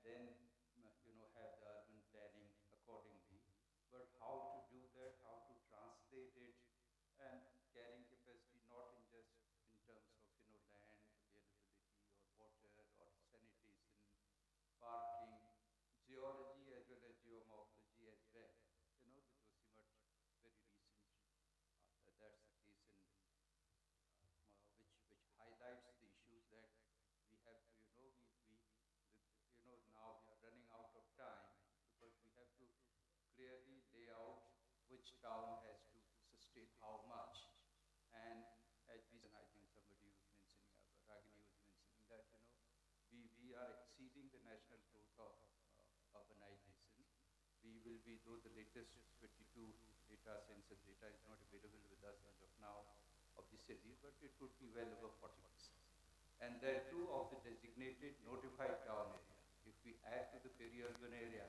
then have the urban planning accordingly. But how to do that, how to translate it, and carrying capacity not in just in terms of land availability or water or sanitation, parking, geology as well as geomorphology as well. The Josimat very recent, that's the case in which highlights the issues that we have to, now we are running out of time because we have to clearly lay out which town has to sustain how much. And as we, and I think somebody was mentioning, Ragini was mentioning that, we are exceeding the national growth of urbanization. We will be, though the latest 22 data, census data is not available with us as of now of the city, but it would be well over 40%. And there are two of the designated notified town area. If we add to the peri-urban area,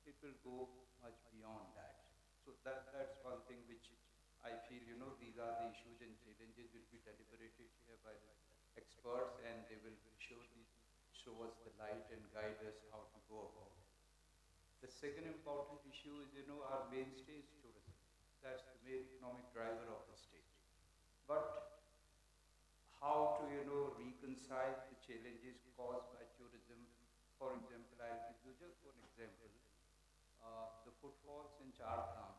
it will go much beyond that. So that's one thing which I feel, these are the issues and challenges will be deliberated here by the experts, and they will surely show us the light and guide us how to go about it. The second important issue is, our mainstay is tourism. That's the main economic driver of the state. But how to, reconcile the challenges caused by tourism. For example, I'll give you just one example. The footfalls in Char Dham.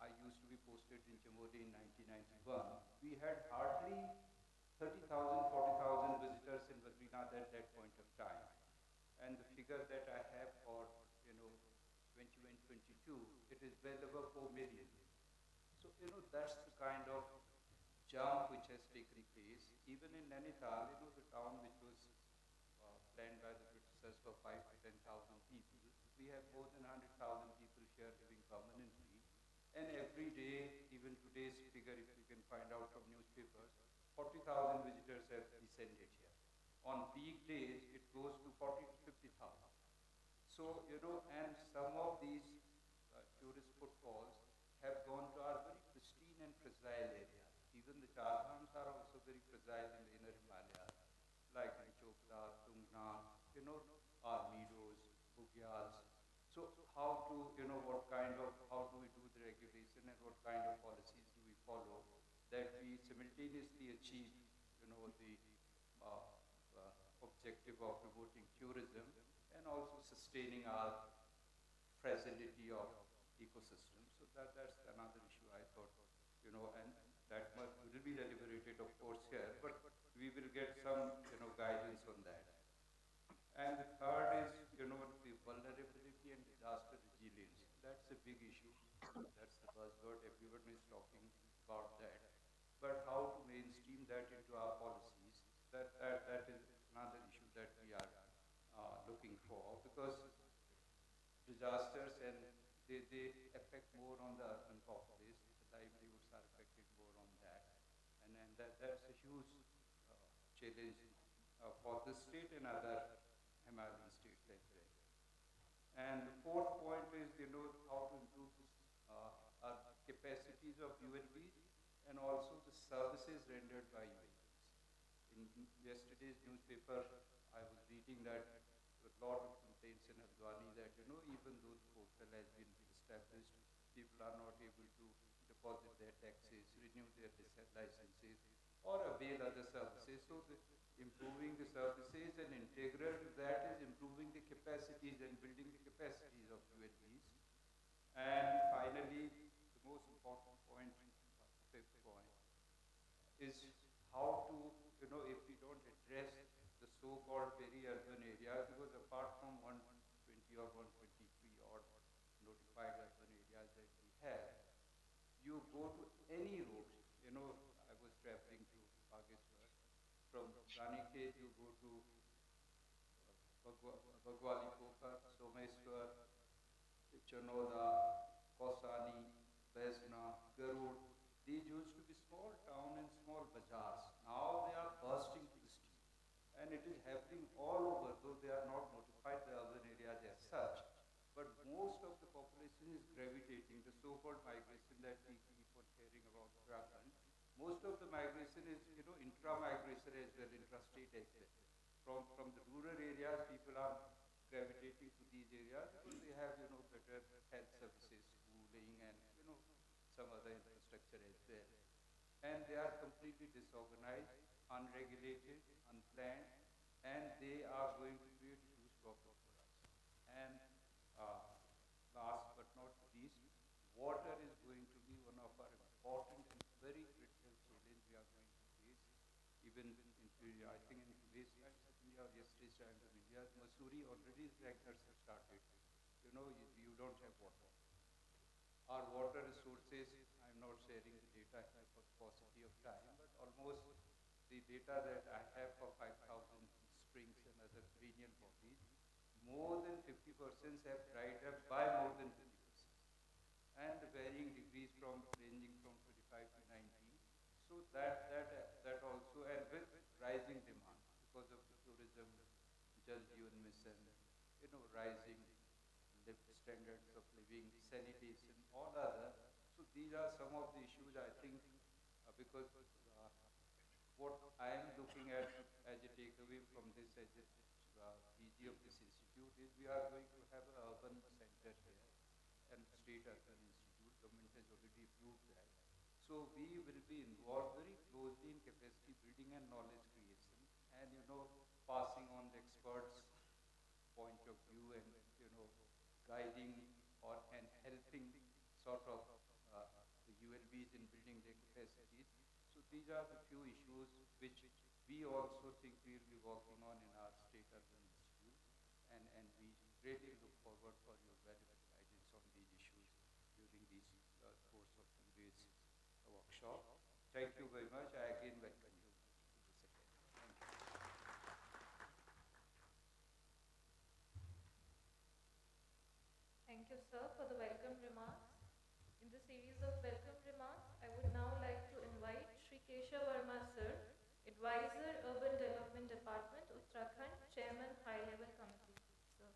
I used to be posted in Chamoli in 1991. We had hardly 30,000, 40,000 visitors in Badrinath at that point of time. And the figure that I have for, 2022, it is well over 4 million. So, that's the kind of jump which has taken place. Even in Nainital, the town which was planned by the Britishers for 5 to 10,000 people, we have more than 100,000 people here living permanently. And every day, even today's figure, if you can find out from newspapers, 40,000 visitors have descended here. On peak days, it goes to 40 to 50,000. So, and some of these tourist footfalls have gone to our very pristine and fragile areas. Even the Char Dhams are also very fragile in the inner Himalayas, like in Chopra, Tungna, our meadows, Bugyals. So how to, how do we do the regulation and what kind of policies do we follow that we simultaneously achieve, the objective of promoting tourism and also sustaining our fragility of ecosystem. So that's another issue I thought, and that much will be deliberated, of course, here, but we will get some, guidance on that. And the third is, the vulnerability and disaster resilience. That's a big issue. That's the buzzword. Everyone is talking about that. But how to mainstream that into our policies, that is another issue that we are looking for, because disasters and they affect more on the urban populace. The livelihoods are affected more on that. And that's a huge challenge for the state and other Himalayan states as well. And the fourth point is, how to improve our capacities of ULBs and also the services rendered by ULBs. In yesterday's newspaper, I was reading that a lot of complaints in Haldwani that, even though the portal has been established, people are not able to deposit their taxes, renew their licenses, or avail other services. So improving the services and integral to that is improving the capacities and building the capacities of ULBs. And finally, the most important point, fifth point, is how to, if we don't address the so-called peri-urban areas, because apart from 120 or 123 odd notified urban areas that we have, you go to any road, I was traveling to Bageshwar, from Ranikhet you go to Bagwali Kokar, Someshwar, Chanoda, Kosani, Besna, Garud. These used to be small towns and small bazaars. Now they are bursting to the street. And it is happening all over, though they are not notified the urban areas as such. But most of the population is gravitating, the so-called migration that we keep on hearing about Uttarakhand. Most of the migration is, intra-migration as well, intrastate as well. From the rural areas, people are gravitating to these areas because they have, better health services, schooling, and, some other infrastructure as well. And they are completely disorganized, unregulated, unplanned, and they are going to create huge problems for us. And uh, last but not least, water is going to be one of our important and very critical challenge we are going to face. Even I think in today's times of India or yesterday's times of India, Missouri already records have started. You don't have water. Our water resources, I'm not sharing the data here for paucity of time, but almost the data that I have for 5,000 springs and other perennial bodies, more than 50% have dried up by more than 50%. And varying degrees from ranging from 25 to 90. So that also, and with rising demand because of the tourism, Jal Jeevan Mission, rising standards of living, sanitation, all other. So these are some of the issues I think because what I am looking at as a takeaway from this as a PG of this institute is we are going to have an urban center here and state urban institute. Government has already approved that. So we will be involved very closely in capacity building and knowledge creation and passing on the experts' point of view and guiding and helping sort of the ULBs in building their capacities. So these are the few issues which we also think we will be working on in our State Urban Institute, and we greatly look forward for your valuable guidance on these issues during this course of 2 days workshop. Thank you very much. I again welcome you to this academy. Thank you. Thank you, sir, for the welcome remarks. In the series of welcome remarks, I would now like to invite Shri Keshav Verma, sir, Advisor, Urban Development Department, Uttarakhand, Chairman, High Level Committee. Sir.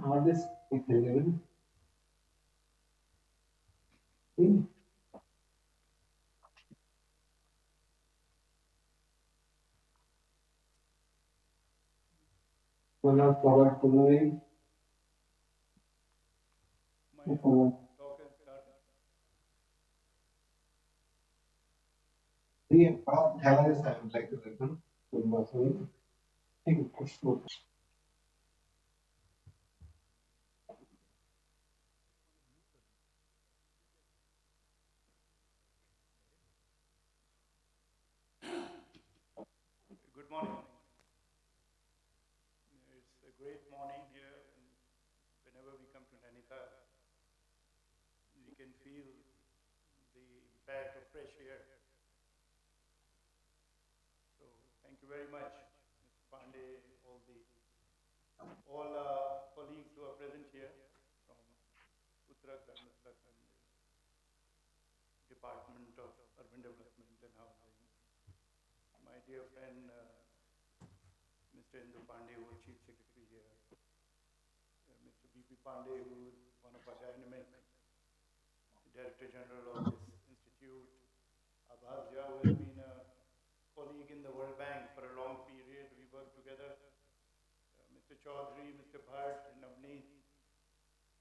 How this is relevant? One of forward to moving. My talk has started. The top challenges I would like to welcome to Masuri. Thank you. Good morning. It's a great morning here, and whenever we come to Nainital, we can feel the impact of fresh air. So thank you very much, Mr. Pandey, all colleagues who are present here from Uttarakhand Department of Urban Development and Housing. My dear friend, Mr. Indu Pandey, who is Chief Secretary here, Mr. B.P. Pandey, who is one of our dynamic Director General of this institute, Abhas Jha, who has been a colleague in the World Bank for a long period. We work together. Mr. Chaudhary, Mr. Bhatt, and Navneet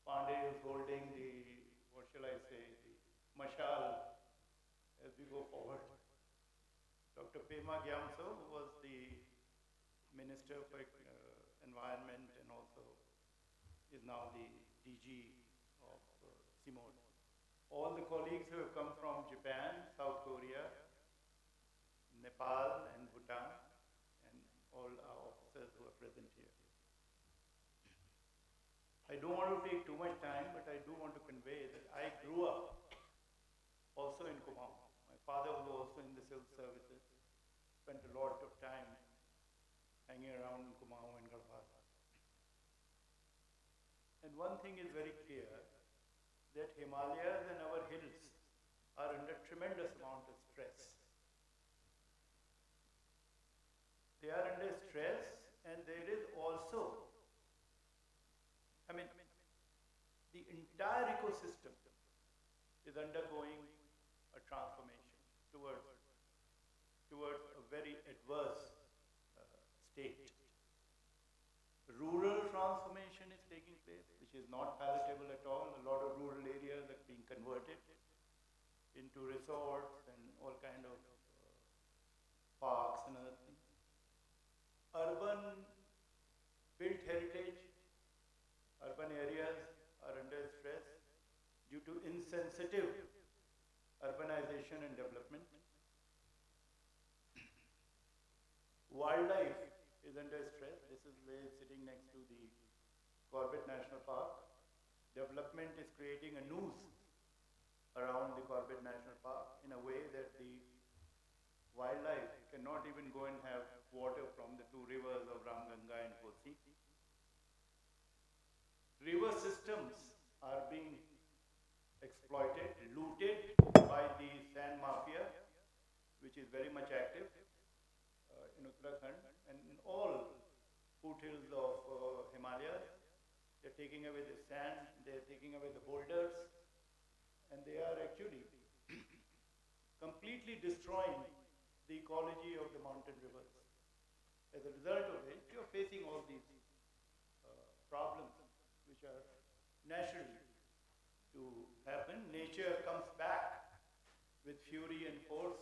Pandey is holding the, what shall I say, the mashal as we go forward. Dr. Pema Gyamso, who was the Minister for Environment and also is now the DG of CIMOD. All the colleagues who have come from Japan, South Korea, Nepal and Bhutan, and all our officers who are present here. I don't want to take too much time, but I do want to convey that I grew up also in Kumaon. My father was also in the civil services, spent a lot of time hanging around in Kumaon and Garhwal. And one thing is very clear, that Himalayas and our hills are under tremendous amount of stress. They are under stress, and there is also, the entire ecosystem is undergoing a transformation towards towards a very adverse state. Rural transformation is taking place, which is not palatable at all. A lot of rural areas are being converted into resorts and all kind of parks and other things. Urban built heritage, urban areas are under stress due to insensitive urbanization and development. Wildlife is under stress. This is where sitting next to the Corbett National Park. Development is creating a noose around the Corbett National Park in a way that the wildlife cannot even go and have water from the two rivers of Ramganga and Kosi. River systems are being exploited, looted by the sand mafia, which is very much active in Uttarakhand and in all foothills of Himalayas. They're taking away the sand, they're taking away the boulders, and they are actually completely destroying the ecology of the mountain rivers. As a result of which, you're facing all these problems which are naturally to happen. Nature comes back with fury and force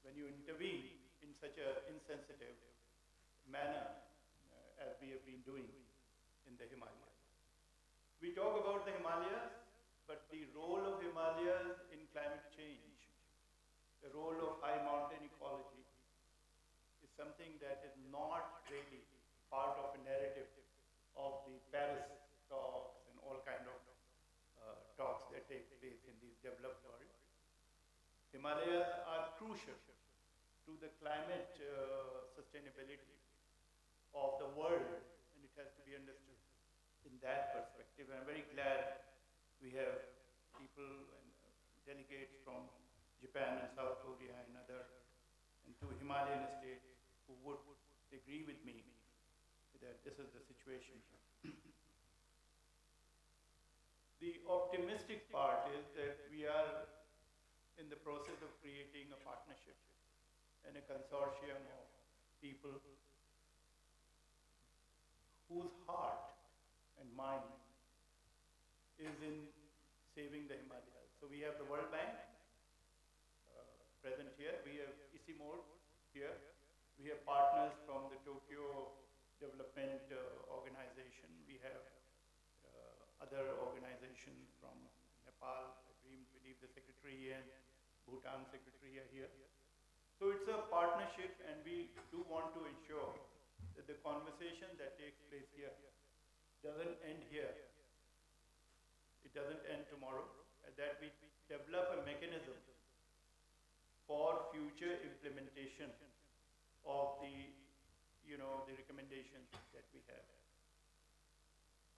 when you intervene in such an insensitive manner as we have been doing in the Himalayas. We talk about the Himalayas, but the role of Himalayas in climate change, the role of high mountain ecology, is something that is not really part of a narrative of the Paris talks and all kind of talks that take place in these developed world. Himalayas are crucial to the climate sustainability of the world, and it has to be understood in that perspective. And I'm very glad we have people and delegates from Japan and South Korea and other and two Himalayan states who would agree with me that this is the situation. The optimistic part is that we are in the process of creating a partnership and a consortium of people whose heart and mind is in saving the Himalayas. So we have the World Bank present here. We have ISIMOD here. We have partners from the Tokyo Development Organization. We have other organizations from Nepal. I believe the Secretary and Bhutan Secretary are here. So it's a partnership, and we do want to ensure that the conversation that takes place here doesn't end here. It doesn't end tomorrow, and that we develop a mechanism for future implementation of the, the recommendations that we have.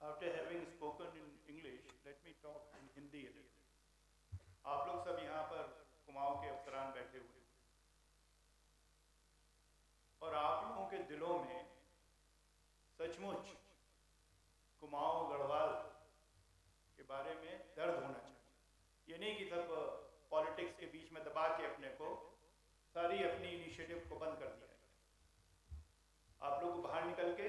After having spoken in English, let me talk in Hindi a little. आप लोग सब यहाँ पर कुमाऊं के अफसरान बैठे हुए हैं और आप लोगों के दिलों में सचमुच कुमाऊं गढ़वाल के बारे में दर्द होना चाहिए। ये नहीं कि सब पॉलिटिक्स के बीच में दबा के अपने को सारी अपनी इनिशिएटिव को बंद कर दिया है। आप लोगों को बाहर निकल के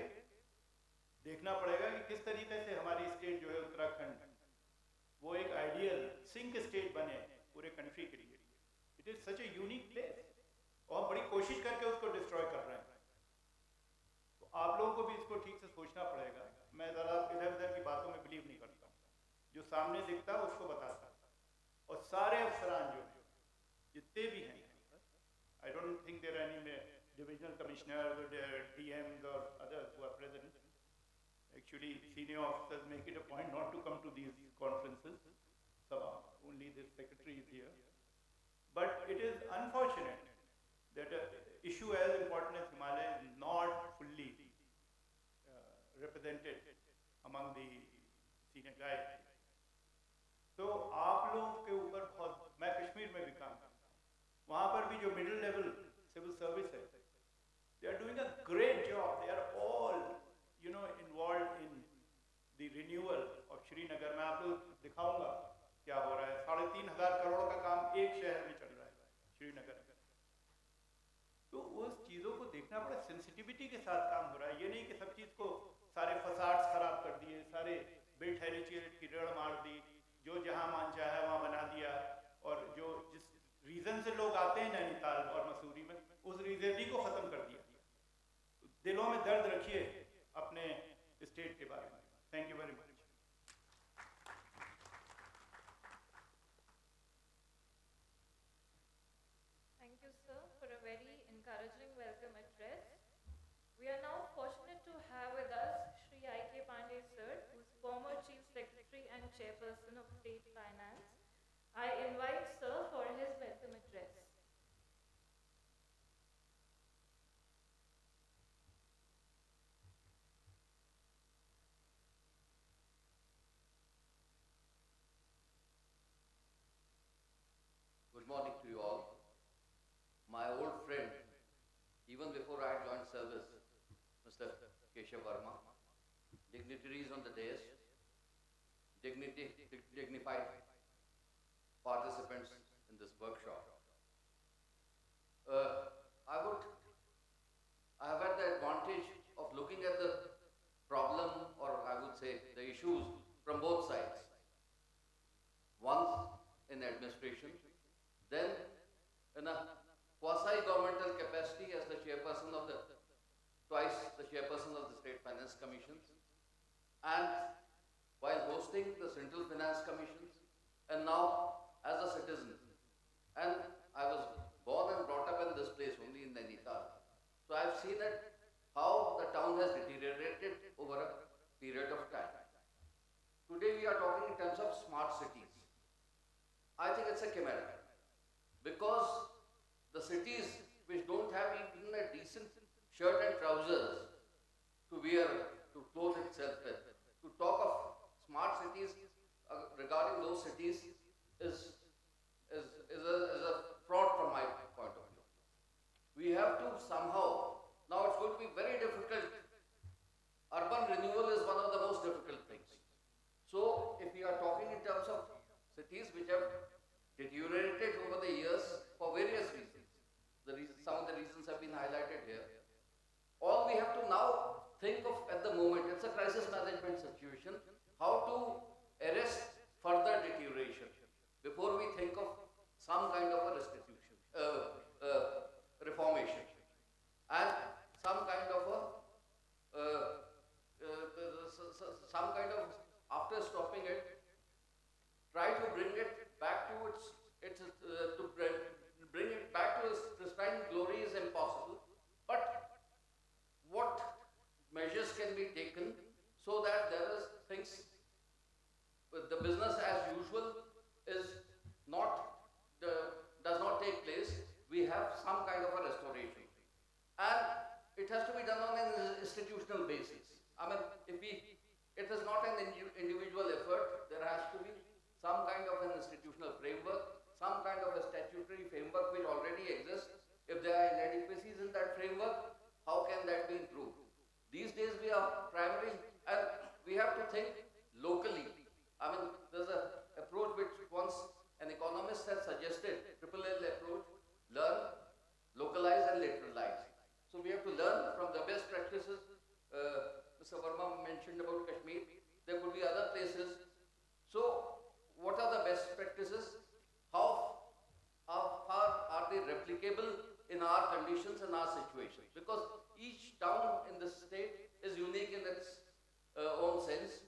देखना पड़ेगा कि किस तरीके से हमारी स्टेट जो है उत्तराखंड वो एक आइडियल सिंक स्टेट बने पूरे कंट्री के लिए। It is such a unique place और हम बड़ी कोशिश करके उसको डिस्ट्रॉय कर रहे हैं। तो आप लोगों को भी इसको ठीक से सोचना पड़ेगा। मैं ज़रा इधर उधर की बातों में बिलीव नहीं करता हूँ, जो सामने दिखता है उसको बताता और सारे अफसरान जो हैं जितने भी हैं, I don't think there are any divisional commissioner DMs or others who are present. Actually, senior officers make it a point not to come to these conferences. So only the secretary is here. But it is unfortunate that an issue as important as Himalaya is not fully represented among the senior guys. तो आप लोगों के ऊपर बहुत, मैं कश्मीर में भी काम करता हूँ, वहाँ पर भी जो मिडिल लेवल सिविल सर्विस है, they are doing a great job. They are all involved in the renewal of Srinagar. मैं आप लोग दिखाऊंगा क्या हो रहा है। 3,500 करोड़ का काम एक शहर में चल रहा है, श्रीनगर में। तो उस चीज़ों को देखना बड़ा सेंसिटिविटी के साथ काम हो रहा है। ये नहीं कि सब चीज़ को सारे फसाड्स खराब कर दिए, सारे बिल्ट हेरिटेज की रड़ मार दी, जो जहाँ मान चाहे वहाँ बना दिया, और जो जिस रीज़न से लोग आते हैं नैनीताल और मसूरी में, उस रीज़न ही को ख़त्म कर दिया। तो दिलों में दर्द रखिए अपने स्टेट के बारे में। Thank you very much. Thank you, sir, for a very encouraging welcome address. We are now fortunate to have with us Shri I.K. Pandey, sir, who is former Chief Secretary and Chairperson of State Finance. I invite sir for his welcome address. Good morning to you all. My old friend, even before I joined service, Mr. Keshav Verma, dignitaries on the dais, dignified participants in this workshop. I have had the advantage of looking at the problem, or I would say the issues, from both sides. Once in administration, then in a quasi-governmental capacity as the chairperson of twice the chairperson of the State Finance Commissions, and while hosting the Central Finance Commissions, and now as a citizen. And I was born and brought up in this place, only in Nainital. So I've seen it, how the town has deteriorated over a period of time. Today we are talking in terms of smart cities. I think it's a chimera, because the cities which don't have even a decent shirt and trousers to wear, to clothe itself with, to talk of smart cities regarding those cities is a fraud from my point of view. We have to somehow, now it's going to be very difficult. Urban renewal is one of the most difficult things. So if we are talking in terms of cities which have deteriorated over the years for various reasons, some of the reasons have been highlighted here. All we have to now think of at the moment, it's a crisis management situation, how to arrest further deterioration before we think of some kind of a restitution, reformation, and some kind of after stopping it, try to bring it back to bring it back to its pristine glory is impossible. But what measures can be taken so that there is things, the business as usual is does not take place? We have some kind of a restoration, and it has to be done on an institutional basis. I mean, it is not an individual effort. There has to be some kind of an institutional framework, some kind of a statutory framework which already exists. If there are inadequacies in that framework, how can that be improved? These days we are primary, and we have to think locally. I mean, there's an approach which once an economist has suggested, triple L approach: learn, localize and lateralize. So we have to learn from the best practices. Mr. Verma mentioned about Kashmir. There could be other places. So what are the best practices? How far are they replicable in our conditions and our situations? Because each town in the state is unique in its own sense.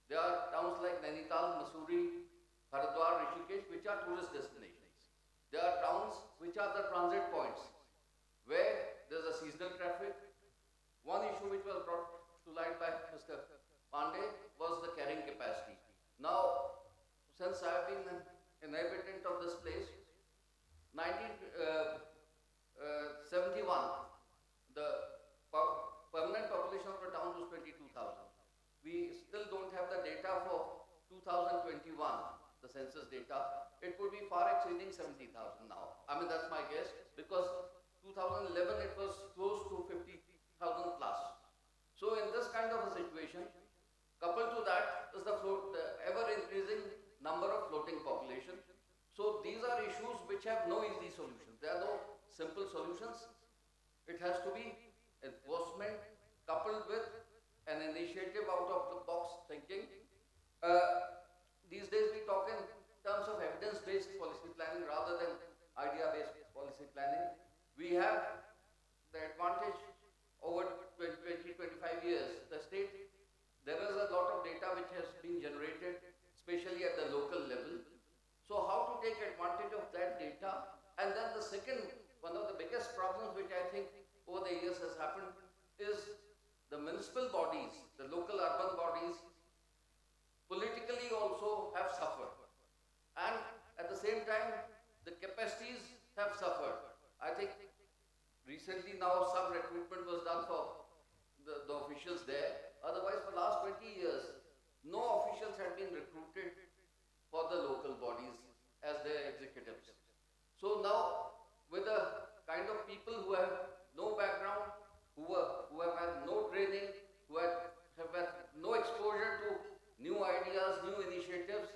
There are towns like Nainital, Mussoorie, Haridwar, Rishikesh, which are tourist destinations. There are towns which are the transit points, where there's a seasonal traffic. One issue which was brought to light by Mr. Pandey was the carrying capacity. Now, since I have been an inhabitant of this place, 1971, the permanent population of the town was 22,000. We still don't have the data for 2021, the census data. It would be far exceeding 70,000 now. I mean, that's my guess, because 2011 it was close to 50,000 plus. So in this kind of a situation, coupled to that is the ever-increasing number of floating population. So these are issues which have no easy solutions. There are no simple solutions. It has to be enforcement coupled with an initiative out of the box thinking. These days we talk in terms of evidence-based policy planning rather than idea-based policy planning. We have the advantage over 20, 25 years. The state, there is a lot of data which has been generated, especially at the local level. So how to take advantage of that data? And then the second, one of the biggest problems which I think over the years has happened is the municipal bodies, the local urban bodies, politically also have suffered. And at the same time, the capacities have suffered. I think recently now some recruitment was done for the officials there. Otherwise, for the last 20 years, no officials had been recruited for the local bodies as their executives. So now, with the kind of people who have no background, who have had no training, who have had no exposure to new ideas, new initiatives,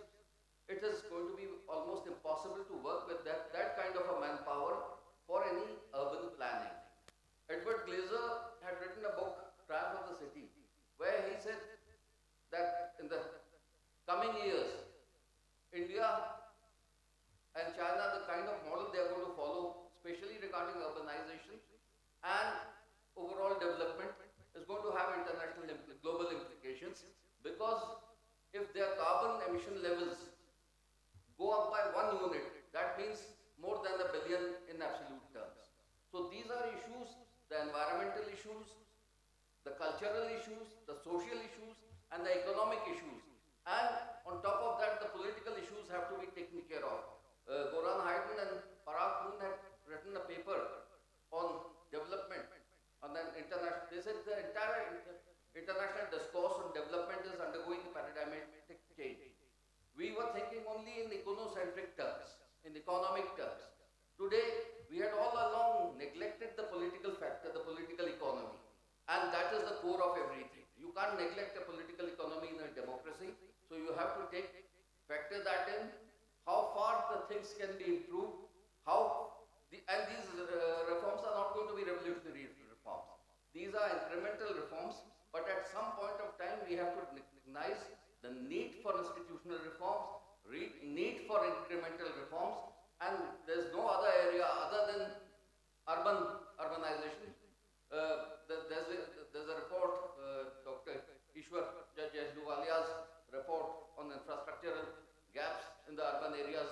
it is going to be almost impossible to work with that kind of a manpower for any urban planning. Edward Glaser had written a book, Triumph of the City, where he said that in the coming years, India and China, the kind of model they are going to follow, especially regarding urbanization and overall development, is going to have international, global implications, because if their carbon emission levels go up by 1 unit, that means more than $1 billion in absolute terms. So these are issues, the environmental issues, the cultural issues, the social issues, and the economic issues. And on top of that, the political issues have to be taken care of. Goran Haydn and Parag Moon had written a paper on development, on an international, they said the entire international discourse on development is undergoing a paradigmatic change. We were thinking only in econocentric terms, in economic terms. Today, we had all along neglected the political factor, the political economy. And that is the core of everything. You can't neglect a political economy in a democracy. So you have to factor that in, how far the things can be improved, and these reforms are not going to be revolutionary reforms. These are incremental reforms, but at some point of time, we have to recognize the need for institutional reforms, need for incremental reforms, and there's no other area other than urbanization. There's a report, Dr. Ishwar Jajwalia's report on infrastructural gaps in the urban areas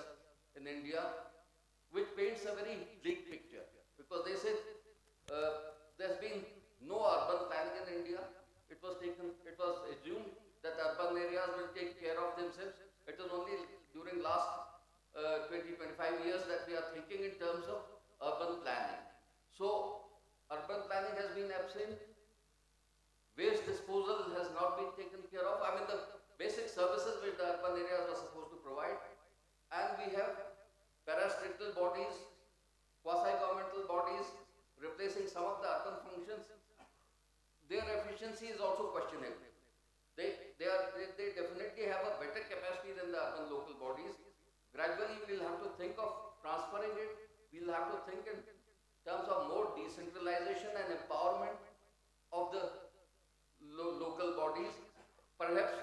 in India, which paints a very bleak picture, because they said there's been no urban planning in India. It was assumed that urban areas will take care of themselves. It is only during last 20-25 years that we are thinking in terms of urban planning. So urban planning has been absent. Waste disposal has not been taken care of. I mean, the basic services which the urban areas were supposed to provide. And we have parastatal bodies, quasi-governmental bodies replacing some of the urban functions. Their efficiency is also questionable. They definitely have a better capacity than the urban local bodies. Gradually, we'll have to think of transferring it. We'll have to think in terms of more decentralization and empowerment of the local bodies. Perhaps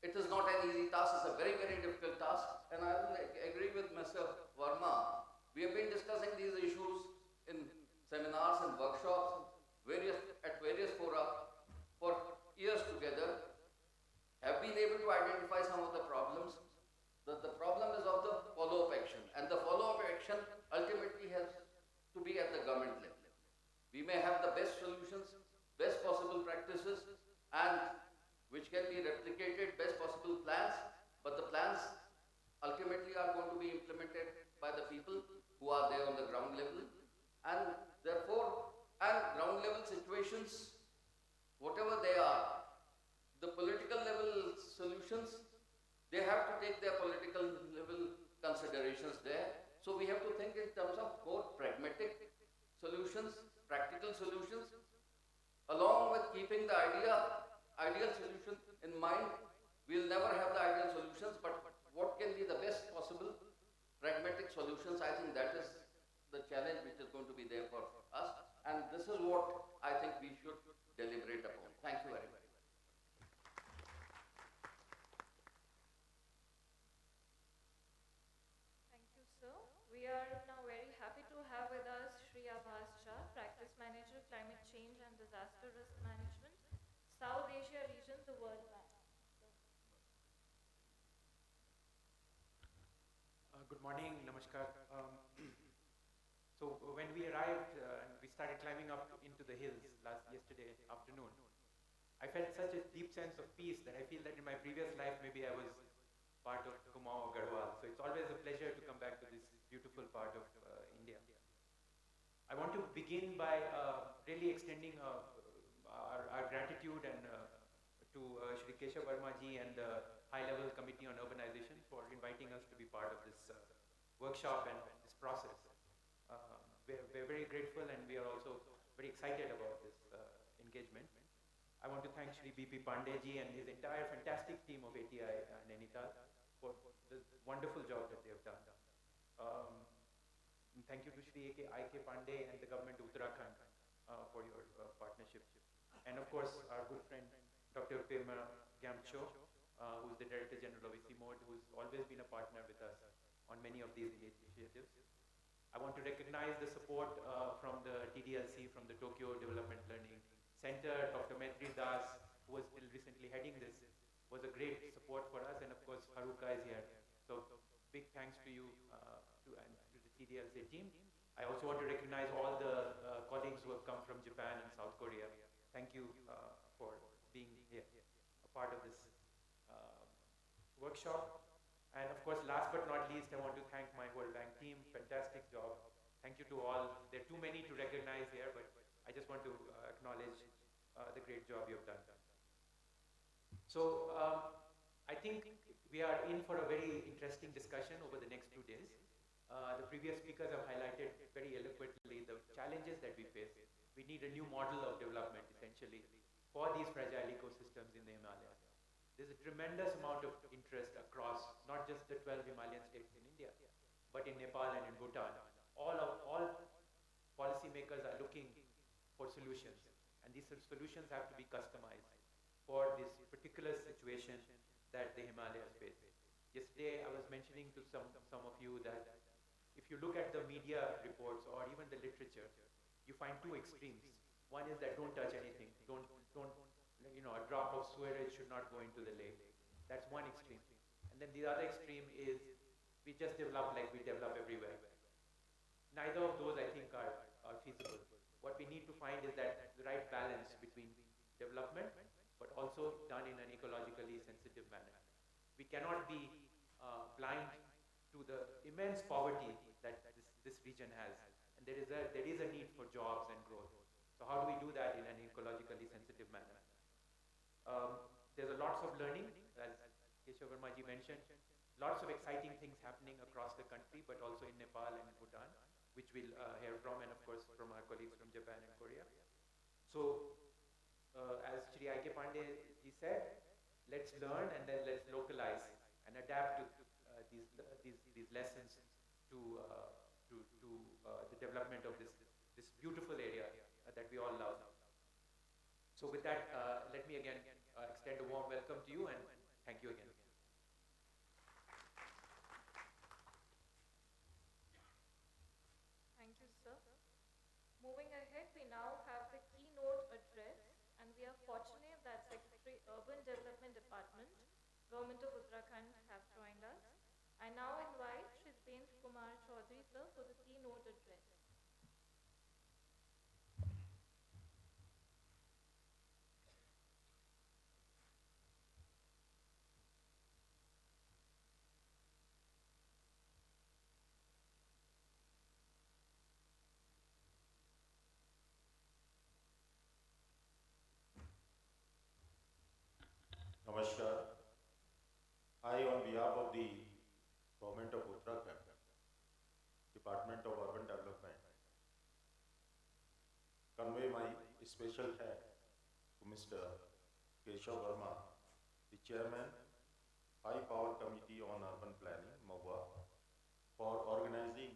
it is not an easy task, it's a very, very difficult task. And I will agree with Mr. Verma. We have been discussing these issues in seminars and workshops, at various fora for years together, have been able to identify some of the problems. The problem is of the follow-up action, and the follow-up action ultimately has to be at the government level. We may have the best solutions, best possible practices, and which can be replicated, best possible plans, but the plans ultimately are going to be implemented by the people who are there on the ground level. And therefore, ground level situations, whatever they are, the political level solutions, they have to take their political level considerations there. So we have to think in terms of more pragmatic solutions, practical solutions, along with keeping the ideal solution in mind. We'll never have the ideal solutions, but what can be the best possible pragmatic solutions? I think that is the challenge which is going to be there for us. And this is what I think we should deliberate upon. Thank you very much. Thank you, sir. We are now very happy to have with us Shri Abhas Shah, Practice Manager, Climate Change and Disaster Risk Management, South Asia Region, the World Bank. Good morning, Namaskar. So when we arrived and we started climbing up into the hills yesterday afternoon, I felt such a deep sense of peace that I feel that in my previous life maybe I was part of Kumaon or Garhwal. So it's always a pleasure to come back to this beautiful part of India. I want to begin by really extending our gratitude and to Shri Keshav Verma ji and the High-Level Committee on Urbanization for inviting us to be part of this workshop and this process. We're very grateful and we are also very excited about this engagement. I want to thank Shri B.P. Pandey ji and his entire fantastic team of ATI Nainital for the wonderful job that they have done. And thank you to Shri I.K. Pandey and the government of Uttarakhand for your partnership. And of course, our good friend Dr. Pema Gyamcho, who's the Director General of ICIMOD, who's always been a partner with us on many of these initiatives. I want to recognize the support from the TDLC, from the Tokyo Development Learning Center. Dr. Maitri Das, who was till recently heading this, was a great support for us, and of course Haruka is here. So big thanks to you and to the TDLC team. I also want to recognize all the colleagues who have come from Japan and South Korea. Thank you for being here, a part of this workshop. And of course, last but not least, I want to thank my World Bank team. Fantastic job. Thank you to all. There are too many to recognize here, but I just want to acknowledge the great job you have done. So I think we are in for a very interesting discussion over the next 2 days. The previous speakers have highlighted very eloquently the challenges that we face. We need a new model of development, essentially, for these fragile ecosystems in the Himalayas. There's a tremendous amount of interest across not just the 12 Himalayan states in India, but in Nepal and in Bhutan. All policymakers are looking for solutions, and these solutions have to be customized for this particular situation that the Himalayas face. Yesterday, I was mentioning to some of you that if you look at the media reports or even the literature, you find two extremes. One is that don't touch anything, don't a drop of sewage should not go into the lake. That's one extreme. And then the other extreme is we just develop like we develop everywhere. Neither of those, I think, are feasible. What we need to find is that the right balance between development, but also done in an ecologically sensitive manner. We cannot be blind to the immense poverty that this region has. And there is a need for jobs and growth. So how do we do that in an ecologically sensitive manner? There's lots of learning, as Keshav Verma ji mentioned, lots of exciting things happening across the country, but also in Nepal and Bhutan, which we'll hear from, and of course from our colleagues from Japan and Korea. So, as Shri I.K. Pandey ji said, let's learn and then let's localize and adapt to these lessons to the development of this beautiful area that we all love. So with that, let me again extend a warm welcome to you and thank you again. Thank you, sir. Moving ahead, we now have the keynote address, and we are fortunate that Secretary Urban Development Department, Government of Uttarakhand, have joined us. I now invite Shri Dipendra Kumar Chaudhary, sir, for the keynote address. Namaskar. I, on behalf of the Government of Uttarakhand, Department of Urban Development, convey my special thanks to Mr. Keshav Verma, the Chairman, High Power Committee on Urban Planning, MOHUA, for organizing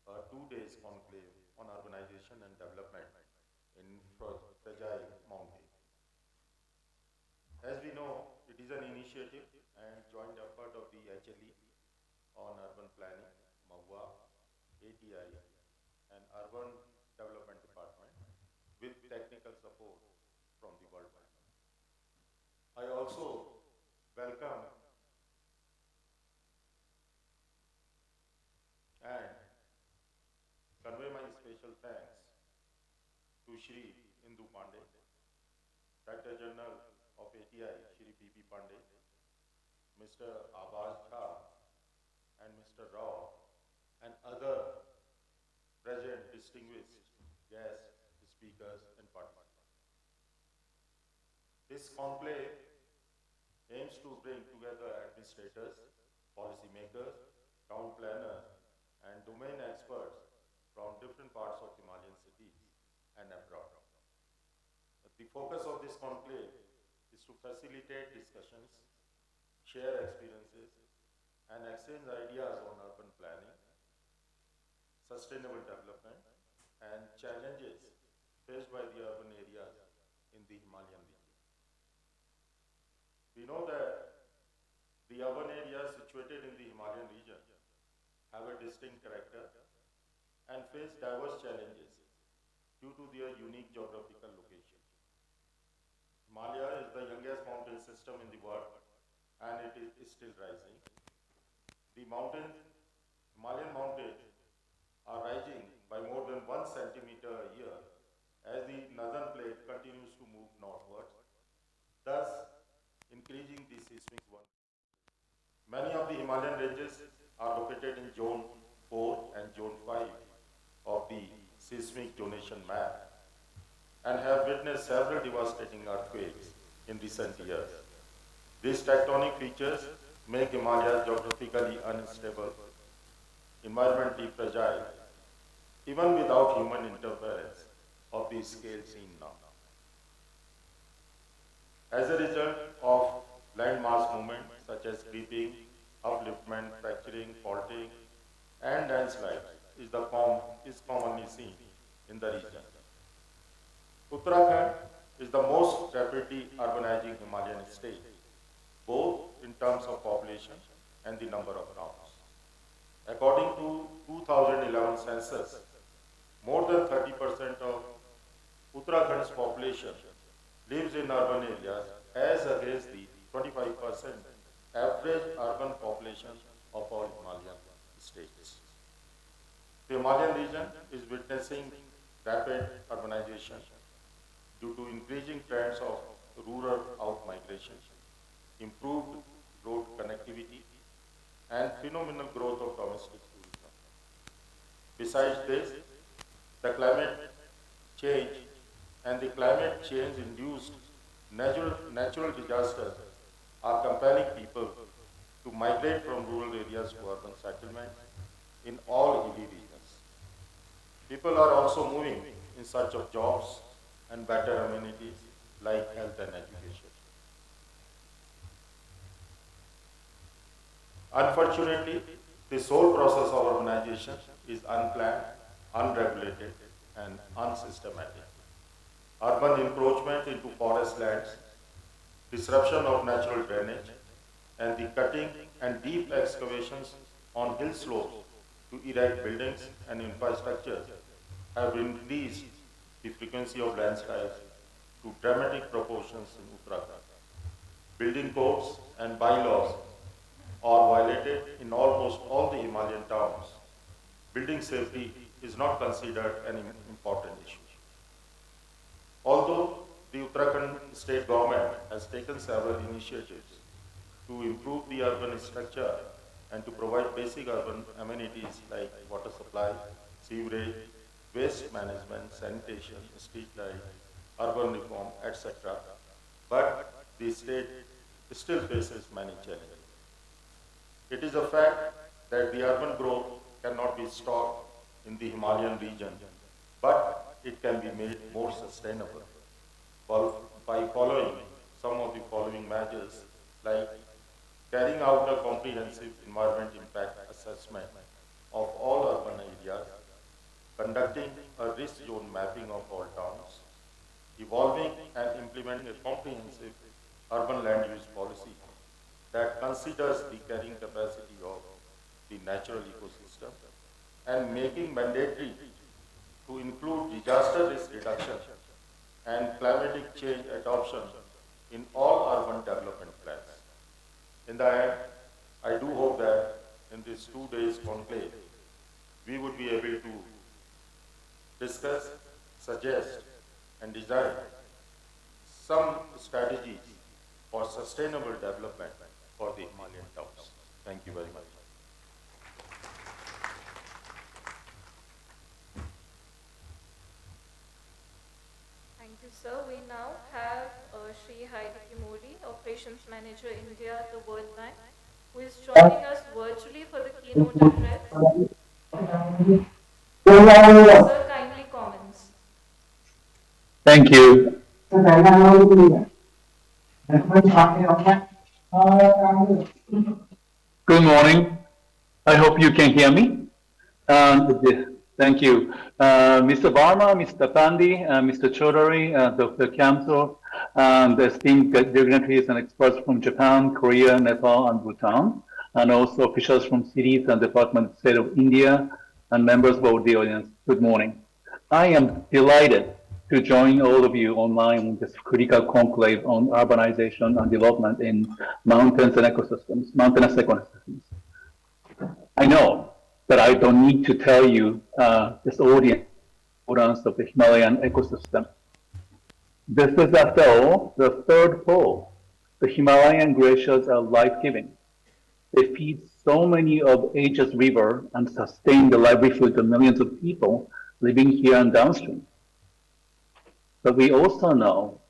a 2 days conclave on urbanization and development in fragile mountain. As we know, it is an initiative and joint effort of the HLE on urban planning, MAUA, ATI, and Urban Development Department with technical support from the World Bank. I also welcome and convey my special thanks to Shri Indu Pandey, Director General of ATI, Shri B.P. Pandey, Mr. Abbas Jha, and Mr. Rao, and other present distinguished guests, speakers, and participants. This conclave aims to bring together administrators, policymakers, town planners, and domain experts from different parts of Himalayan cities and abroad. The focus of this conclave is to facilitate discussions, share experiences, and exchange ideas on urban planning, sustainable development, and challenges faced by the urban areas in the Himalayan region. We know that the urban areas situated in the Himalayan region have a distinct character and face diverse challenges due to their unique geographical location. Himalaya is the youngest mountain system in the world and it is still rising. The Himalayan mountains are rising by more than 1 centimeter a year as the northern plate continues to move northwards, thus increasing the seismic vulnerability. Many of the Himalayan ranges are located in Zone 4 and Zone 5 of the seismic zonation map and have witnessed several devastating earthquakes in recent years. These tectonic features make Himalaya geographically unstable, environmentally fragile, even without human interference of the scale seen now. As a result of land mass movement such as creeping, upliftment, fracturing, faulting, and landslides is commonly seen in the region. Uttarakhand is the most rapidly urbanizing Himalayan state, both in terms of population and the number of towns. According to 2011 census, more than 30% of Uttarakhand's population lives in urban areas as against the 25% average urban population of all Himalayan states. The Himalayan region is witnessing rapid urbanization due to increasing trends of rural out-migration, improved road connectivity, and phenomenal growth of domestic tourism. Besides this, the climate change and the climate change-induced natural disasters are compelling people to migrate from rural areas to urban settlement in all hilly regions. People are also moving in search of jobs and better amenities like health and education. Unfortunately, this whole process of urbanization is unplanned, unregulated, and unsystematic. Urban encroachment into forest lands, disruption of natural drainage, and the cutting and deep excavations on hill slopes to erect buildings and infrastructure have increased the frequency of landslides to dramatic proportions in Uttarakhand. Building codes and bylaws are violated in almost all the Himalayan towns. Building safety is not considered an important issue. Although the Uttarakhand state government has taken several initiatives to improve the urban structure and to provide basic urban amenities like water supply, sewerage, waste management, sanitation, street light, urban reform, etc. But the state still faces many challenges. It is a fact that the urban growth cannot be stopped in the Himalayan region, but it can be made more sustainable by following some of the following measures like carrying out a comprehensive environment impact assessment of all urban areas, conducting a risk zone mapping of all towns, evolving and implementing a comprehensive urban land use policy that considers the carrying capacity of the natural ecosystem and making mandatory to include disaster risk reduction and climatic change adoption in all urban development plans. In the end, I do hope that in this 2 days conclave, we would be able to discuss, suggest, and design some strategies for sustainable development for the Himalayan towns. Thank you very much. Thank you, sir. We now have Shri Heidi Modi, Operations Manager India at the World Bank, who is joining us virtually for the keynote address. Sir, kindly comments. Thank you. Good morning. I hope you can hear me. Thank you. Mr. Varma, Mr. Pandey, Mr. Chaudhary, Dr. Kamso, and esteemed dignitaries and experts from Japan, Korea, Nepal, and Bhutan, and also officials from cities and Department of State of India, and members of the audience. Good morning. I am delighted to join all of you online in this critical conclave on urbanization and development in mountainous ecosystems. I know that I don't need to tell you this audience the importance of the Himalayan ecosystem. This is, after all, the third pole. The Himalayan glaciers are life-giving. They feed so many of Asia's rivers and sustain the livelihood of millions of people living here and downstream. But we also know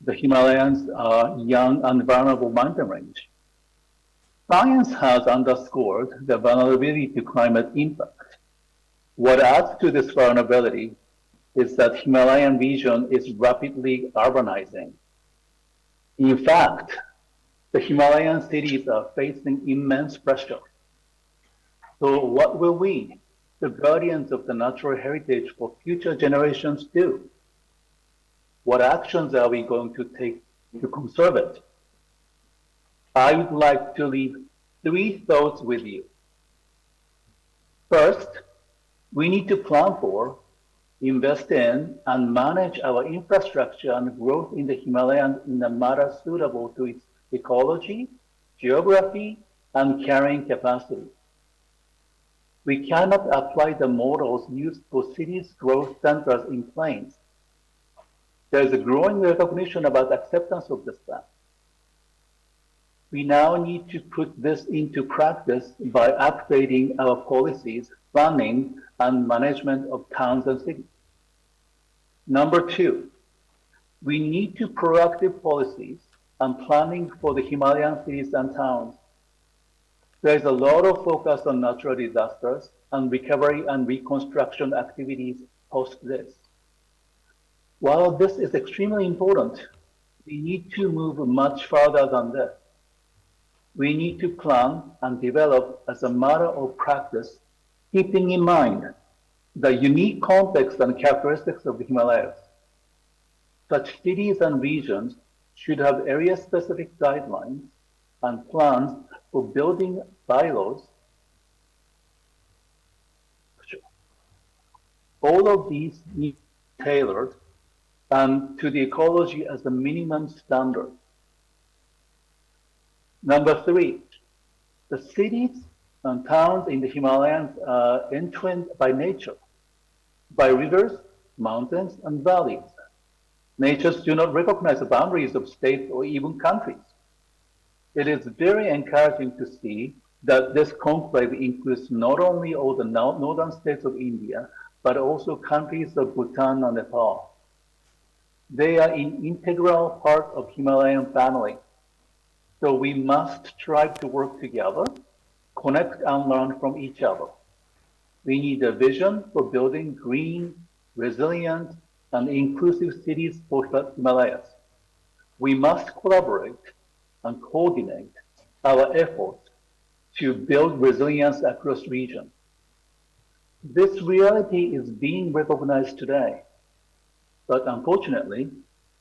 the Himalayas are young and vulnerable mountain range. Science has underscored the vulnerability to climate impact. What adds to this vulnerability is that Himalayan region is rapidly urbanizing. In fact, the Himalayan cities are facing immense pressure. So what will we, the guardians of the natural heritage for future generations, do? What actions are we going to take to conserve it? I would like to leave 3 thoughts with you. First, we need to plan for, invest in, and manage our infrastructure and growth in the Himalayas in a manner suitable to its ecology, geography, and carrying capacity. We cannot apply the models used for cities' growth centers in plains. There is a growing recognition about acceptance of this fact. We now need to put this into practice by updating our policies, planning, and management of towns and cities. Number 2, we need to proactive policies and planning for the Himalayan cities and towns. There is a lot of focus on natural disasters and recovery and reconstruction activities post this. While this is extremely important, we need to move much further than this. We need to plan and develop as a matter of practice, keeping in mind the unique context and characteristics of the Himalayas. Such cities and regions should have area-specific guidelines and plans for building bylaws. All of these need to be tailored to the ecology as a minimum standard. Number 3, the cities and towns in the Himalayas are entwined by nature, by rivers, mountains, and valleys. Natures do not recognize the boundaries of states or even countries. It is very encouraging to see that this conclave includes not only all the northern states of India, but also countries of Bhutan and Nepal. They are an integral part of Himalayan family. So we must strive to work together, connect and learn from each other. We need a vision for building green, resilient, and inclusive cities for the Himalayas. We must collaborate and coordinate our efforts to build resilience across regions. This reality is being recognized today, but unfortunately,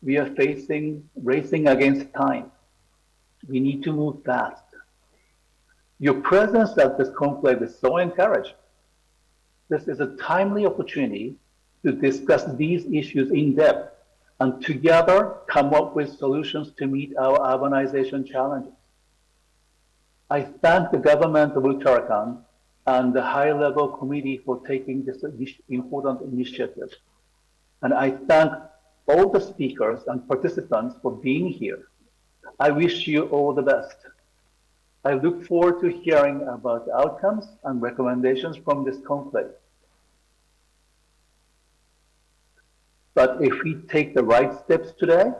we are facing racing against time. We need to move fast. Your presence at this conclave is so encouraging. This is a timely opportunity to discuss these issues in depth and together come up with solutions to meet our urbanization challenges. I thank the government of Uttarakhand and the high-level committee for taking this important initiative. And I thank all the speakers and participants for being here. I wish you all the best. I look forward to hearing about the outcomes and recommendations from this conclave. But if we take the right steps today,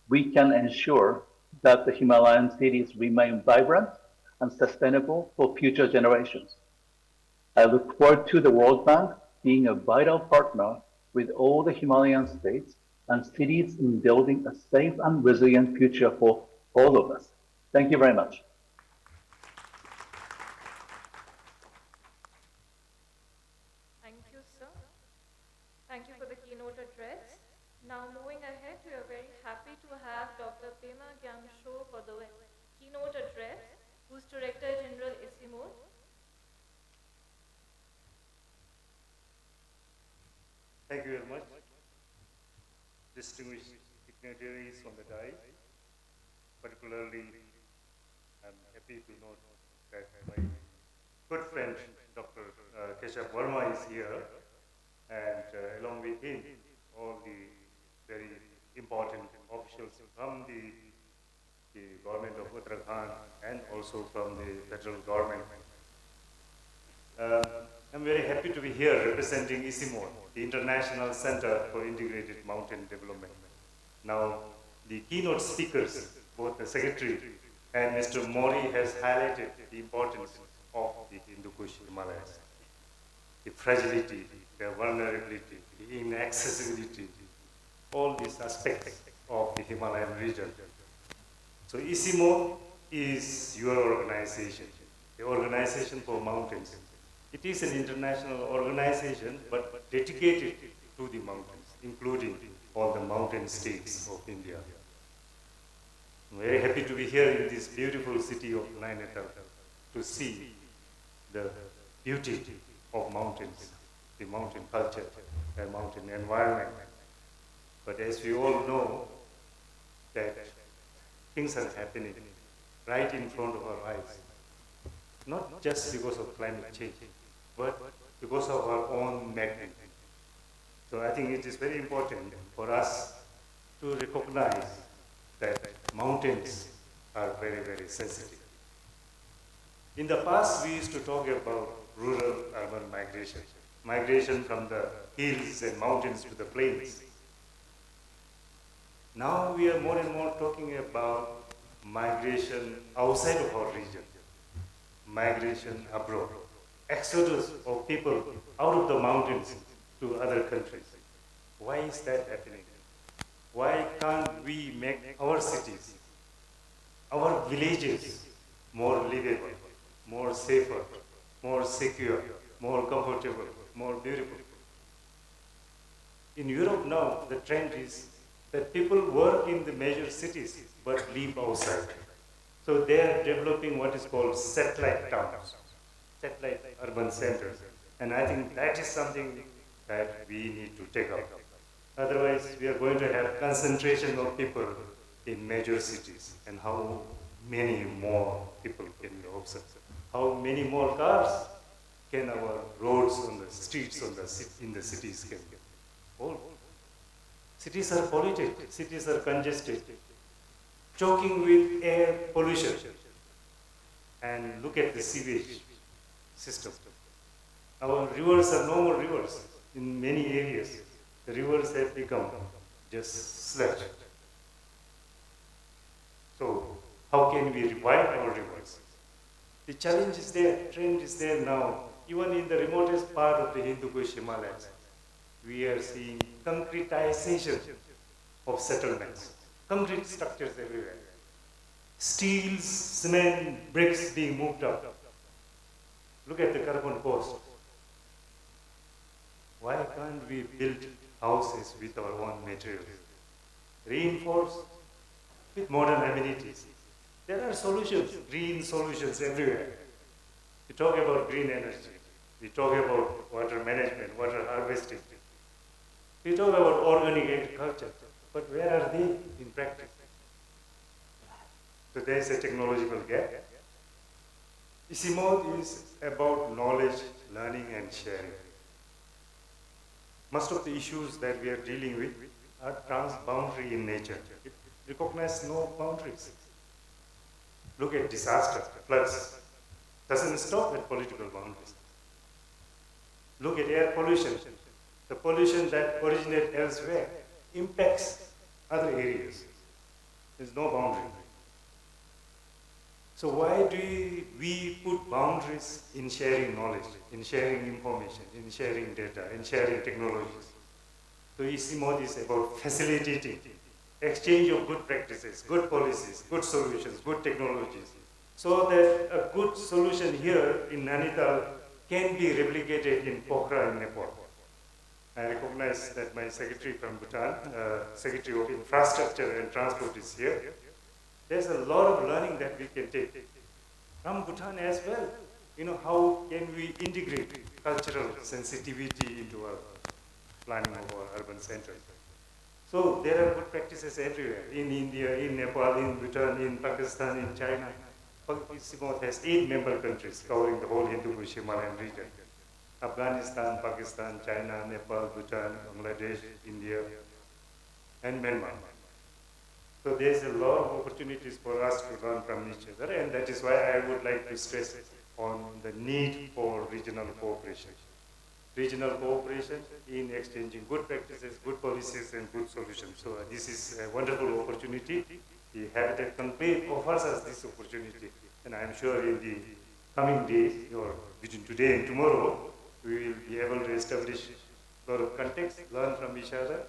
we can ensure that the Himalayan cities remain vibrant and sustainable for future generations. I look forward to the World Bank being a vital partner with all the Himalayan states and cities in building a safe and resilient future for all of us. Thank you very much. Thank you, sir. Thank you for the keynote address. Now, moving ahead, we are very happy to have Dr. Pema Gyamsho for the keynote address, who's Director General ISIMO. Thank you very much. Distinguished dignitaries on the dais, particularly I'm happy to note that my good friend Dr. Keshav Verma is here, and along with him, all the very important officials from the government of Uttarakhand and also from the federal government. I'm very happy to be here representing ISIMO, the International Center for Integrated Mountain Development. Now, the keynote speakers, both the Secretary and Mr. Mori has highlighted the importance of the Hindu-Kush Himalayas, the fragility, the vulnerability, the inaccessibility, all these aspects of the Himalayan region. So ISIMO is your organization, the Organization for Mountains. It is an international organization, but dedicated to the mountains, including all the mountain states of India. I'm very happy to be here in this beautiful city of Nainital to see the beauty of mountains, the mountain culture, and mountain environment. But as we all know, that things are happening right in front of our eyes, not just because of climate change, but because of our own magnitude. So I think it is very important for us to recognize that mountains are very, very sensitive. In the past, we used to talk about rural-urban migration, migration from the hills and mountains to the plains. Now we are more and more talking about migration outside of our region, migration abroad, exodus of people out of the mountains to other countries. Why is that happening? Why can't we make our cities, our villages more livable, more safer, more secure, more comfortable, more beautiful? In Europe now, the trend is that people work in the major cities but live outside. So they are developing what is called satellite towns, satellite urban centers. And I think that is something that we need to take up. Otherwise, we are going to have concentration of people in major cities. And how many more people can we observe? How many more cars can our roads on the streets in the cities can hold? Cities are polluted, cities are congested, choking with air pollution. And look at the sewage system. Our rivers are no more rivers in many areas. The rivers have become just sludge. So how can we revive our rivers? The challenge is there, trend is there now. Even in the remotest part of the Hindu-Kush Himalayas, we are seeing concretization of settlements, concrete structures everywhere. Steel, cement, bricks being moved up. Look at the Karakoram coast. Why can't we build houses with our own materials? Reinforce with modern amenities. There are solutions, green solutions everywhere. We talk about green energy. We talk about water management, water harvesting. We talk about organic agriculture. But where are they in practice? So there is a technological gap. ISIMOD is about knowledge, learning, and sharing. Most of the issues that we are dealing with are transboundary in nature. It recognizes no boundaries. Look at disaster, floods. Doesn't stop at political boundaries. Look at air pollution. The pollution that originates elsewhere impacts other areas. There's no boundary. So why do we put boundaries in sharing knowledge, in sharing information, in sharing data, in sharing technologies? So ISIMOD is about facilitating exchange of good practices, good policies, good solutions, good technologies, so that a good solution here in Nainital can be replicated in Pokhara in Nepal. I recognize that my secretary from Bhutan, Secretary of Infrastructure and Transport is here. There's a lot of learning that we can take from Bhutan as well. How can we integrate cultural sensitivity into our planning of our urban centers? So there are good practices everywhere, in India, in Nepal, in Bhutan, in Pakistan, in China. ISIMOD has 8 member countries covering the whole Hindu-Kush Himalayan region. Afghanistan, Pakistan, China, Nepal, Bhutan, Bangladesh, India, and Myanmar. So there's a lot of opportunities for us to learn from each other, and that is why I would like to stress on the need for regional cooperation. Regional cooperation in exchanging good practices, good policies, and good solutions. So this is a wonderful opportunity. The Habitat Conclave offers us this opportunity, and I am sure in the coming days, or between today and tomorrow, we will be able to establish a lot of context, learn from each other,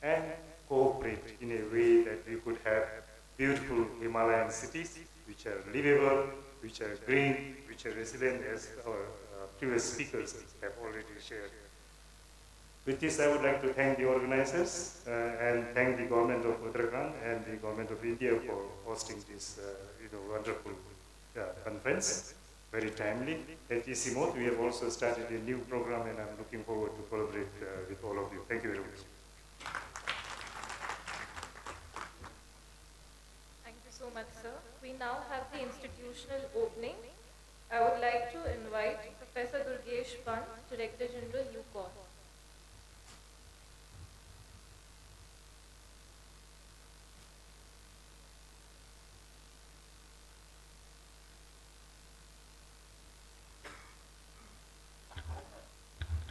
and cooperate in a way that we could have beautiful Himalayan cities which are livable, which are green, which are resilient, as our previous speakers have already shared. With this, I would like to thank the organizers and thank the government of Uttarakhand and the government of India for hosting this wonderful conference, very timely. At ISIMOD, we have also started a new program, and I'm looking forward to collaborate with all of you. Thank you very much. Thank you so much, sir. We now have the institutional opening. I would like to invite Professor Durgesh Pant, Director General, UCON.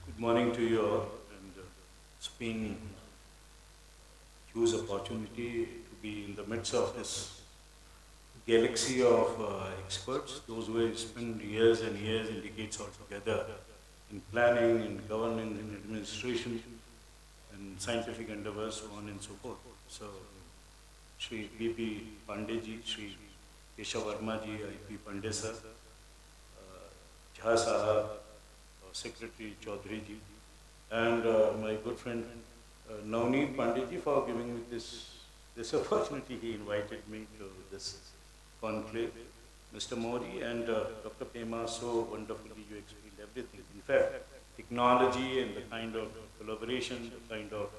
Good morning to you all, and it's been a huge opportunity to be in the midst of this galaxy of experts, those who have spent years and years and decades altogether in planning, in governance, in administration, and scientific endeavors, so on and so forth. So, Shri B.P. Pandey ji, Shri Keshav Verma ji, I.P. Pandey sir, Jha Sahab, Secretary Chaudhary ji, and my good friend Navneet Pandey ji for giving me this opportunity. He invited me to this conclave. Mr. Modi and Dr. Pema, so wonderfully you explained everything. In fact, technology and the kind of collaboration, the kind of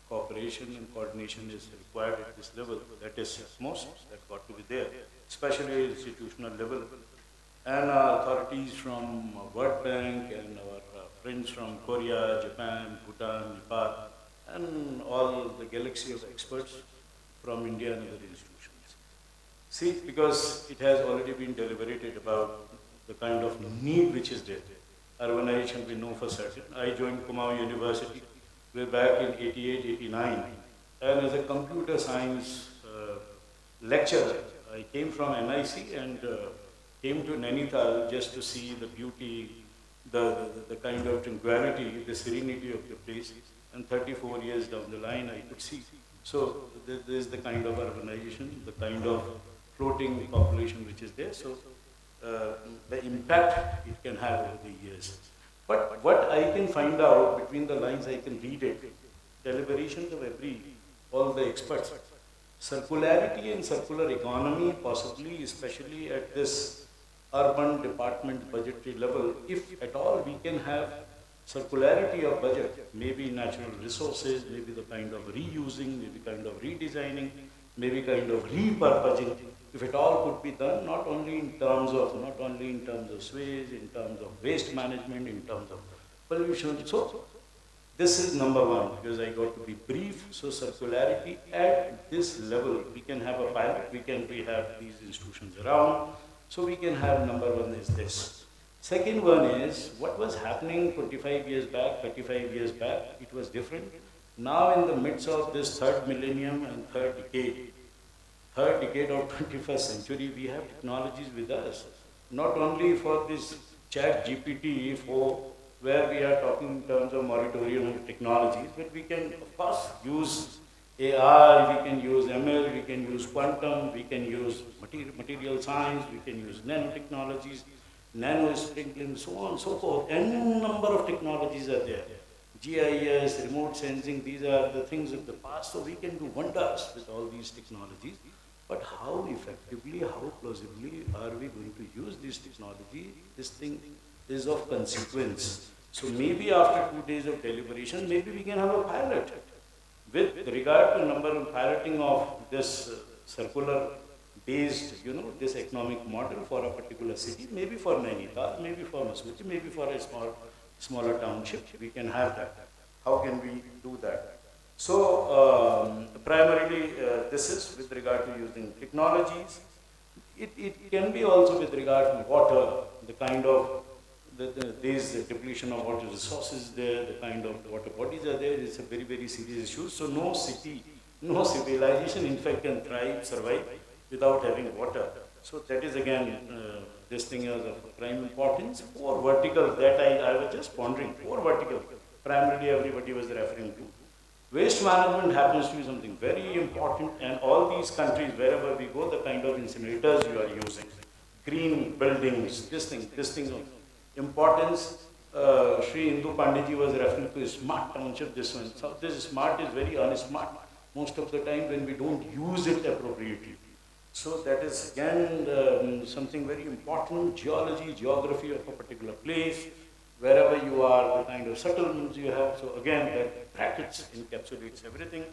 cooperation and coordination is required at this level. That is most, that got to be there, especially at institutional level. And our authorities from World Bank and our friends from Korea, Japan, Bhutan, Nepal, and all the galaxy of experts from India and other institutions. See, because it has already been deliberated about the kind of need which is there. Urbanization we know for certain. I joined Kumaon University way back in 88, 89, and as a computer science lecturer, I came from NIC and came to Nainital just to see the beauty, the kind of tranquility, the serenity of the place. And 34 years down the line, I could see. So there is the kind of urbanization, the kind of floating population which is there. So the impact it can have over the years. But what I can find out between the lines, I can read it. Deliberations of all the experts. Circularity and circular economy, possibly, especially at this urban department budgetary level, if at all we can have circularity of budget, maybe natural resources, maybe the kind of reusing, maybe kind of redesigning, maybe kind of repurposing, if it all could be done, not only in terms of sewage, in terms of waste management, in terms of pollution. So this is number one, because I got to be brief. So circularity at this level, we can have a pilot, we have these institutions around. So we can have number one is this. Second one is what was happening 25 years back, 35 years back, it was different. Now in the midst of this third millennium and third decade of 21st century, we have technologies with us. Not only for this chat GPT, for where we are talking in terms of moratorium of technologies, but we can of course use AI, we can use ML, we can use quantum, we can use material science, we can use nanotechnologies, nano sprinkling, so on and so forth. N number of technologies are there. GIS, remote sensing, these are the things of the past, so we can do wonders with all these technologies. But how effectively, how plausibly are we going to use this technology? This thing is of consequence. So maybe after 2 days of deliberation, maybe we can have a pilot. With regard to number of piloting of this circular based, this economic model for a particular city, maybe for Nainital, maybe for Masuji, maybe for a smaller township, we can have that. How can we do that? So primarily this is with regard to using technologies. It can be also with regard to water, the kind of these depletion of water resources there, the kind of water bodies are there. It's a very, very serious issue. So no city, no civilization in fact can survive without having water. So that is again this thing is of prime importance. 4 verticals that I was just pondering, 4 verticals primarily everybody was referring to. Waste management happens to be something very important, and all these countries, wherever we go, the kind of incinerators you are using, green buildings, this thing of importance. Sri Indu Pandiji was referring to smart township, this one. So this smart is very unsmart most of the time when we don't use it appropriately. So that is again something very important, geography of a particular place, wherever you are, the kind of settlements you have. So again, that brackets encapsulates everything.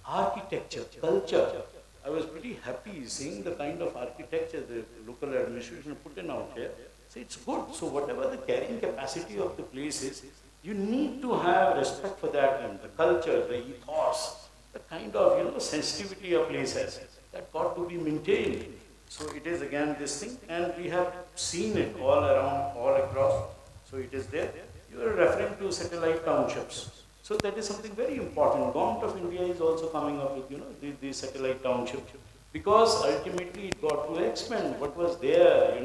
Architecture, culture. I was pretty happy seeing the kind of architecture the local administration put in out here. So it's good. So whatever the carrying capacity of the place is, you need to have respect for that, and the culture, the ethos, the kind of sensitivity a place has, that got to be maintained. So it is again this thing, and we have seen it all around, all across. So it is there. You are referring to satellite townships. So that is something very important. Government of India is also coming up with these satellite townships, because ultimately it got to expand what was there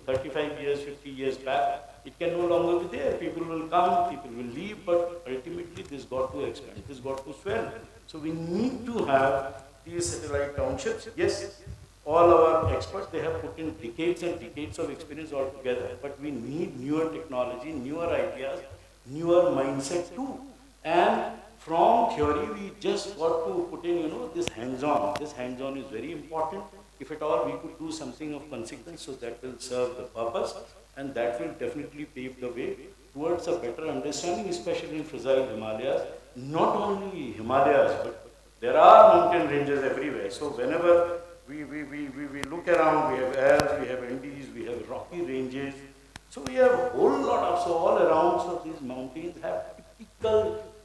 35 years, 50 years back. It can no longer be there. People will come, people will leave, but ultimately this got to expand, this got to swell. So we need to have these satellite townships. Yes, all our experts, they have put in decades and decades of experience altogether, but we need newer technology, newer ideas, newer mindset too. And from theory, we just got to put in, this hands-on. This hands-on is very important. If at all we could do something of consequence, so that will serve the purpose, and that will definitely pave the way towards a better understanding, especially in fragile Himalayas. Not only Himalayas, but there are mountain ranges everywhere. So whenever we look around, we have Alps, we have Andes, we have rocky ranges. So we have a whole lot of, so all around, so these mountains have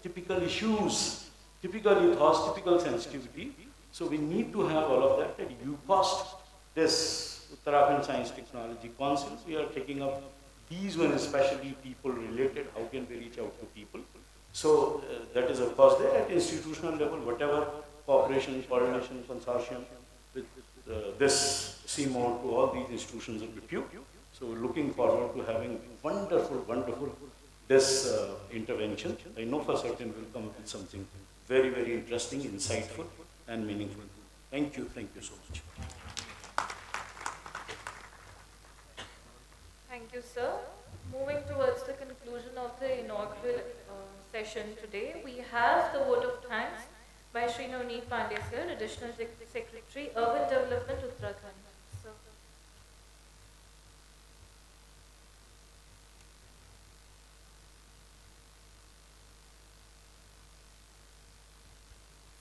typical issues, typical ethos, typical sensitivity. So we need to have all of that. At UCOST, this Uttarakhand Science Technology Council, we are taking up these ones, especially people related, how can we reach out to people. So that is of course there at institutional level, whatever cooperation, coordination, consortium with this CMO to all these institutions of repute. So looking forward to having wonderful this intervention. I know for certain we'll come up with something very, very interesting, insightful and meaningful. Thank you so much. Thank you, sir. Moving towards the conclusion of session today. We have the vote of thanks by Shri Navneet Pandey sir, Additional Secretary, Urban Development, Uttarakhand. So,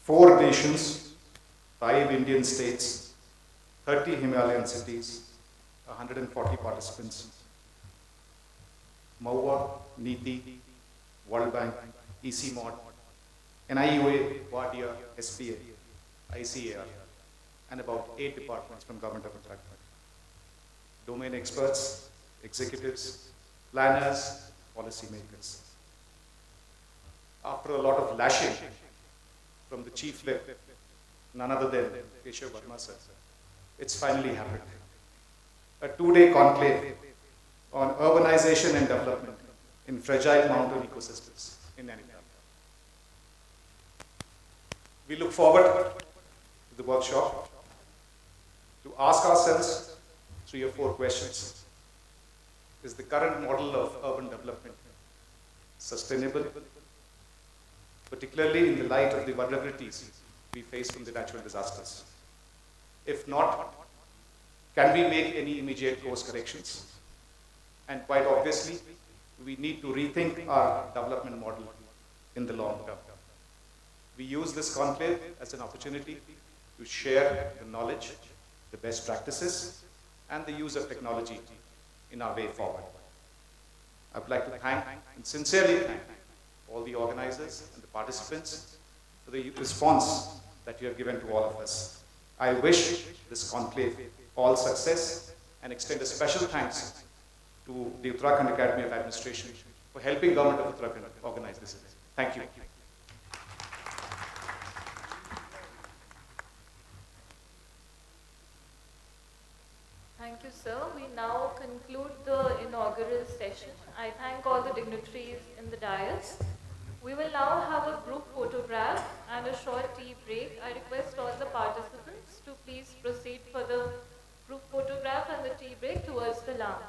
4 nations, 5 Indian states, 30 Himalayan cities, 140 participants, MOA, NITI, World Bank, ECMOD, NIUA, WADIA, SPA, ICAR, and about 8 departments from Government of Uttarakhand. Domain experts, executives, planners, policymakers. After a lot of lashing from the chief whip, none other than Keshav Verma sir, it's finally happened. A 2-day conclave on urbanization and development in fragile mountain ecosystems in Nainital. We look forward to the workshop to ask ourselves 3 or 4 questions. Is the current model of urban development sustainable, particularly in the light of the vulnerabilities we face from the natural disasters? If not, can we make any immediate course corrections? And quite obviously, we need to rethink our development model in the long term. We use this conclave as an opportunity to share the knowledge, the best practices, and the use of technology in our way forward. I would like to thank and sincerely thank all the organizers and the participants for the response that you have given to all of us. I wish this conclave all success and extend a special thanks to the Uttarakhand Academy of Administration for helping Government of Uttarakhand organize this event. Thank you. thank you, sir. We now conclude the inaugural session. I thank all the dignitaries in the dais. We will now have a group photograph and a short tea break. I request all the participants to please proceed for the group photograph and the tea break towards the lounge.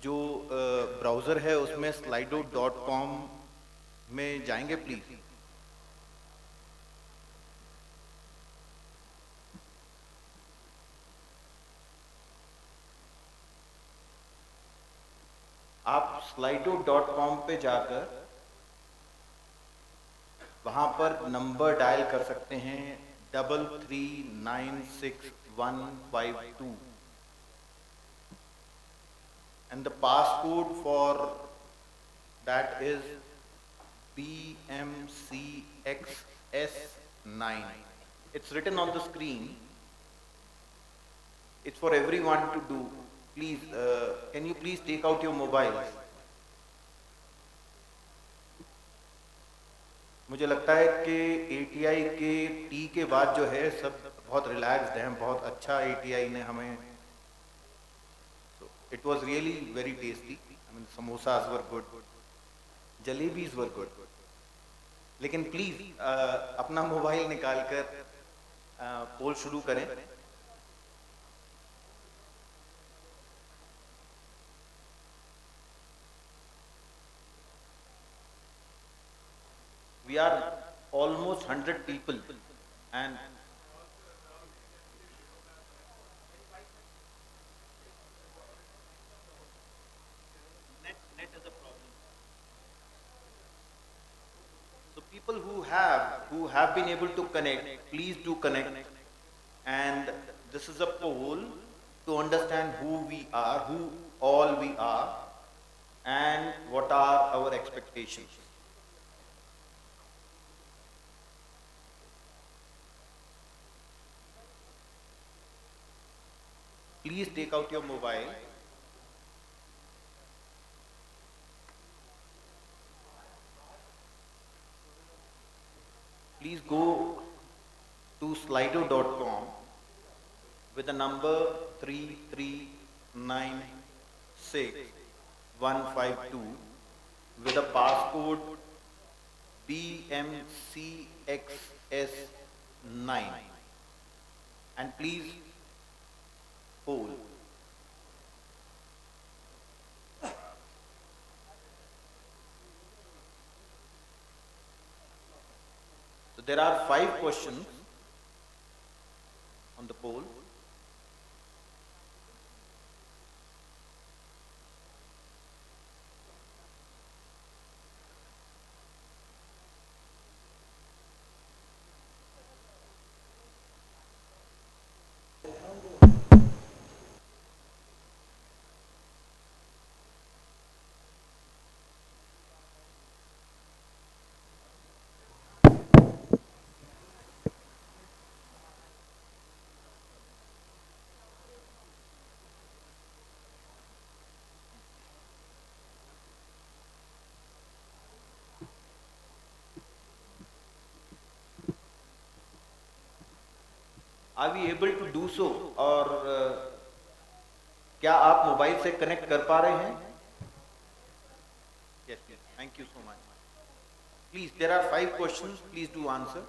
जो browser है उसमें slido.com में जाएंगे please. आप slido.com पे जाकर वहाँ पर नंबर डायल कर सकते हैं 3396152 and the passcode for that is BMCXS9. It's written on the screen. It's for everyone to do. Please, can you please take out your mobiles? मुझे लगता है कि ATI के टी के बाद जो है सब बहुत रिलैक्स्ड हैं, बहुत अच्छा ATI ने हमें, so it was really very tasty. I mean samosas were good, jalebis were good. लेकिन प्लीज अपना मोबाइल निकाल कर पोल शुरू करें। We are almost 100 people and net is a problem. So people who have been able to connect, please do connect. And this is a poll to understand who we are, who all we are, and what are our expectations. Please take out your mobile. Please go to slido.com with the number 3396152 with a passcode BMCXS9 and please poll. So there are 5 questions on the poll. Are we able to do so? और क्या आप mobile से connect कर पा रहे हैं? Yes, yes. Thank you so much. Please, there are 5 questions. Please do answer.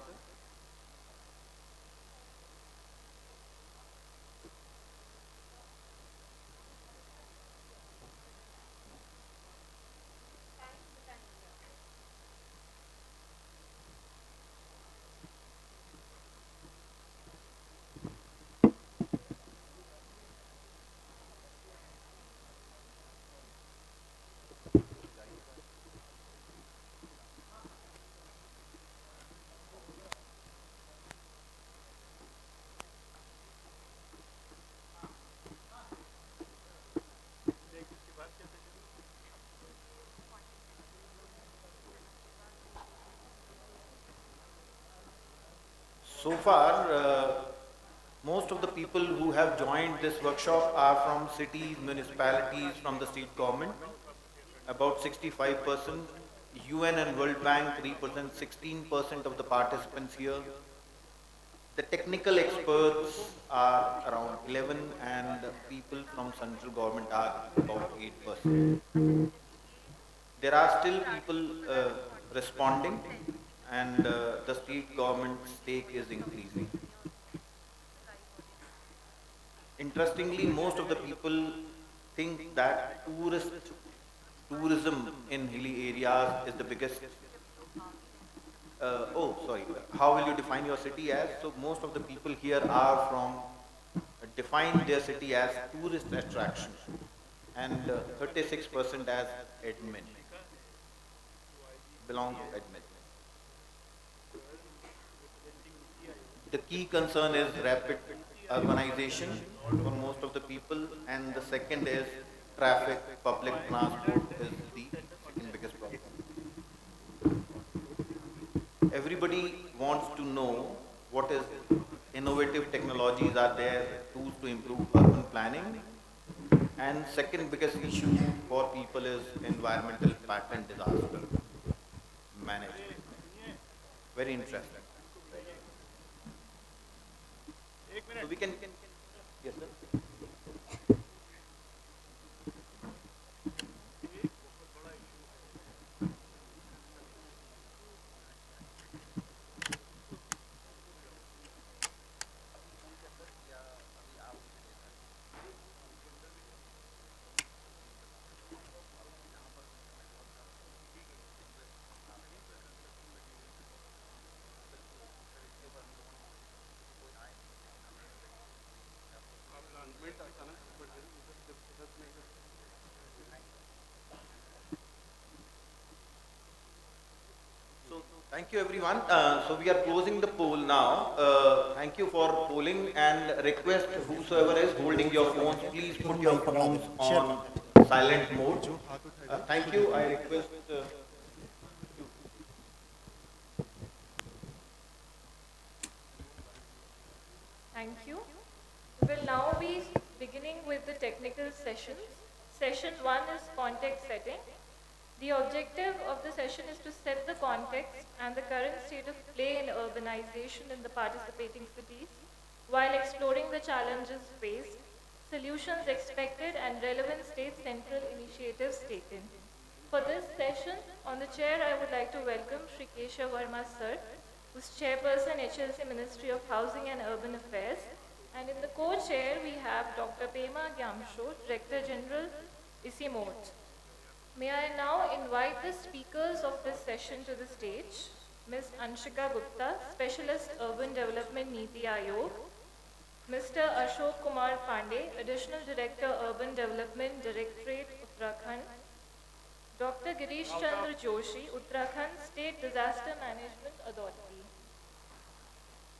So far, most of the people who have joined this workshop are from cities, municipalities, from the state government. About 65%. UN and World Bank represent 16% of the participants here. The technical experts are around 11 and people from central government are about 8%. There are still people responding and the state government stake is increasing. Interestingly, most of the people think that tourism in hilly areas is the biggest. Oh, sorry. How will you define your city as? So most of the people here are from define their city as tourist attraction, and 36% as admin belong to admin. The key concern is rapid urbanization for most of the people, and the second is traffic, public transport is the second biggest problem. Everybody wants to know what is innovative technologies are there, tools to improve urban planning, and second biggest issue for people is environmental impact and disaster management. Very interesting. So we can yes, sir. So thank you everyone. So we are closing the poll now. Thank you for polling, and request whosoever is holding your phones, please put your phones on silent mode. Thank you. I request. Thank you. We will now be beginning with the technical sessions. Session 1 is context setting. The objective of the session is to set the context and the current state of play in urbanization in the participating cities, while exploring the challenges faced, solutions expected, and relevant state central initiatives taken. For this session, on the chair I would like to welcome Shri Kesha Verma Sir, who is Chairperson HLC Ministry of Housing and Urban Affairs, and in the co-chair we have Dr. Pema Gyamsho, Director General, ISIMOT. May I now invite the speakers of this session to the stage. Ms. Anshika Gupta, Specialist Urban Development Niti Aayog, Mr. Ashok Kumar Pandey, Additional Director Urban Development Directorate, Uttarakhand, Dr. Girish Chandra Joshi, Uttarakhand State Disaster Management Authority.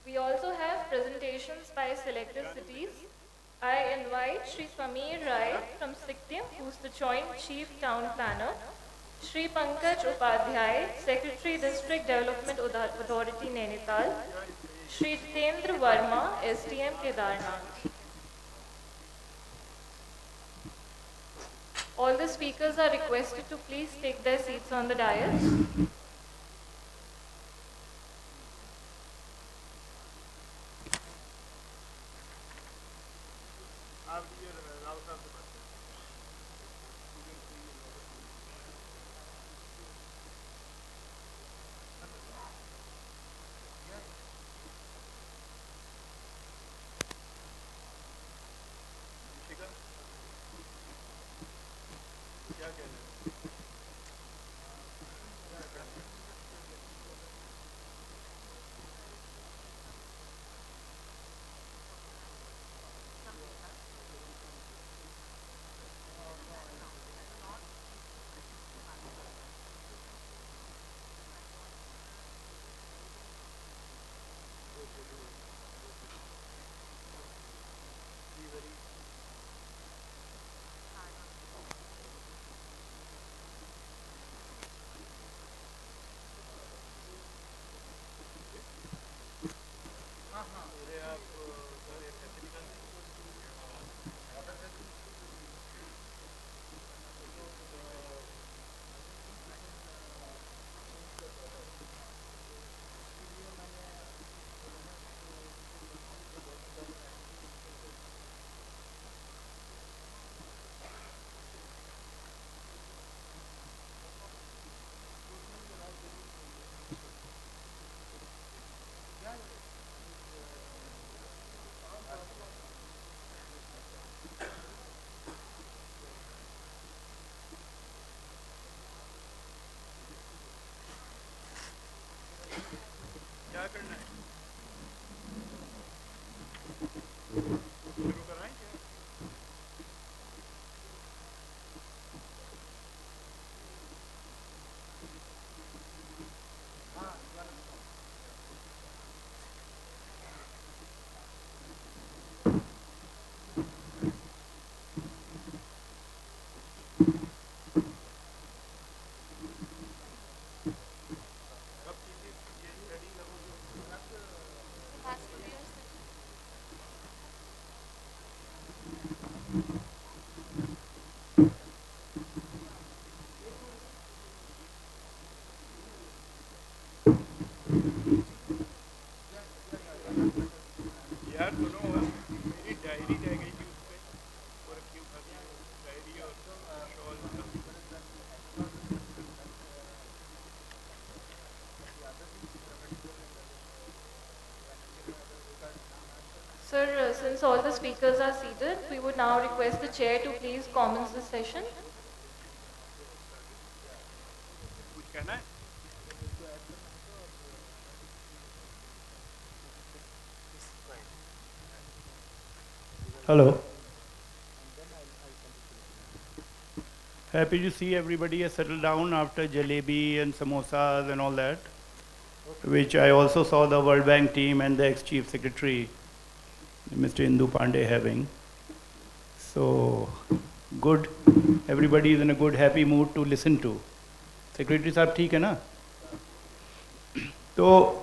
We also have presentations by selected cities. I invite Shri Sameer Rai from Sikkim, who is the Joint Chief Town Planner, Shri Pankaj Upadhyay, Secretary District Development Authority Nainital, Shri Jitendra Verma, SDM Kedarnath. All the speakers are requested to please take their seats on the dais. Sir, since all the speakers are seated, we would now request the chair to please commence the session. Hello. Happy to see everybody has settled down after jalebi and samosas and all that, which I also saw the World Bank team and the ex-chief secretary, Mr. Indu Pandey, having. So, good. Everybody is in a good, happy mood to listen to. Secretary Saab, theek hai na? So,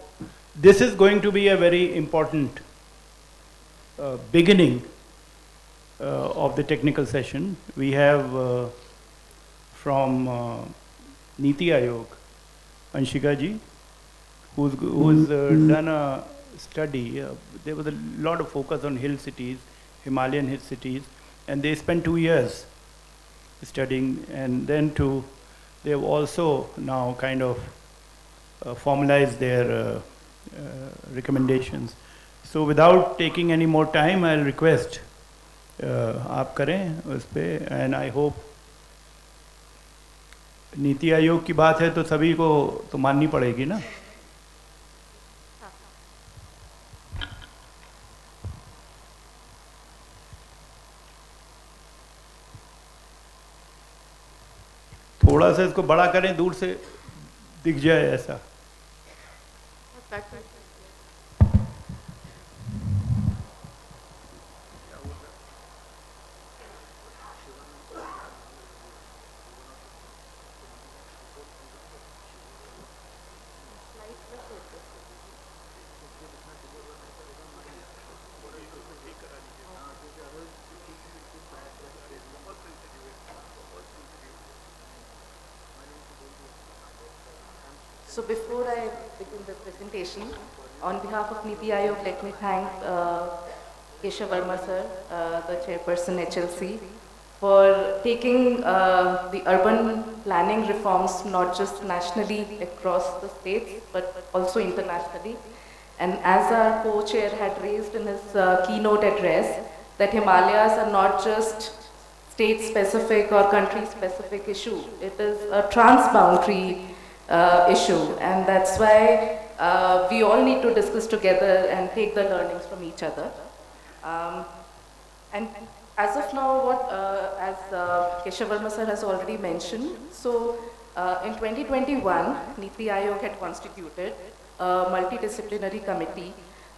this is going to be a very important beginning of the technical session. We have from Niti Aayog, Anshika ji, who's done a study. There was a lot of focus on hill cities, Himalayan hill cities, and they spent 2 years studying, and then they have also now kind of formalized their recommendations. So without taking any more time, I'll request आप करें उस पे, and I hope NITI Aayog की बात है तो सभी को तो माननी पड़ेगी ना. थोड़ा सा इसको बड़ा करें, दूर से दिख जाए ऐसा. So before I begin the presentation, on behalf of Niti Aayog, let me thank Keshav Verma sir, the chairperson HLC, for taking the urban planning reforms not just nationally across the states, but also internationally. And as our co-chair had raised in his keynote address, that Himalayas are not just state-specific or country-specific issue. It is a transboundary issue, and that's why we all need to discuss together and take the learnings from each other. And as of now, as Keshav Verma sir has already mentioned, so in 2021, Niti Aayog had constituted a multidisciplinary committee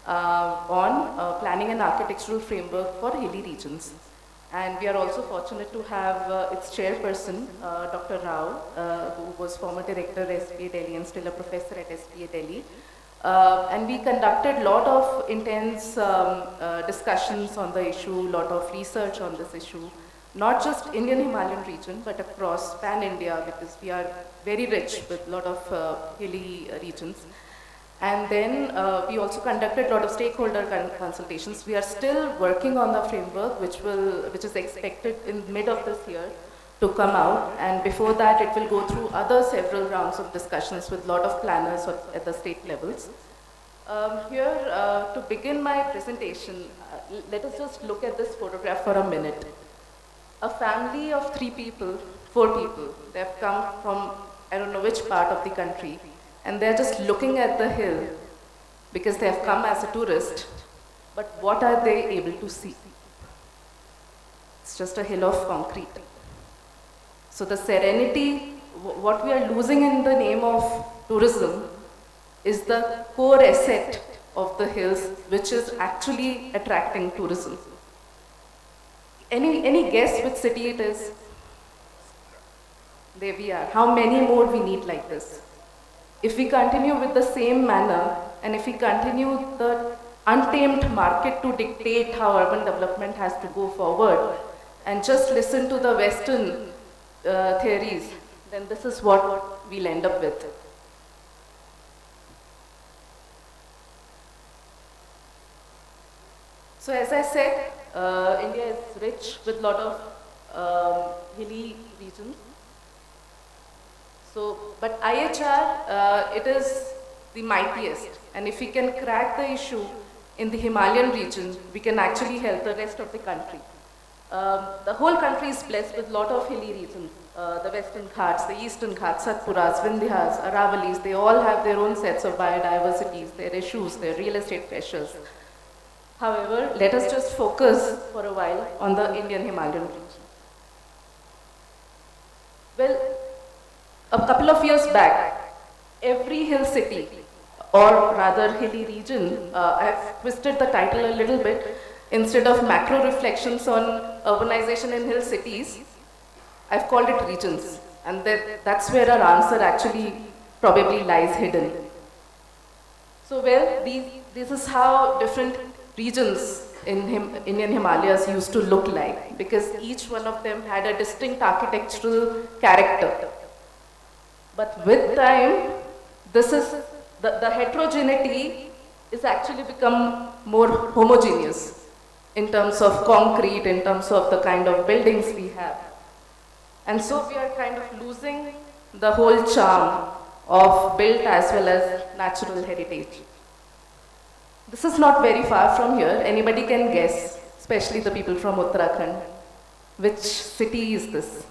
on planning an architectural framework for hilly regions. And we are also fortunate to have its chairperson, Dr. Rao, who was former director at SPA Delhi and still a professor at SPA Delhi. And we conducted a lot of intense discussions on the issue, a lot of research on this issue, not just Indian Himalayan region, but across pan-India, because we are very rich with a lot of hilly regions. And then we also conducted a lot of stakeholder consultations. We are still working on the framework, which is expected in mid of this year to come out. And before that, it will go through other several rounds of discussions with a lot of planners at the state levels. Here, to begin my presentation, let us just look at this photograph for a minute. A family of 4 people, they have come from, I don't know which part of the country, and they're just looking at the hill because they have come as a tourist, but what are they able to see? It's just a hill of concrete. So the serenity, what we are losing in the name of tourism is the core asset of the hills, which is actually attracting tourism. Any guess which city it is? There we are. How many more we need like this? If we continue with the same manner, and if we continue the untamed market to dictate how urban development has to go forward, and just listen to the Western theories, then this is what we'll end up with. So as I said, India is rich with a lot of hilly regions. So, but IHR, it is the mightiest. And if we can crack the issue in the Himalayan region, we can actually help the rest of the country. The whole country is blessed with a lot of hilly regions. The Western Ghats, the Eastern Ghats, Satpuras, Vindhyas, Aravalis, they all have their own sets of biodiversities, their issues, their real estate pressures. However, let us just focus for a while on the Indian Himalayan region. Well, a couple of years back, every hill city, or rather hilly region, I've twisted the title a little bit. Instead of macro reflections on urbanization in hill cities, I've called it regions. And that's where our answer actually probably lies hidden. So, well, this is how different regions in Indian Himalayas used to look like, because each one of them had a distinct architectural character. But with time, this is the heterogeneity is actually become more homogeneous in terms of concrete, in terms of the kind of buildings we have. And so we are kind of losing the whole charm of built as well as natural heritage. This is not very far from here. Anybody can guess, especially the people from Uttarakhand. Which city is this?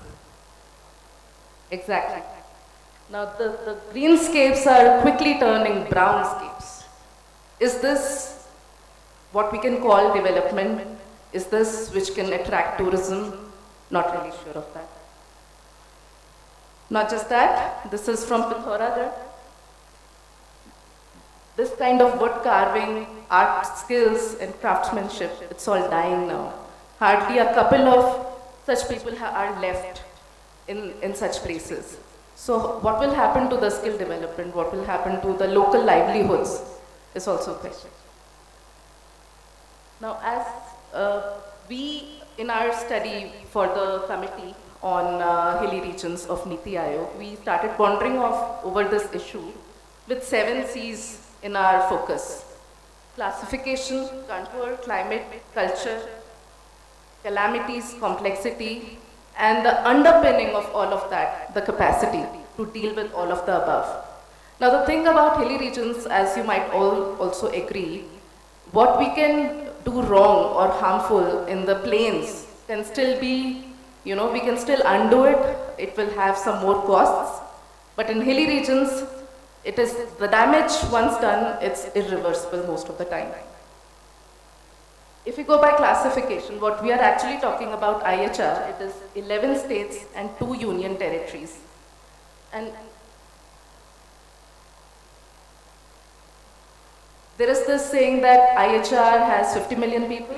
Exactly. Now the greenscapes are quickly turning brownscapes. Is this what we can call development? Is this which can attract tourism? Not really sure of that. Not just that, this is from Pithoragarh. This kind of wood carving, art skills and craftsmanship, it's all dying now. Hardly a couple of such people are left in such places. So what will happen to the skill development? What will happen to the local livelihoods is also a question. Now, as we, in our study for the committee on hilly regions of Niti Aayog, we started pondering over this issue with 7 C's in our focus: classification, contour, climate, culture, calamities, complexity, and the underpinning of all of that, the capacity to deal with all of the above. Now the thing about hilly regions, as you might all also agree, what we can do wrong or harmful in the plains can still be, we can still undo it. It will have some more costs. But in hilly regions, it is the damage once done, it's irreversible most of the time. If we go by classification, what we are actually talking about IHR, it is 11 states and 2 union territories. And there is this saying that IHR has 50 million people.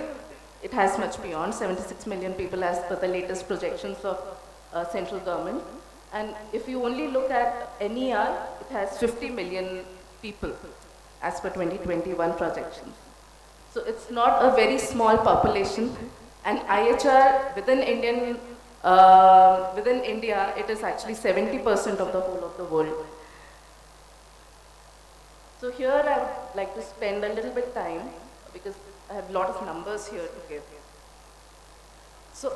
It has much beyond, 76 million people as per the latest projections of central government. And if you only look at NER, it has 50 million people as per 2021 projections. So it's not a very small population, and IHR within India, it is actually 70% of the whole of the world. So here I would like to spend a little bit time, because I have a lot of numbers here to give. So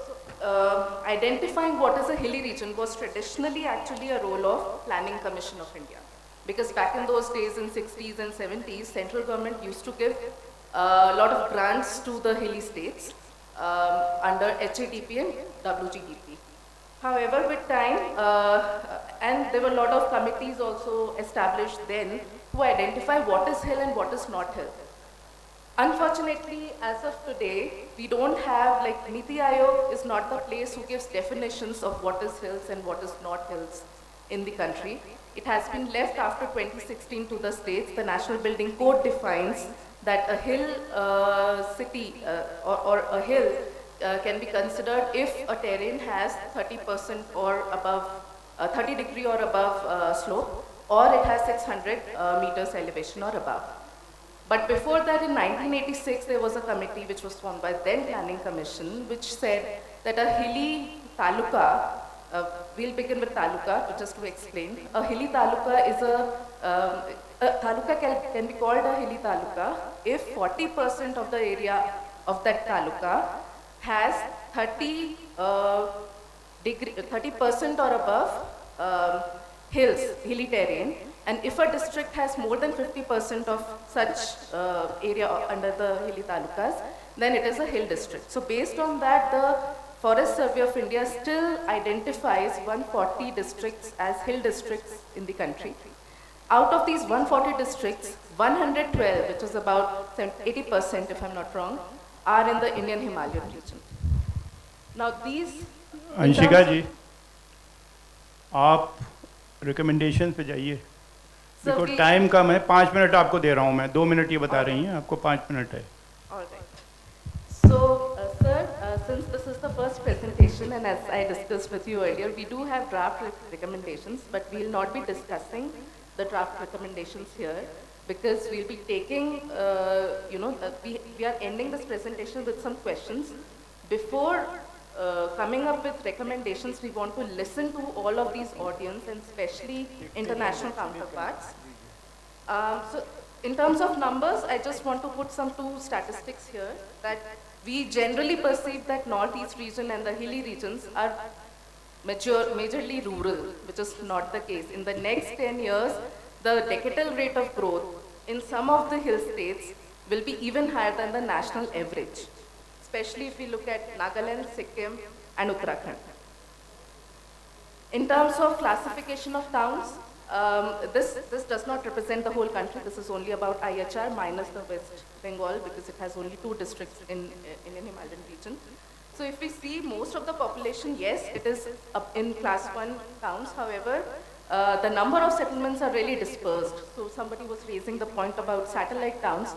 identifying what is a hilly region was traditionally actually a role of Planning Commission of India. Because back in those days, in 60s and 70s, central government used to give a lot of grants to the hilly states under HADP and WGDP. However, with time, and there were a lot of committees also established then to identify what is hill and what is not hill. Unfortunately, as of today, we don't have, like, Niti Aayog is not the place who gives definitions of what is hills and what is not hills in the country. It has been left after 2016 to the states. The National Building Code defines that a hill city or a hill can be considered if a terrain has 30% or above, 30-degree or above slope, or it has 600 meters elevation or above. But before that, in 1986, there was a committee which was formed by then Planning Commission, which said that a hilly taluka, we'll begin with taluka just to explain. A hilly taluka is a taluka can be called a hilly taluka if 40% of the area of that taluka has 30% or above hilly terrain, and if a district has more than 50% of such area under the hilly talukas, then it is a hill district. So based on that, the Forest Survey of India still identifies 140 districts as hill districts in the country. Out of these 140 districts, 112, which is about 80% if I'm not wrong, are in the Indian Himalayan region. Now these... Anshika जी, आप recommendation पे जाइए, because time कम है. 5 minute आपको दे रहा हूँ मैं, 2 minute ये बता रही हैं, आपको 5 मिनट है. All right. So, sir, since this is the first presentation, and as I discussed with you earlier, we do have draft recommendations, but we will not be discussing the draft recommendations here, because we'll be taking, we are ending this presentation with some questions. Before coming up with recommendations, we want to listen to all of these audience, and especially international counterparts. So in terms of numbers, I just want to put some two statistics here, that we generally perceive that Northeast region and the hilly regions are majorly rural, which is not the case. In the next 10 years, the decadal rate of growth in some of the hill states will be even higher than the national average, especially if we look at Nagaland, Sikkim, and Uttarakhand. In terms of classification of towns, this does not represent the whole country. This is only about IHR minus the West Bengal, because it has only 2 districts in Indian Himalayan region. So if we see most of the population, yes, it is up in class 1 towns. However, the number of settlements are really dispersed. So somebody was raising the point about satellite towns.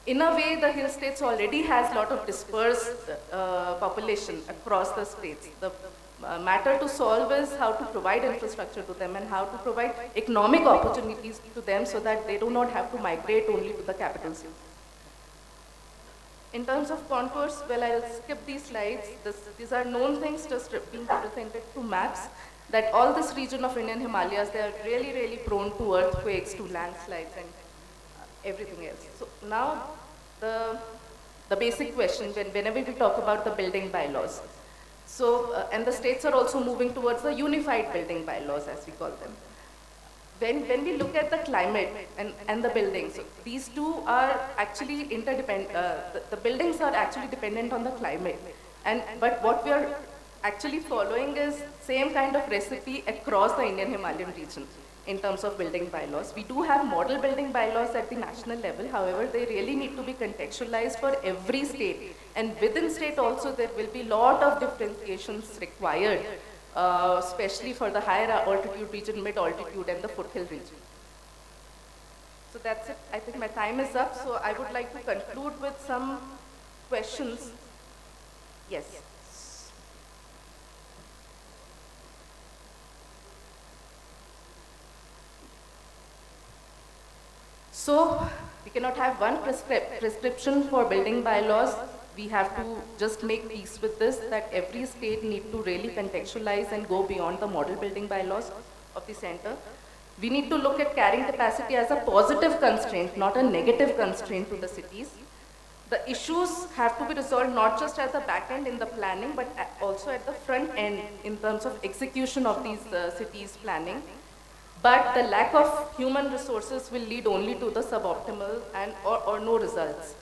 In a way, the hill states already has a lot of dispersed population across the states. The matter to solve is how to provide infrastructure to them and how to provide economic opportunities to them so that they do not have to migrate only to the capital cities. In terms of contours, well, I'll skip these slides. These are known things just being represented through maps, that all this region of Indian Himalayas, they are really, really prone to earthquakes, to landslides, and everything else. So now, the basic question, whenever we talk about the building bylaws, so, and the states are also moving towards the unified building bylaws, as we call them. When we look at the climate and the buildings, these two are actually interdependent. The buildings are actually dependent on the climate. But what we are actually following is same kind of recipe across the Indian Himalayan region in terms of building bylaws. We do have model building bylaws at the national level. However, they really need to be contextualized for every state. And within state also, there will be lot of differentiations required, especially for the higher altitude region, mid-altitude, and the foothill region. So that's it. I think my time is up. So I would like to conclude with some questions. Yes. So we cannot have one prescription for building bylaws. We have to just make peace with this, that every state need to really contextualize and go beyond the model building bylaws of the center. We need to look at carrying capacity as a positive constraint, not a negative constraint to the cities. The issues have to be resolved not just at the back end in the planning, but also at the front end in terms of execution of these cities' planning. But the lack of human resources will lead only to the suboptimal and or no results.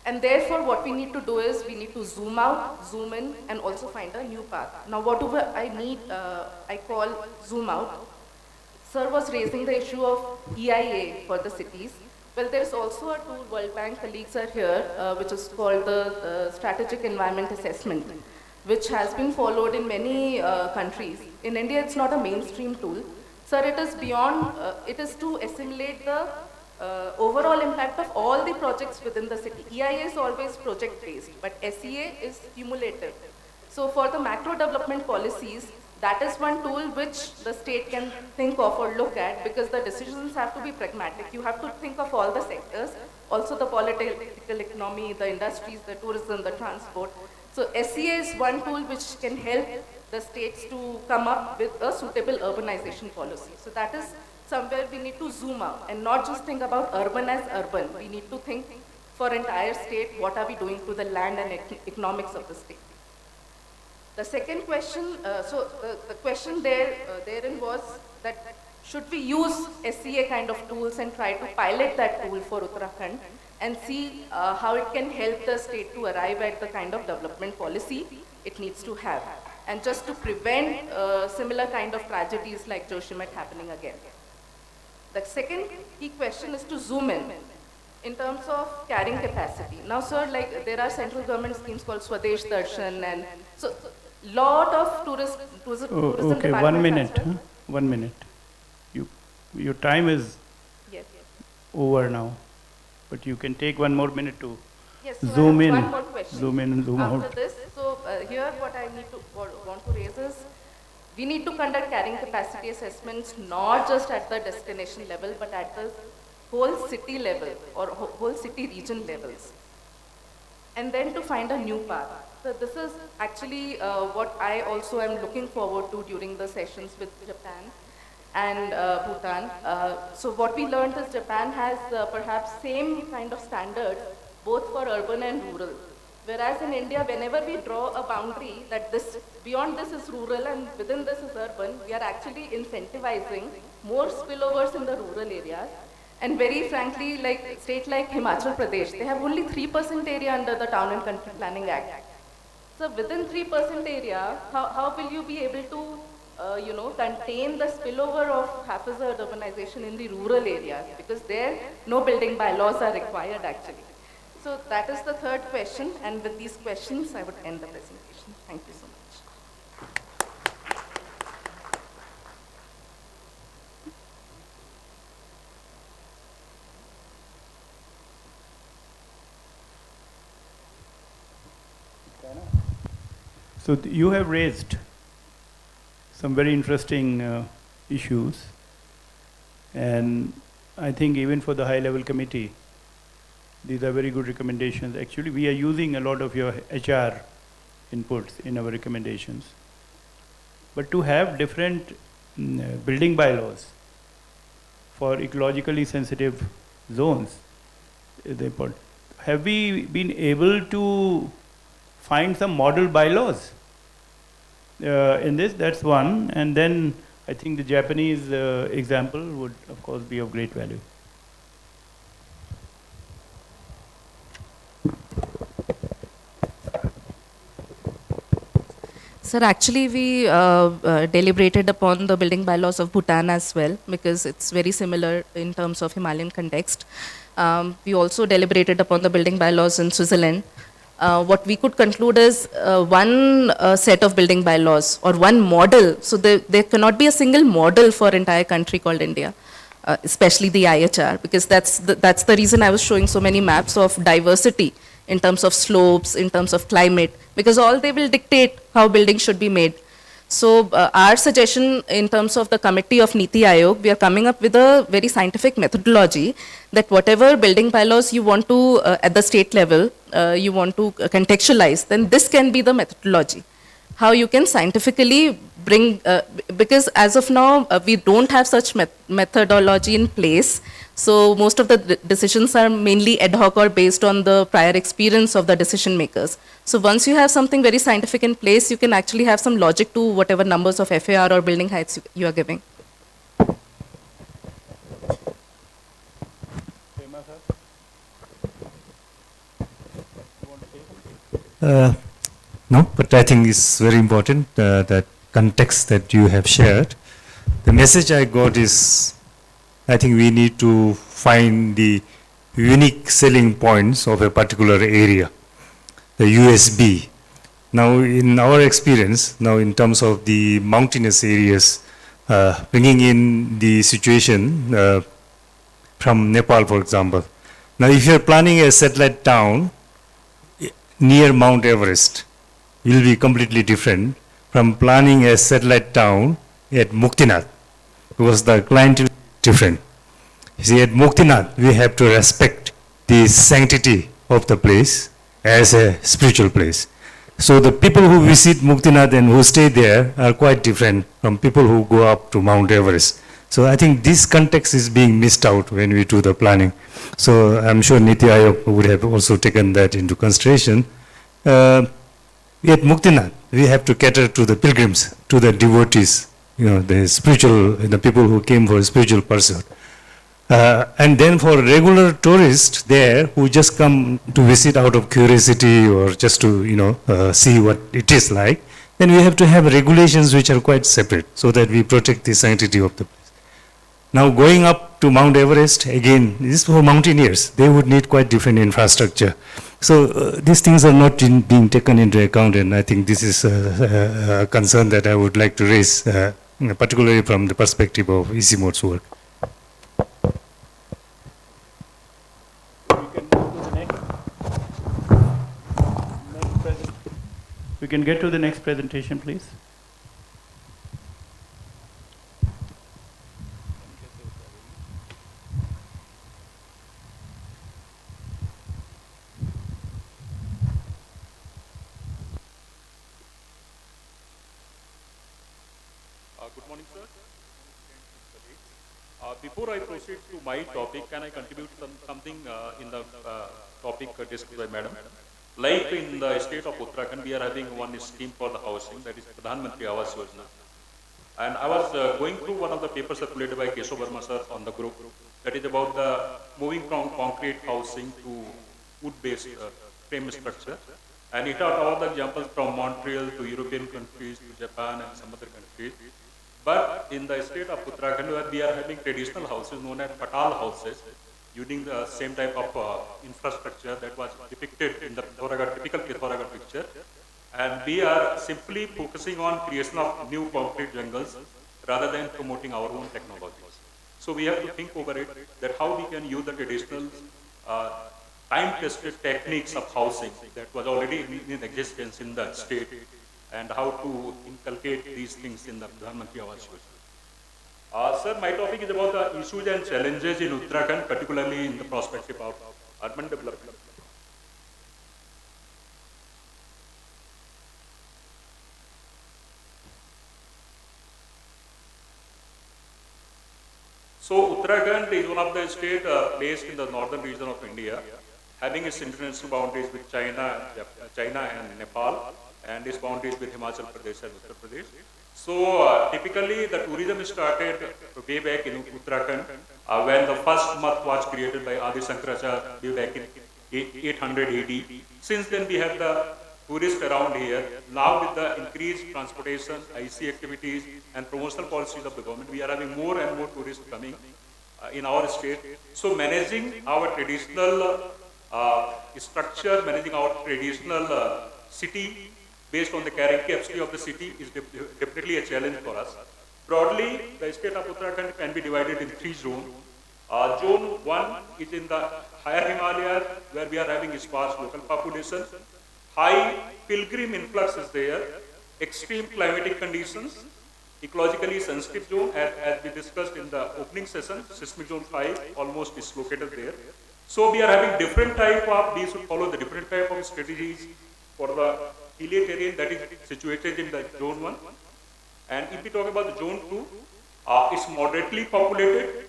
And therefore, what we need to do is we need to zoom out, zoom in, and also find a new path. Now, whatever I need, I call zoom out. Sir was raising the issue of EIA for the cities. Well, there's also a tool, World Bank colleagues are here, which is called the Strategic Environment Assessment, which has been followed in many countries. In India, it's not a mainstream tool. Sir, it is beyond, it is to assimilate the overall impact of all the projects within the city. EIA is always project-based, but SEA is cumulative. So for the macro development policies, that is one tool which the state can think of or look at, because the decisions have to be pragmatic. You have to think of all the sectors, also the political economy, the industries, the tourism, the transport. So SEA is one tool which can help the states to come up with a suitable urbanization policy. So that is somewhere we need to zoom out and not just think about urban as urban. We need to think for entire state, what are we doing to the land and economics of the state. The second question, the question therein was that should we use SCA kind of tools and try to pilot that tool for Uttarakhand and see how it can help the state to arrive at the kind of development policy it needs to have, and just to prevent similar kind of tragedies like Joshimat happening again. The second key question is to zoom in terms of carrying capacity. Now, sir, like there are central government schemes called Swadesh Darshan, and so lot of tourism okay, 1 minute. Well. 1 minute. Your time is over now, but you can take 1 more minute to zoom in. One more question. Zoom in and zoom out. After this, so here what I need to want to raise is, we need to conduct carrying capacity assessments not just at the destination level, but at the whole city level or whole city region levels, and then to find a new path. So this is actually what I also am looking forward to during the sessions with Japan and Bhutan. So what we learned is Japan has perhaps same kind of standards both for urban and rural. Whereas in India, whenever we draw a boundary that this, beyond this is rural and within this is urban, we are actually incentivizing more spillovers in the rural areas. And very frankly, like a state like Himachal Pradesh, they have only 3% area under the Town and Country Planning Act. So within 3% area, how will you be able to contain the spillover of haphazard urbanization in the rural areas? Because there, no building bylaws are required actually. So that is the third question, and with these questions, I would end the presentation. Thank you so much. So you have raised some very interesting issues, and I think even for the high-level committee, these are very good recommendations. Actually, we are using a lot of your HR inputs in our recommendations. But to have different building bylaws for ecologically sensitive zones is important. Have we been able to find some model bylaws in this? That's one. And then I think the Japanese example would, of course, be of great value. Sir, actually we deliberated upon the building bylaws of Bhutan as well, because it's very similar in terms of Himalayan context. We also deliberated upon the building bylaws in Switzerland. What we could conclude is one set of building bylaws or one model. So there cannot be a single model for entire country called India, especially the IHR, because that's the reason I was showing so many maps of diversity in terms of slopes, in terms of climate, because all they will dictate how buildings should be made. So our suggestion in terms of the committee of Niti Aayog, we are coming up with a very scientific methodology that whatever building bylaws you want to, at the state level, you want to contextualize, then this can be the methodology. How you can scientifically bring, because as of now, we don't have such methodology in place. So most of the decisions are mainly ad hoc or based on the prior experience of the decision makers. So once you have something very scientific in place, you can actually have some logic to whatever numbers of FAR or building heights you are giving. No, but I think it's very important, that context that you have shared. The message I got is, I think we need to find the unique selling points of a particular area, the USB. Now, in our experience, now in terms of the mountainous areas, bringing in the situation from Nepal, for example. Now, if you're planning a satellite town near Mount Everest, it will be completely different from planning a satellite town at Muktinath, because the client will be different. You see, at Muktinath, we have to respect the sanctity of the place as a spiritual place. So the people who visit Muktinath and who stay there are quite different from people who go up to Mount Everest. So I think this context is being missed out when we do the planning. So I'm sure Niti Aayog would have also taken that into consideration. At Muktinath, we have to cater to the pilgrims, to the devotees, the spiritual, the people who came for spiritual pursuit. And then for regular tourists there who just come to visit out of curiosity or just to, see what it is like, then we have to have regulations which are quite separate so that we protect the sanctity of the place. Now going up to Mount Everest, again, this is for mountaineers. They would need quite different infrastructure. So these things are not being taken into account, and I think this is a concern that I would like to raise, particularly from the perspective of ECMOD's work. We can get to the next presentation, please. Good morning, sir. Before I proceed to my topic, can I contribute something in the topic discussed by Madam? Like in the state of Uttarakhand, we are having one scheme for the housing, that is Pradhan Mantri Awas Yojana. And I was going through one of the papers circulated by Keshav Verma sir on the group, that is about the moving from concrete housing to wood-based frame structure. And it had all the examples from Montreal to European countries to Japan and some other countries. But in the state of Uttarakhand, where we are having traditional houses known as patal houses, using the same type of infrastructure that was depicted in the typical Pithoragarh picture. And we are simply focusing on creation of new concrete jungles rather than promoting our own technologies. So we have to think over it, that how we can use the traditional time-tested techniques of housing that was already in existence in the state, and how to inculcate these things in the Pradhan Mantri Awas Yojana. Sir, my topic is about the issues and challenges in Uttarakhand, particularly in the perspective of urban development. So Uttarakhand is one of the states placed in the northern region of India, having its international boundaries with China and Nepal, and its boundaries with Himachal Pradesh and Uttar Pradesh. So typically the tourism started way back in Uttarakhand when the first math was created by Adi Shankaracharya way back in 800 AD. Since then we have the tourists around here. Now with the increased transportation, IC activities and promotional policies of the government, we are having more and more tourists coming in our state. So managing our traditional structure, managing our traditional city based on the carrying capacity of the city is definitely a challenge for us. Broadly, the state of Uttarakhand can be divided in 3 zones. Zone 1 is in the higher Himalayas, where we are having sparse local population. High pilgrim influx is there, extreme climatic conditions, ecologically sensitive zone, as we discussed in the opening session, seismic zone 5 almost is located there. So we are having different type of, these should follow the different type of strategies for the hilly terrain that is situated in the zone 1. And if we talk about the zone 2, it's moderately populated.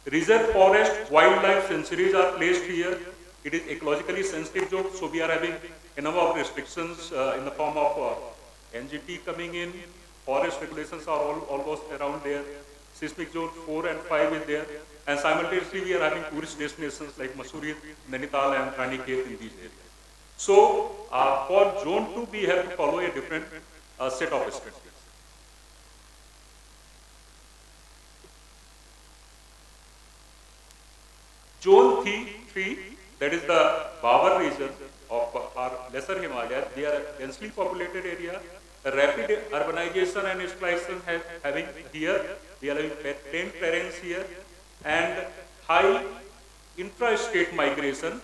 Reserve forest, wildlife sanctuaries are placed here. It is ecologically sensitive zone, so we are having a number of restrictions in the form of NGT coming in. Forest regulations are almost around there. Seismic zone 4 and 5 is there. And simultaneously we are having tourist destinations like Mussoorie, Nainital and Ranikhet in these areas. So for zone 2 we have to follow a different set of strategies. Zone 3, that is the Bawar region of our lesser Himalayas, they are a densely populated area. The rapid urbanization and industrialization having here, we are having plain terrains here, and high intra-state migration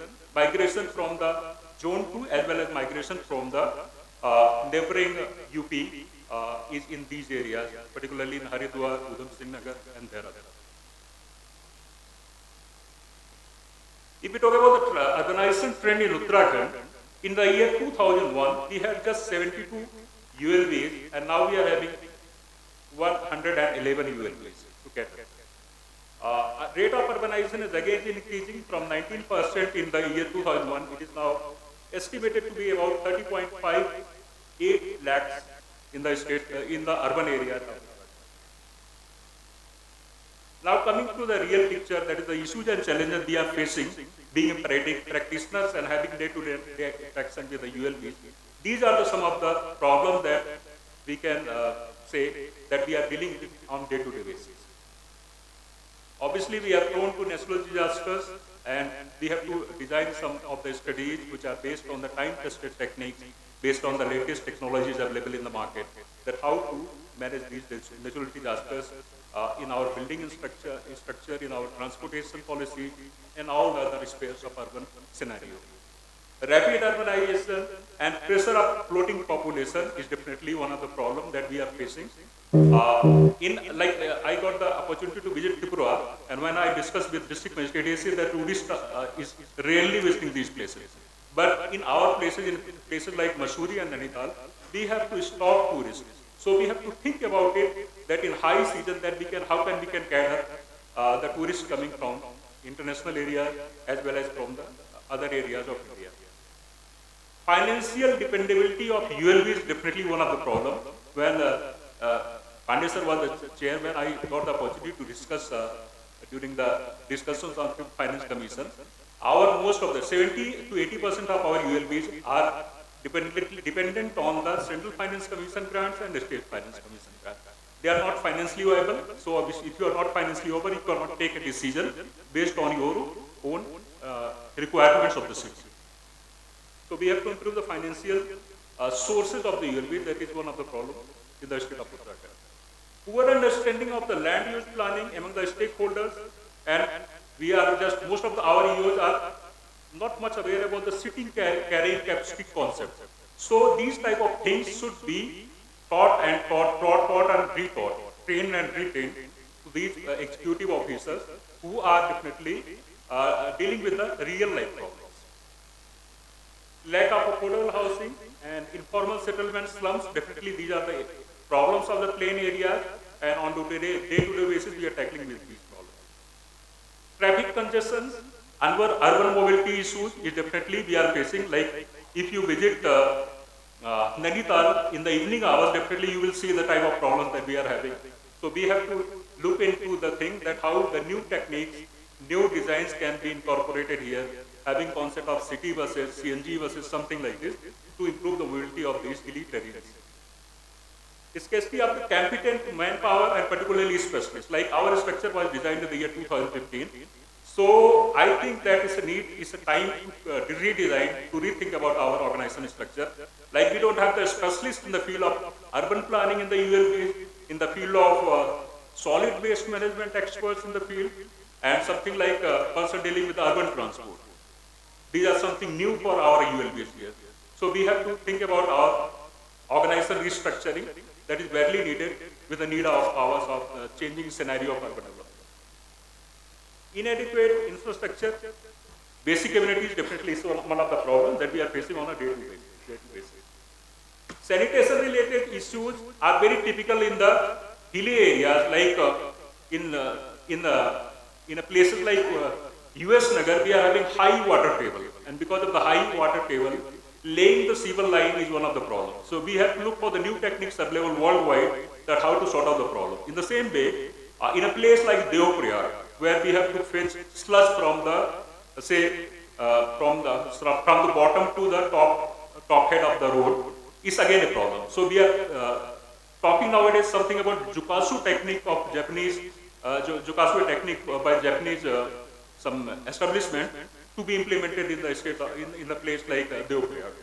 from the Zone 2 as well as migration from the neighboring UP is in these areas, particularly in Haridwar, Udham Singh Nagar and Dehradun. If we talk about the urbanization trend in Uttarakhand, in the year 2001, we had just 72 ULBs, and now we are having 111 ULBs to cater. Rate of urbanization is again increasing from 19% in the year 2001. It is now estimated to be about 30.58 lakhs in the state, in the urban areas. Now coming to the real picture, that is the issues and challenges we are facing, being practitioners and having day-to-day interaction with the ULBs. These are some of the problems that we can say that we are dealing with on day-to-day basis. Obviously, we are prone to natural disasters, and we have to design some of the studies which are based on the time-tested techniques, based on the latest technologies available in the market, that how to manage these natural disasters in our building structure, in our transportation policy, and all the other spheres of urban scenario. Rapid urbanization and pressure of floating population is definitely one of the problems that we are facing. I got the opportunity to visit Tripura, and when I discussed with district magistrate, they say that tourist is rarely visiting these places. But in our places, in places like Mussoorie and Nainital, we have to stop tourists. So we have to think about it that in high season that how can we gather the tourists coming from international areas as well as from the other areas of India. Financial dependability of ULB is definitely one of the problems. When Pandey sir was the chairman, I got the opportunity to discuss during the discussions on Finance Commission. Most of the 70 to 80% of our ULBs are dependent on the Central Finance Commission grants and the State Finance Commission grants. They are not financially viable, so obviously if you are not financially viable, you cannot take a decision based on your own requirements of the city. So we have to improve the financial sources of the ULB. That is one of the problems in the state of Uttarakhand. Poor understanding of the land use planning among the stakeholders, and we are most of our EOs are not much aware about the sitting carrying capacity concept. So these type of things should be taught and retaught, trained and retained to these executive officers who are definitely dealing with the real life problems. Lack of affordable housing and informal settlement slums, definitely these are the problems of the plain areas, and on day-to-day basis we are tackling with these problems. Traffic congestions, urban mobility issues is definitely we are facing. Like if you visit Nainital in the evening hours, definitely you will see the type of problems that we are having. So we have to look into the thing that how the new techniques, new designs can be incorporated here, having concept of city buses, CNG buses, something like this, to improve the mobility of these elite areas. Scarcity of the competent manpower and particularly specialists. Like our structure was designed in the year 2015. So I think that is a time to redesign, to rethink about our organization structure. Like we don't have the specialists in the field of urban planning in the ULB, in the field of solid waste management experts in the field, and something like a person dealing with urban transport. These are something new for our ULBs here. So we have to think about our organizational restructuring that is badly needed with the need of ours of changing scenario of urban development. Inadequate infrastructure, basic amenities definitely is one of the problems that we are facing on a day-to-day basis. Sanitation related issues are very typical in the hilly areas, like in places like US Nagar, we are having high water table, and because of the high water table, laying the sewer line is one of the problems. So we have to look for the new techniques available worldwide that how to sort out the problem. In the same way, in a place like Deopriyag, where we have to fetch sludge from the from the bottom to the top head of the road, is again a problem. So we are talking nowadays something about Jukasu technique of Japanese, Jukasu technique by Japanese some establishment to be implemented in the state, in the place like Devprayag.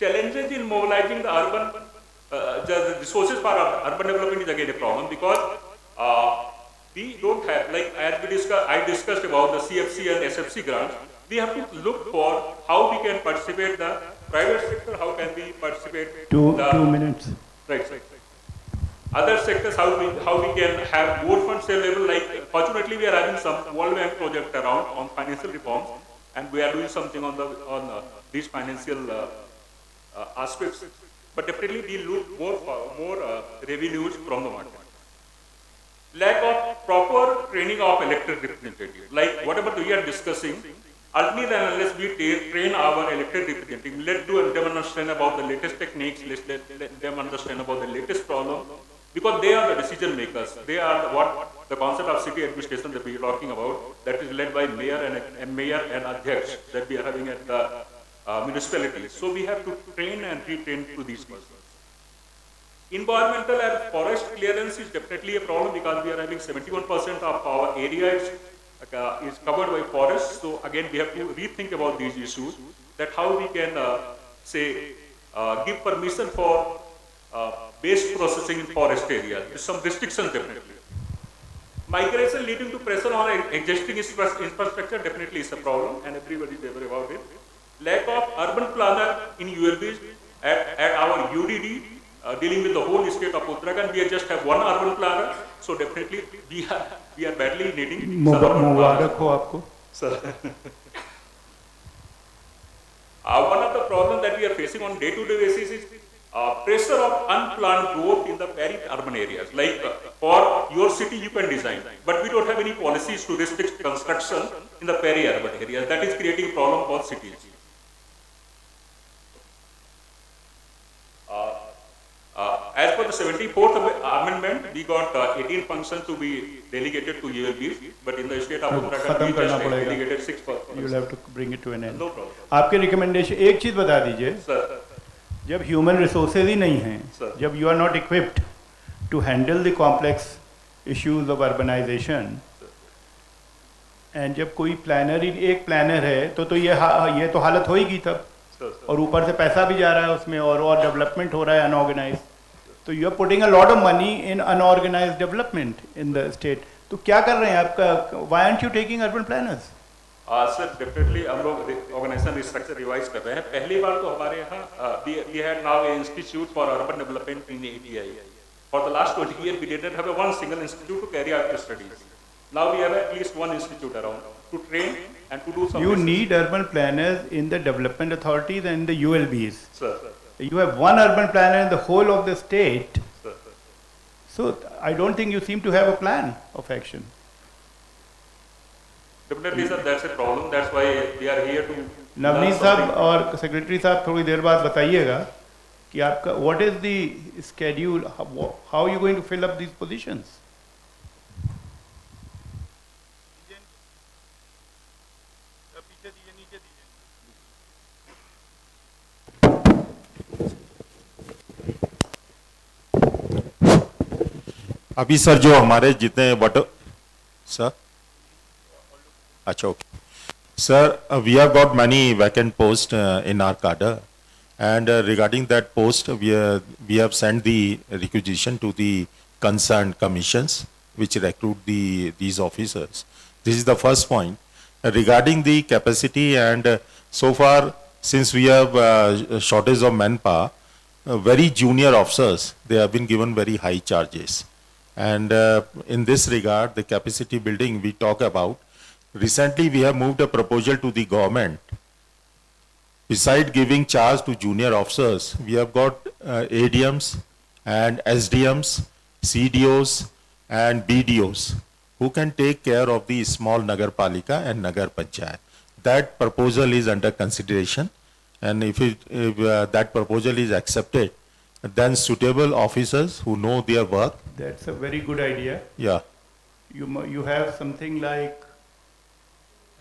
Challenges in mobilizing the urban, the resources for urban development is again a problem because we don't have, like as we discussed, I discussed about the CFC and SFC grants. We have to look for how we can participate the private sector, how can we participate 2 minutes. Right. Other sectors, how we can have more funds available. Like fortunately, we are having some World Bank project around on financial reforms, and we are doing something on these financial aspects. But definitely, we look more revenues from the market. Lack of proper training of elected representatives. Like whatever we are discussing, until and unless we train our elected representatives, let them understand about the latest techniques, let them understand about the latest problem, because they are the decision makers. They are what the concept of city administration that we are talking about, that is led by mayor and adhyaksh that we are having at the municipalities. So we have to train and retrain to these persons. Environmental and forest clearance is definitely a problem because we are having 71% of our area is covered by forests. So again, we have to rethink about these issues, that how we can give permission for waste processing in forest areas with some restrictions definitely. Migration leading to pressure on existing infrastructure definitely is a problem, and everybody is aware about it. Lack of urban planner in ULBs at our UDD dealing with the whole state of Uttarakhand, we just have one urban planner, so definitely we are badly needing some urban planners. Sir. One of the problems that we are facing on day-to-day basis is pressure of unplanned growth in the peri-urban areas. Like for your city you can design, but we don't have any policies to restrict construction in the peri-urban areas. That is creating a problem for cities. As per the 74th Amendment, we got 18 functions to be delegated to ULBs, but in the state of Uttarakhand, we just delegated 6 functions. You will have to bring it to an end. No problem. आपके recommendation एक चीज़ बता दीजिए. Sir. जब human resources ही नहीं हैं, जब you are not equipped to handle the complex issues of urbanisation, and जब कोई प्लानर ही एक प्लानर है तो ये तो हालत होएगी तब, और ऊपर से पैसा भी जा रहा है उसमें और डेवलपमेंट हो रहा है अनऑर्गेनाइज, तो you are putting a lot of money in unorganised development in the state. तो क्या कर रहे हैं आपका, why aren't you taking urban planners? Sir definitely हम लोग ऑर्गेनाइजेशन स्ट्रक्चर रिवाइज कर रहे हैं. पहली बार तो हमारे यहाँ we had now a institute for urban development in ATI. For the last 20 years we didn't have one single institute to carry out the studies. Now we have at least one institute around to train and to do some. You need urban planners in the development authorities and the ULBs. Sir. You have one urban planner in the whole of the state. Sir. So I don't think you seem to have a plan of action. Definitely, sir, that's a problem. That's why we are here to. Navneet साहब और secretary साहब थोड़ी देर बाद बताइएगा कि आपका what is the schedule, how are you going to fill up these positions? अभी sir जो हमारे जितने सर अच्छा okay sir, we have got many vacant posts in our cadre, and regarding that post we have sent the requisition to the concerned commissions which recruit these officers. This is the first point. Regarding the capacity, and so far since we have a shortage of manpower, very junior officers, they have been given very high charges. And in this regard, the capacity building we talk about, recently we have moved a proposal to the government. Besides giving charge to junior officers, we have got ADMs and SDMs, CDOs and BDOs who can take care of the small Nagar Palika and Nagar Panchayat. That proposal is under consideration, and if that proposal is accepted, then suitable officers who know their work. That's a very good idea. Yeah. You have something like,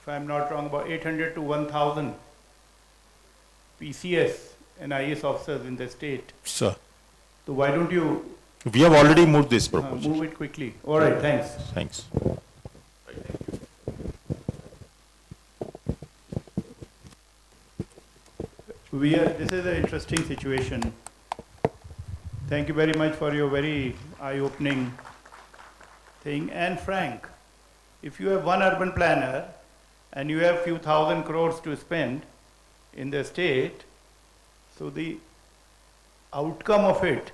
if I'm not wrong, about 800 to 1,000 PCS and IS officers in the state. Sir. So why don't you? We have already moved this proposal. Move it quickly. All right, thanks. Thanks. This is an interesting situation. Thank you very much for your very eye-opening thing. And Frank, if you have one urban planner and you have few thousand crores to spend in the state, so the outcome of it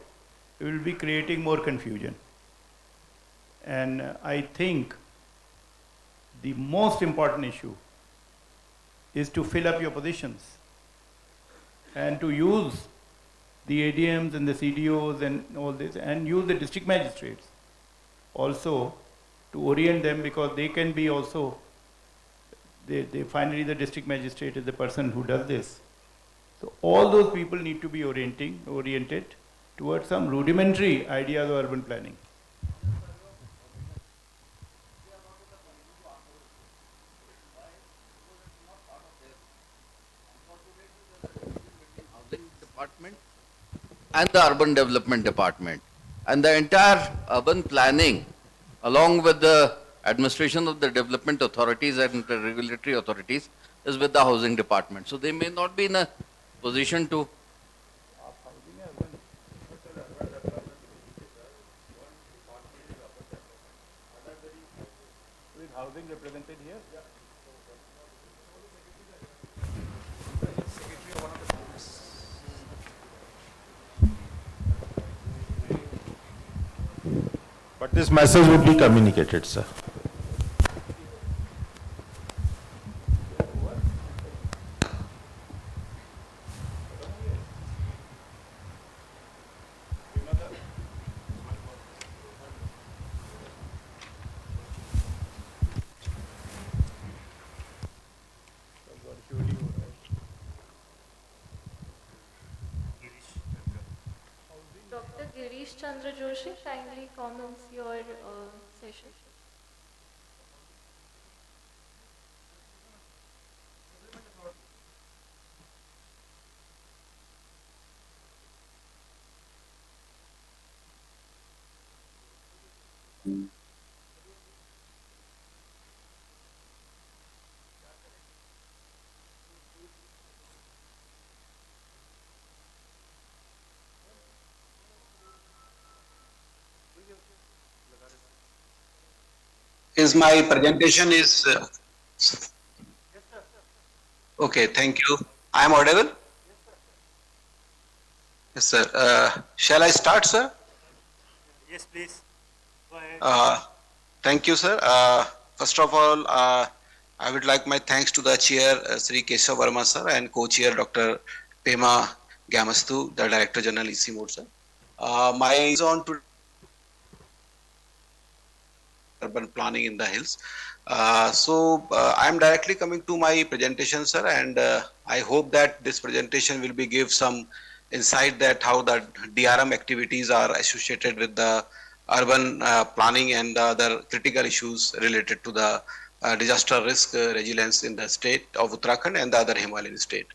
will be creating more confusion. And I think the most important issue is to fill up your positions and to use the ADMs and the CDOs and all this, and use the district magistrates also to orient them, because they can be also, they finally the district magistrate is the person who does this. So all those people need to be oriented towards some rudimentary ideas of urban planning. Department and the urban development department, and the entire urban planning along with the administration of the development authorities and the regulatory authorities is with the housing department. So they may not be in a position to Is housing represented here? But this message would be communicated, sir. Dr. Girish Chandra Joshi, kindly commence your session. Is my presentation is okay? Thank you. I am audible. Yes, sir. Shall I start, sir? Yes, please. Go ahead. Thank you, sir. First of all, I would like my thanks to the chair, Sri Keshav Verma, sir, and co-chair, Dr. Pema Gamastu, the Director General, EC Mode, sir. My is on to urban planning in the hills. I am directly coming to my presentation, sir, and I hope that this presentation will be give some insight that how the DRM activities are associated with the urban planning and the other critical issues related to the disaster risk resilience in the state of Uttarakhand and the other Himalayan state.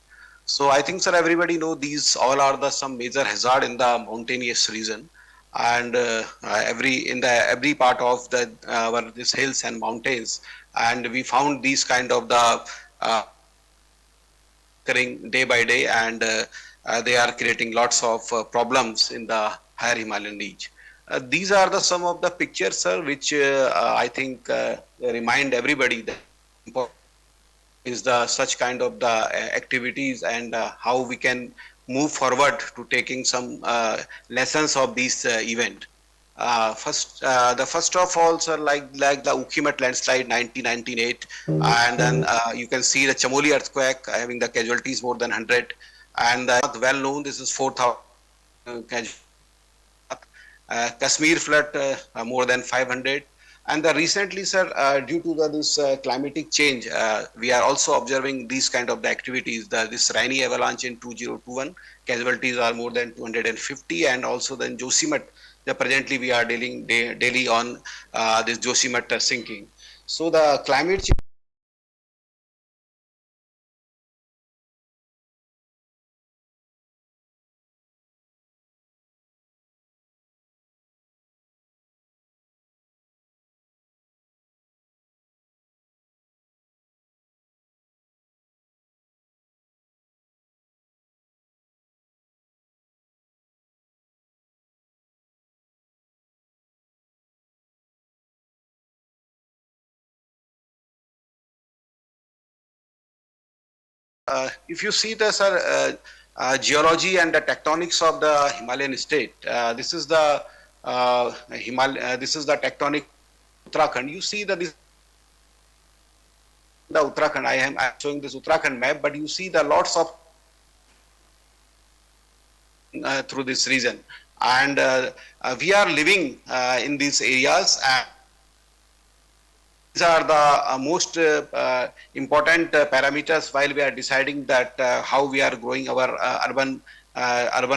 So I think, sir, everybody know these all are the some major hazard in the mountainous region, and every part of the these hills and mountains, and we found these kind of the occurring day by day, and they are creating lots of problems in the higher Himalayan range. These are the some of the pictures, sir, which I think remind everybody that is the such kind of the activities, and how we can move forward to taking some lessons of this event. The first of all, sir, like the Ukimat landslide 1998, and then you can see the Chamoli earthquake having the casualties more than 100, and not well known, this is 4,000 casualties. Kashmir flood more than 500. And recently, sir, due to this climatic change, we are also observing these kind of the activities. This Rainy avalanche in 2021, casualties are more than 250, and also then Josimat, presently we are dealing daily on this Josimat sinking. So the climate change if you see the geology and the tectonics of the Himalayan state, this is the this is the tectonic Uttarakhand. You see that this the Uttarakhand. I am showing this Uttarakhand map, but you see the lots of through this region, and we are living in these areas. And these are the most important parameters while we are deciding that how we are growing our urban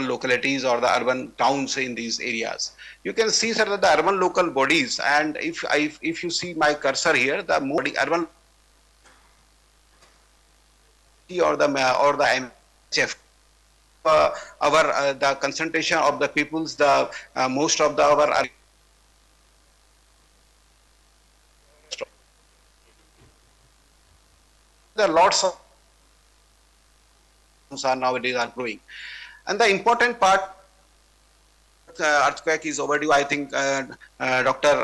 localities or the urban towns in these areas. You can see, sir, that the urban local bodies, and if you see my cursor here, the more urban or the MHF, our the concentration of the peoples, the most of the our there are lots of are nowadays are growing, and the important part earthquake is overdue. I think Dr.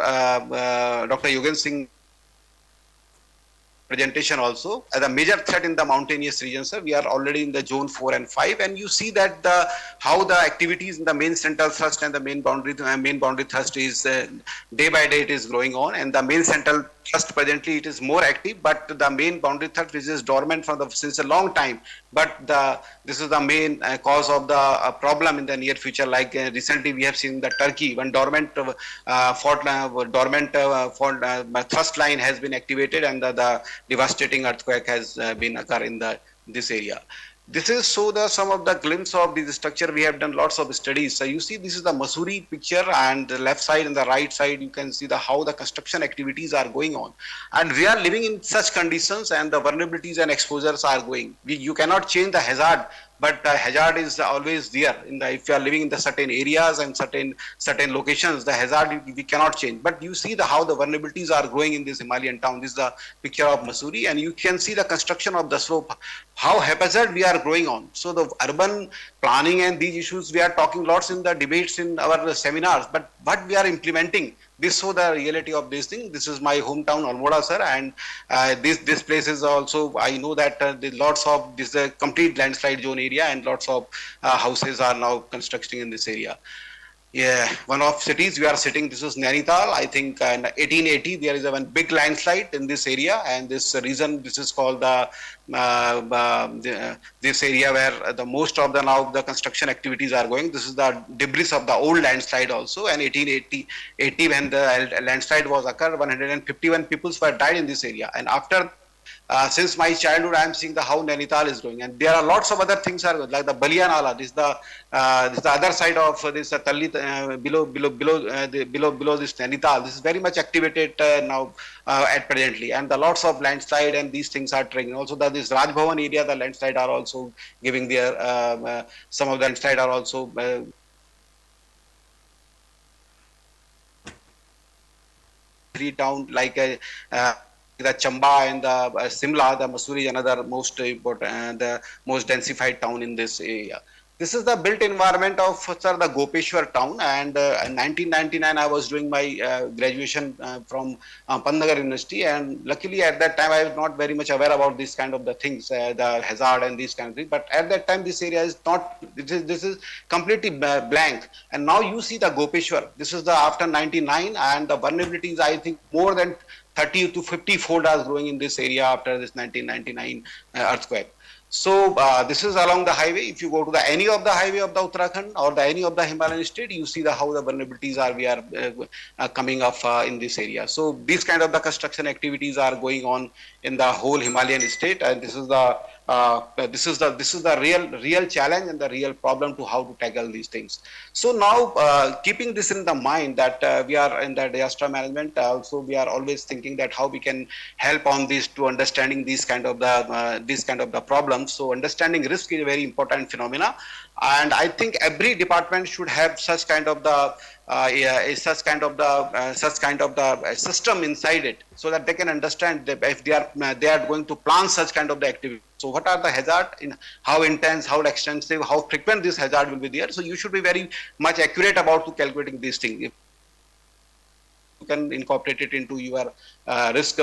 Yogen Singh presentation also as a major threat in the mountainous region, sir. We are already in the zone 4 and 5, and you see that how the activities in the main central thrust and the main boundary thrust is day by day it is growing on, and the main central thrust presently it is more active, but the main boundary thrust which is dormant from since a long time. But this is the main cause of the problem in the near future. Like recently we have seen that Turkey, one dormant thrust line has been activated, and the devastating earthquake has been occur in this area. This is some of the glimpse of this structure. We have done lots of studies. So you see, this is the Mussoorie picture, and the left side and the right side, you can see how the construction activities are going on. And we are living in such conditions, and the vulnerabilities and exposures are going. You cannot change the hazard, but hazard is always there. If you are living in the certain areas and certain locations, the hazard we cannot change. But you see how the vulnerabilities are growing in this Himalayan town. This is the picture of Mussoorie, and you can see the construction of the slope, how haphazard we are growing on. So the urban planning and these issues, we are talking lots in the debates in our seminars, but what we are implementing, this show the reality of this thing. This is my hometown Almora, sir, and this place is also, I know that lots of this is a complete landslide zone area, and lots of houses are now constructing in this area. Yeah, one of cities we are sitting, this is Nainital. I think in 1880 there is one big landslide in this area, and this region, this is called this area where the most of the now the construction activities are going. This is the debris of the old landslide also, and 1880 when the landslide was occurred, 151 people were died in this area, and after since my childhood, I am seeing how Nainital is going, and there are lots of other things are like the Balianala. This is the other side of this Tallit, below this Nainital. This is very much activated now at presently, and the lots of landslide and these things are triggering. Also, this Raj Bhavan area, the landslide are also giving their some of the landslide are also. Town like the Chamba and the Simla, the Mussoorie, another most important, the most densified town in this area. This is the built environment of the Gopeshwar town, and in 1999 I was doing my graduation from Pandnagar University, and luckily at that time I was not very much aware about this kind of the things, the hazard and these kind of things, but at that time this area is not, this is completely blank, and now you see the Gopeshwar, this is the after 99, and the vulnerabilities I think more than 30 to 50 fold are growing in this area after this 1999 earthquake. So this is along the highway. If you go to any of the highway of the Uttarakhand or any of the Himalayan state, you see how the vulnerabilities are coming up in this area. So these kind of the construction activities are going on in the whole Himalayan state, and this is the real challenge and the real problem to how to tackle these things. So now keeping this in the mind that we are in the disaster management, also we are always thinking that how we can help on this to understanding these kind of the problems. So understanding risk is a very important phenomena, and I think every department should have such kind of the such kind of the system inside it, so that they can understand that if they are going to plan such kind of the activity. So what are the hazard, in how intense, how extensive, how frequent this hazard will be there. So you should be very much accurate about to calculating these things. you can incorporate it into your risk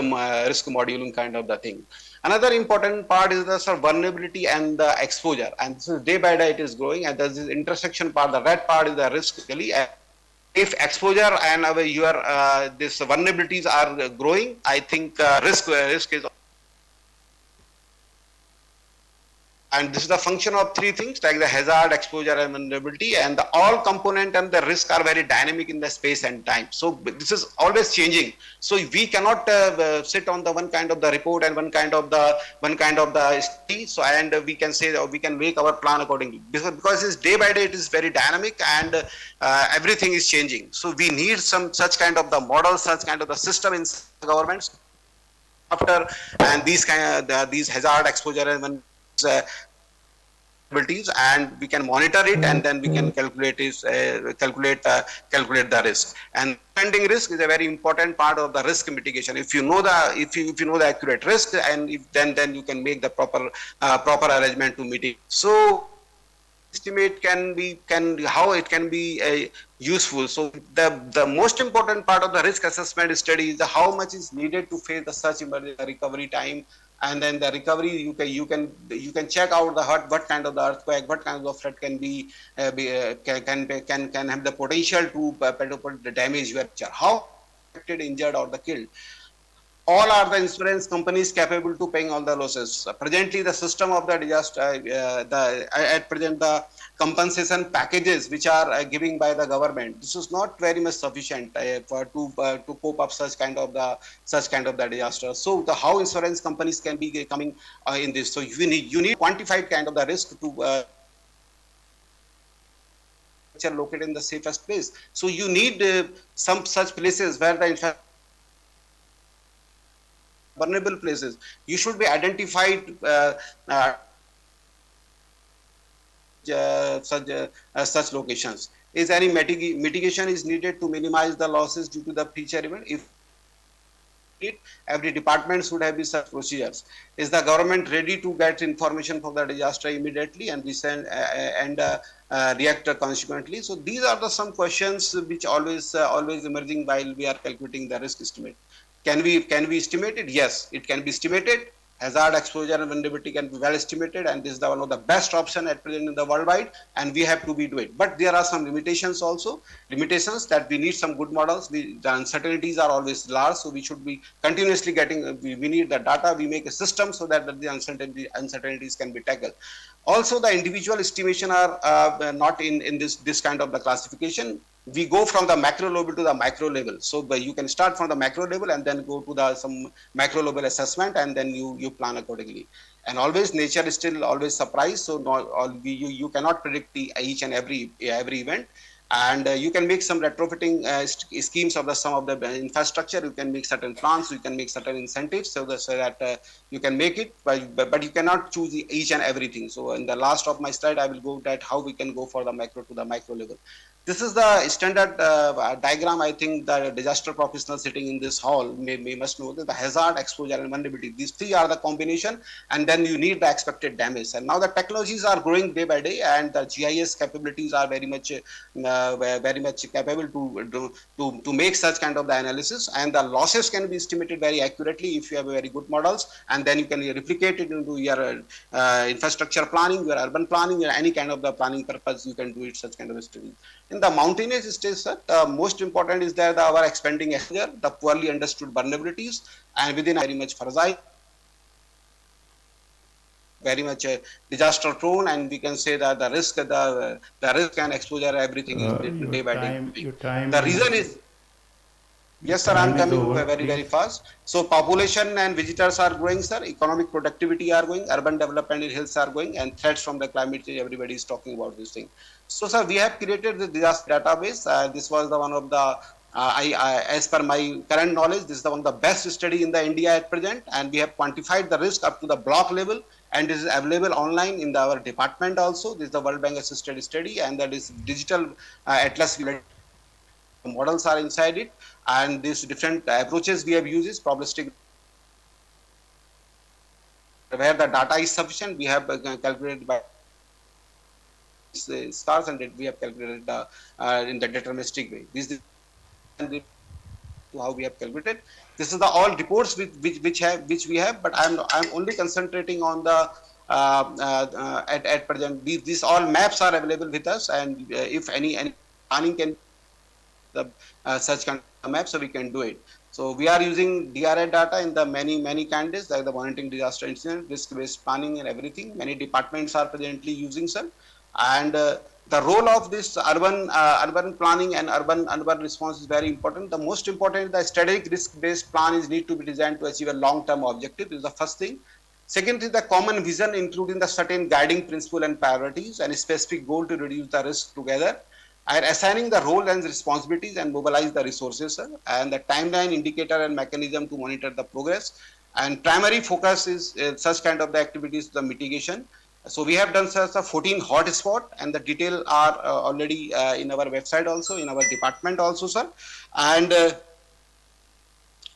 modeling kind of the thing. Another important part is the vulnerability and the exposure, and this is day by day it is growing, and there's this intersection part. The red part is the risk really. If exposure and your these vulnerabilities are growing, I think risk is. And this is the function of three things like the hazard, exposure, and vulnerability, and the all component and the risk are very dynamic in the space and time. So this is always changing. So we cannot sit on the one kind of the report and one kind of the study. So and we can say that we can make our plan accordingly because it's day by day it is very dynamic and everything is changing. So we need some such kind of the model, such kind of the system in governments after and these kind of these hazard, exposure, and and we can monitor it and then we can calculate the risk. And spending risk is a very important part of the risk mitigation. If you know the if you know the accurate risk, and if then you can make the proper arrangement to mitigate. So estimate how it can be useful. So the most important part of the risk assessment study is how much is needed to face the such emergency recovery time, and then the recovery you can check out the what kind of the earthquake, what kind of flood can have the potential to the damage your how affected, injured, or the killed. All are the insurance companies capable to paying all the losses. Presently, the system of the disaster, at present the compensation packages which are giving by the government, this is not very much sufficient to cope up such kind of the disaster. So the how insurance companies can be coming in this. So you need quantified kind of the risk to located in the safest place. So you need some such places where the vulnerable places. You should be identified such locations. Is any mitigation is needed to minimize the losses due to the future event? If every department should have such procedures. Is the government ready to get information from the disaster immediately and react consequently? So these are some questions which always emerging while we are calculating the risk estimate. Can we estimate it? Yes, it can be estimated. Hazard, exposure, and vulnerability can be well estimated, and this is one of the best option at present in the worldwide, and we have to do it. But there are some limitations also. Limitations that we need some good models. The uncertainties are always large, so we should be continuously getting. We need the data. We make a system so that the uncertainties can be tackled. Also, the individual estimation are not in this kind of the classification. We go from the macro level to the micro level. So you can start from the macro level and then go to some macro level assessment, and then you plan accordingly. And always nature is still always surprise. So you cannot predict each and every event. And you can make some retrofitting schemes of some of the infrastructure. You can make certain plans. You can make certain incentives so that you can make it, but you cannot choose each and everything. So in the last of my slide, I will go that how we can go for the macro to the micro level. This is the standard diagram. I think the disaster professional sitting in this hall must know that the hazard, exposure, and vulnerability. These three are the combination, and then you need the expected damage. And now the technologies are growing day by day, and the GIS capabilities are very much capable to make such kind of the analysis. And the losses can be estimated very accurately if you have very good models, and then you can replicate it into your infrastructure planning, your urban planning, or any kind of the planning purpose. You can do it such kind of a study. In the mountainous states, most important is that our expanding exposure, the poorly understood vulnerabilities, and within very much fragile, very much disaster prone, and we can say that the risk and exposure, everything is day by day. The reason is, yes, sir, I'm coming very fast. So population and visitors are growing, sir. Economic productivity are going, urban development and health are going, and threats from the climate change, everybody is talking about this thing. So, sir, we have created the disaster database. This was the one of the, as per my current knowledge, this is the one of the best study in the India at present, and we have quantified the risk up to the block level, and this is available online in our department also. This is the World Bank assisted study, and that is digital atlas models are inside it, and these different approaches we have used is probabilistic. Where the data is sufficient, we have calculated by stars, and we have calculated in the deterministic way. This to how we have calculated. This is the all reports which we have, but I'm only concentrating on the at present. These all maps are available with us, and if any planning can the such kind of map, so we can do it. So we are using DRI data in the many candidates, like the monitoring disaster incident, risk-based planning and everything. Many departments are presently using, sir. And the role of this urban planning and urban response is very important. The most important is the strategic risk-based plan is need to be designed to achieve a long-term objective. This is the first thing. Second is the common vision, including the certain guiding principle and priorities and a specific goal to reduce the risk together, and assigning the role and responsibilities and mobilize the resources, sir, and the timeline, indicator and mechanism to monitor the progress. And primary focus is such kind of the activities, the mitigation. So we have done such a 14 hotspot, and the detail are already in our website also, in our department also, sir. And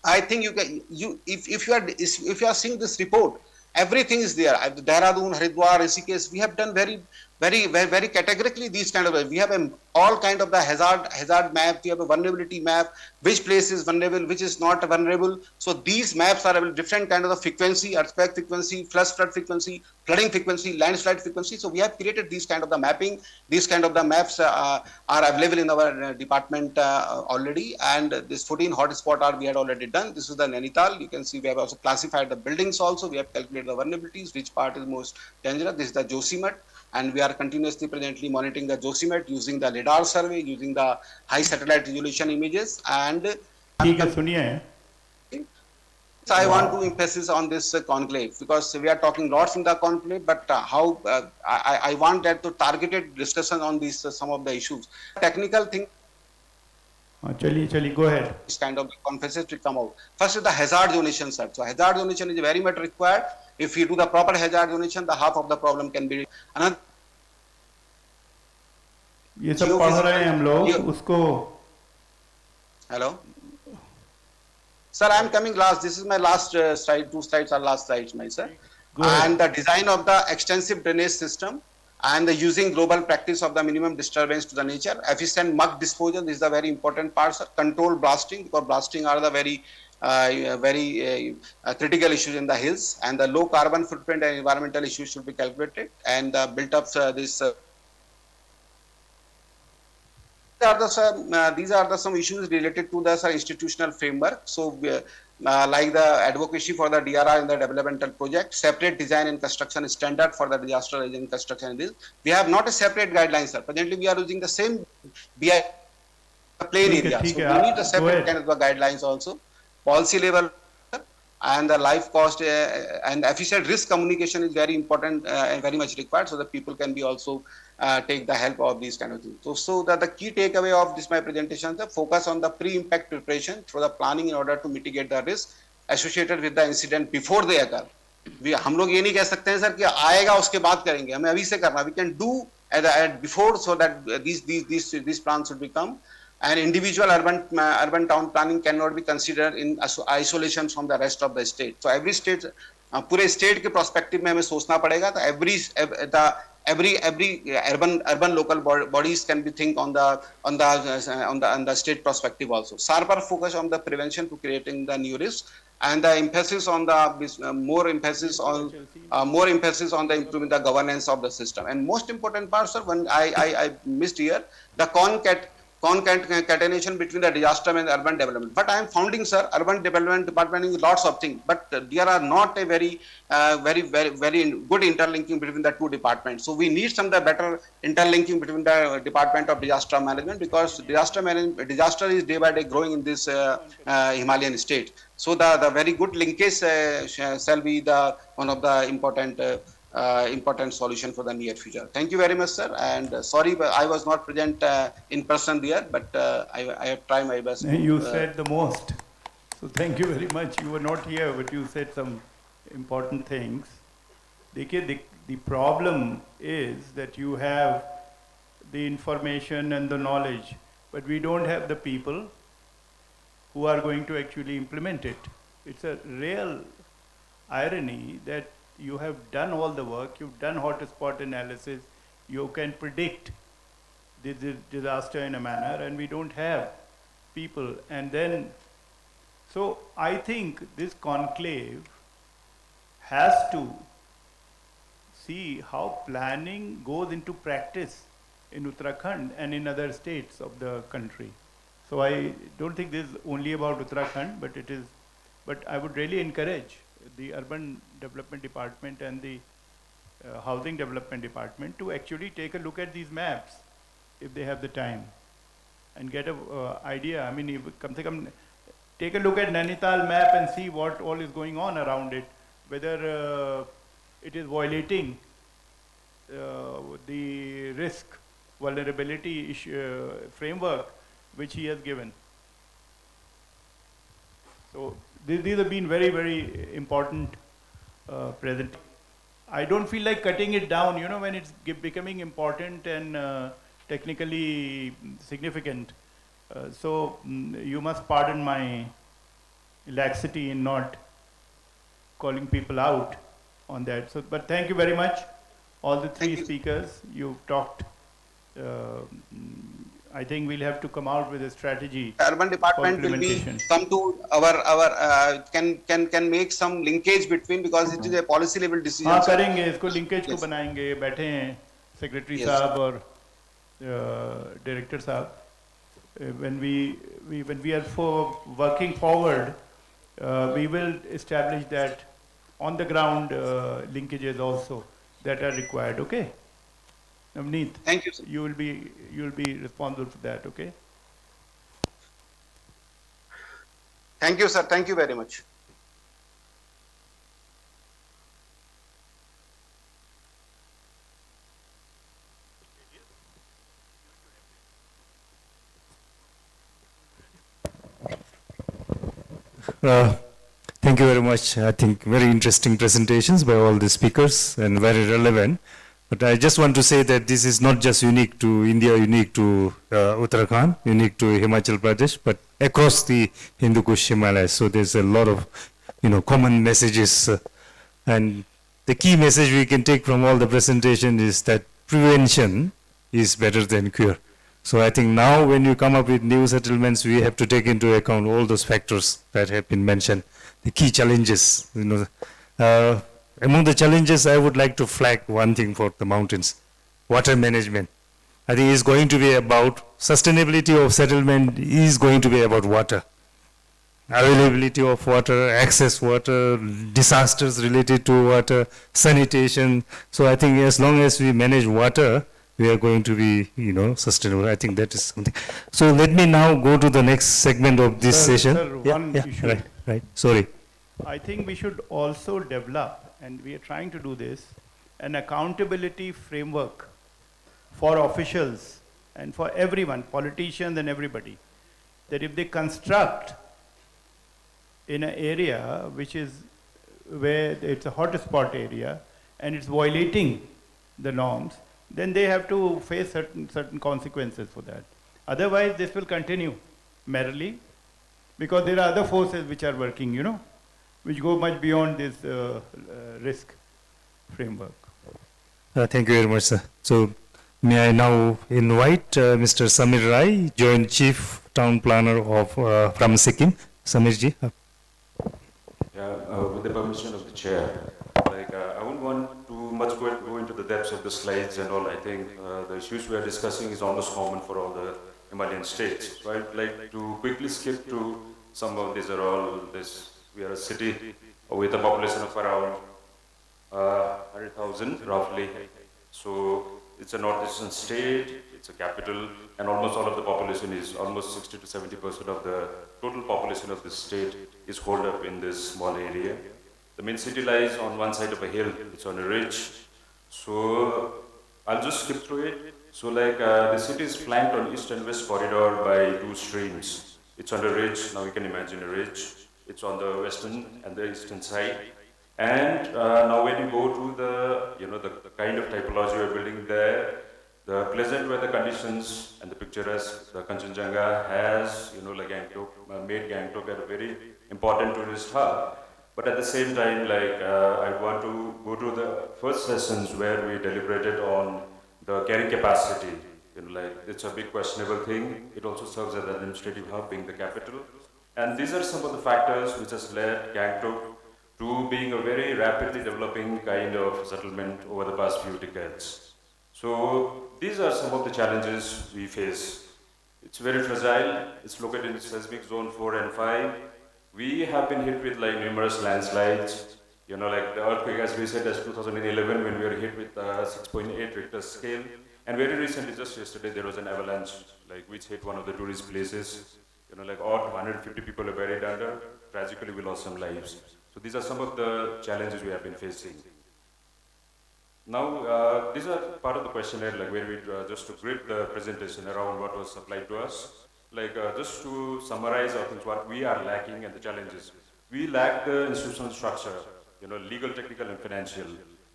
I think if you are seeing this report, everything is there. Dehradun, Haridwar, Rishikesh, we have done very categorically these kind of, we have all kind of the hazard map, we have a vulnerability map, which place is vulnerable, which is not vulnerable. So these maps are different kind of the frequency, earthquake frequency, flood frequency, flooding frequency, landslide frequency. So we have created these kind of the mapping. These kind of the maps are available in our department already, and this 14 hotspot we had already done. This is the Nainital. You can see we have also classified the buildings also. We have calculated the vulnerabilities, which part is most dangerous. This is the Josimat, and we are continuously presently monitoring the Josimat using the LIDAR survey, using the high satellite resolution images. And so I want to emphasize on this conclave, because we are talking lots in the conclave, but how I want that to targeted discussion on these some of the issues. Technical thing. Chali, go ahead. This kind of conferences will come out. First is the hazard zonation, sir. So hazard zonation is very much required. If you do the proper hazard zonation, the half of the problem can be. Another. ये सब पढ़ रहे हैं हम लोग उसको. Hello. Sir, I am coming last. This is my last slide. 2 slides are last slides, my sir. And the design of the extensive drainage system and the using global practice of the minimum disturbance to the nature. Efficient mud disposal, this is the very important part, sir. Control blasting, because blasting are the very critical issues in the hills, and the low carbon footprint and environmental issues should be calculated, and built up this. These are some issues related to the institutional framework. So, like the advocacy for the DRR in the developmental project, separate design and construction standard for the disaster region construction. We have not a separate guidelines, sir. Presently, we are using the same BI plain area. So, we need a separate kind of guidelines also. Policy level and the life cost and efficient risk communication is very important and very much required, so that people can be also take the help of these kind of things. So that the key takeaway of this my presentation is focus on the pre-impact preparation through the planning in order to mitigate the risk associated with the incident before they occur. हम लोग ये नहीं कह सकते हैं sir कि आएगा उसके बाद करेंगे, हमें अभी से करना. We can do at before, so that these plans should become. And individual urban town planning cannot be considered in isolation from the rest of the state. So every state, पूरे state के perspective में हमें सोचना पड़ेगा. तो every urban local bodies can be think on the state perspective also. Sharper focus on the prevention to creating the new risk, and the emphasis on the more emphasis on the improving the governance of the system. And most important part, sir, when I missed here, the concatenation between the disaster and urban development. But I am founding, sir, urban development department is lots of things, but there are not a very good interlinking between the two departments. So we need some the better interlinking between the Department of Disaster Management, because disaster is day by day growing in this Himalayan state. So the very good linkage shall be the one of the important solution for the near future. Thank you very much, sir. And sorry, but I was not present in person there, but I have tried my best. You said the most. So thank you very much. You were not here, but you said some important things. The problem is that you have the information and the knowledge, but we don't have the people who are going to actually implement it. It's a real irony that you have done all the work, you've done hotspot analysis, you can predict the disaster in a manner, and we don't have people. And then So I think this conclave has to see how planning goes into practice in Uttarakhand and in other states of the country. So I don't think this is only about Uttarakhand, but I would really encourage the Urban Development Department and the Housing Development Department to actually take a look at these maps if they have the time and get a idea. I mean, take a look at Nainital map and see what all is going on around it, whether it is violating the risk vulnerability framework which he has given. So these have been very, very important present. I don't feel like cutting it down, you know, when it's becoming important and technically significant. So you must pardon my laxity in not calling people out on that. So, but thank you very much, all the three speakers. You've talked. I think we'll have to come out with a strategy. Urban Department will be come to our can make some linkage between, because it is a policy level decision. हाँ करेंगे इसको linkage को बनाएंगे, बैठे हैं secretary साहब और director साहब. When we are working forward, we will establish that on the ground linkages also that are required. Okay. Navneet, thank you, sir. You will be responsible for that, okay? Thank you, sir. Thank you very much. Thank you very much. I think very interesting presentations by all the speakers and very relevant. But I just want to say that this is not just unique to India, unique to Uttarakhand, unique to Himachal Pradesh, but across the Hindu Kush Himalayas. So there's a lot of, common messages. And the key message we can take from all the presentation is that prevention is better than cure. So I think now when you come up with new settlements, we have to take into account all those factors that have been mentioned, the key challenges, among the challenges, I would like to flag one thing for the mountains: water management. I think it's going to be about sustainability of settlement is going to be about water. Availability of water, access water, disasters related to water, sanitation. So I think as long as we manage water, we are going to be, sustainable. I think that is something. So let me now go to the next segment of this session. Sir, one issue. Right. Sorry. I think we should also develop, and we are trying to do this, an accountability framework for officials and for everyone, politicians and everybody, that if they construct in an area which is where it's a hotspot area and it's violating the norms, then they have to face certain consequences for that. Otherwise, this will continue merrily, because there are other forces which are working, which go much beyond this risk framework. Thank you very much, sir. So, may I now invite Mr. Samir Rai, Joint Chief Town Planner of from Sikkim. Samir ji. With the permission of the chair, I wouldn't want to much go into the depths of the slides and all. I think the issues we are discussing is almost common for all the Himalayan states. So I'd like to quickly skip to some of these. We are a city with a population of around 100,000 roughly. So it's a northeastern state, it's a capital, and almost all of the population is almost 60 to 70% of the total population of the state is holed up in this small area. The main city lies on one side of a hill, it's on a ridge. So I'll just skip through it. So the city is flanked on east and west corridor by two streams. It's on a ridge, now you can imagine a ridge. It's on the western and the eastern side. And now when you go to the kind of typology we're building there, the pleasant weather conditions and the picturesque, the Kanchenjunga has, made Gangtok a very important tourist hub. But at the same time, I want to go to the first sessions where we deliberated on the carrying capacity. It's a big questionable thing. It also serves as an administrative hub, being the capital. And these are some of the factors which has led Gangtok to being a very rapidly developing kind of settlement over the past few decades. So these are some of the challenges we face. It's very fragile, it's located in seismic zone 4 and 5. We have been hit with like numerous landslides, you know, like the earthquake as recent as 2011 when we were hit with 6.8 Richter scale. And very recently, just yesterday, there was an avalanche, like which hit one of the tourist places. You know, like all 150 people are buried under. Tragically, we lost some lives. So these are some of the challenges we have been facing. Now, these are part of the questionnaire, like where we just to grid the presentation around what was supplied to us. Like just to summarize, I think what we are lacking and the challenges. We lack the institutional structure, you know, legal, technical, and financial.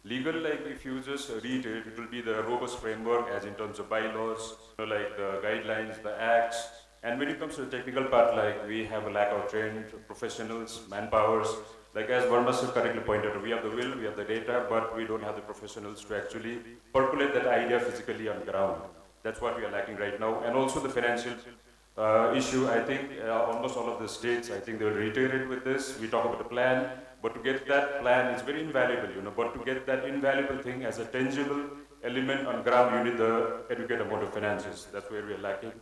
Legal, like if you just read it, it will be the robust framework as in terms of bylaws, you know, like the guidelines, the acts. And when it comes to the technical part, like we have a lack of trained professionals, manpowers. Like as Verma sir correctly pointed out, we have the will, we have the data, but we don't have the professionals to actually percolate that idea physically on ground. That's what we are lacking right now. And also the financial issue, I think almost all of the states, I think they will reiterate with this. We talk about the plan, but to get that plan is very invaluable, you know, but to get that invaluable thing as a tangible element on ground, you need the adequate amount of finances. That's where we are lacking.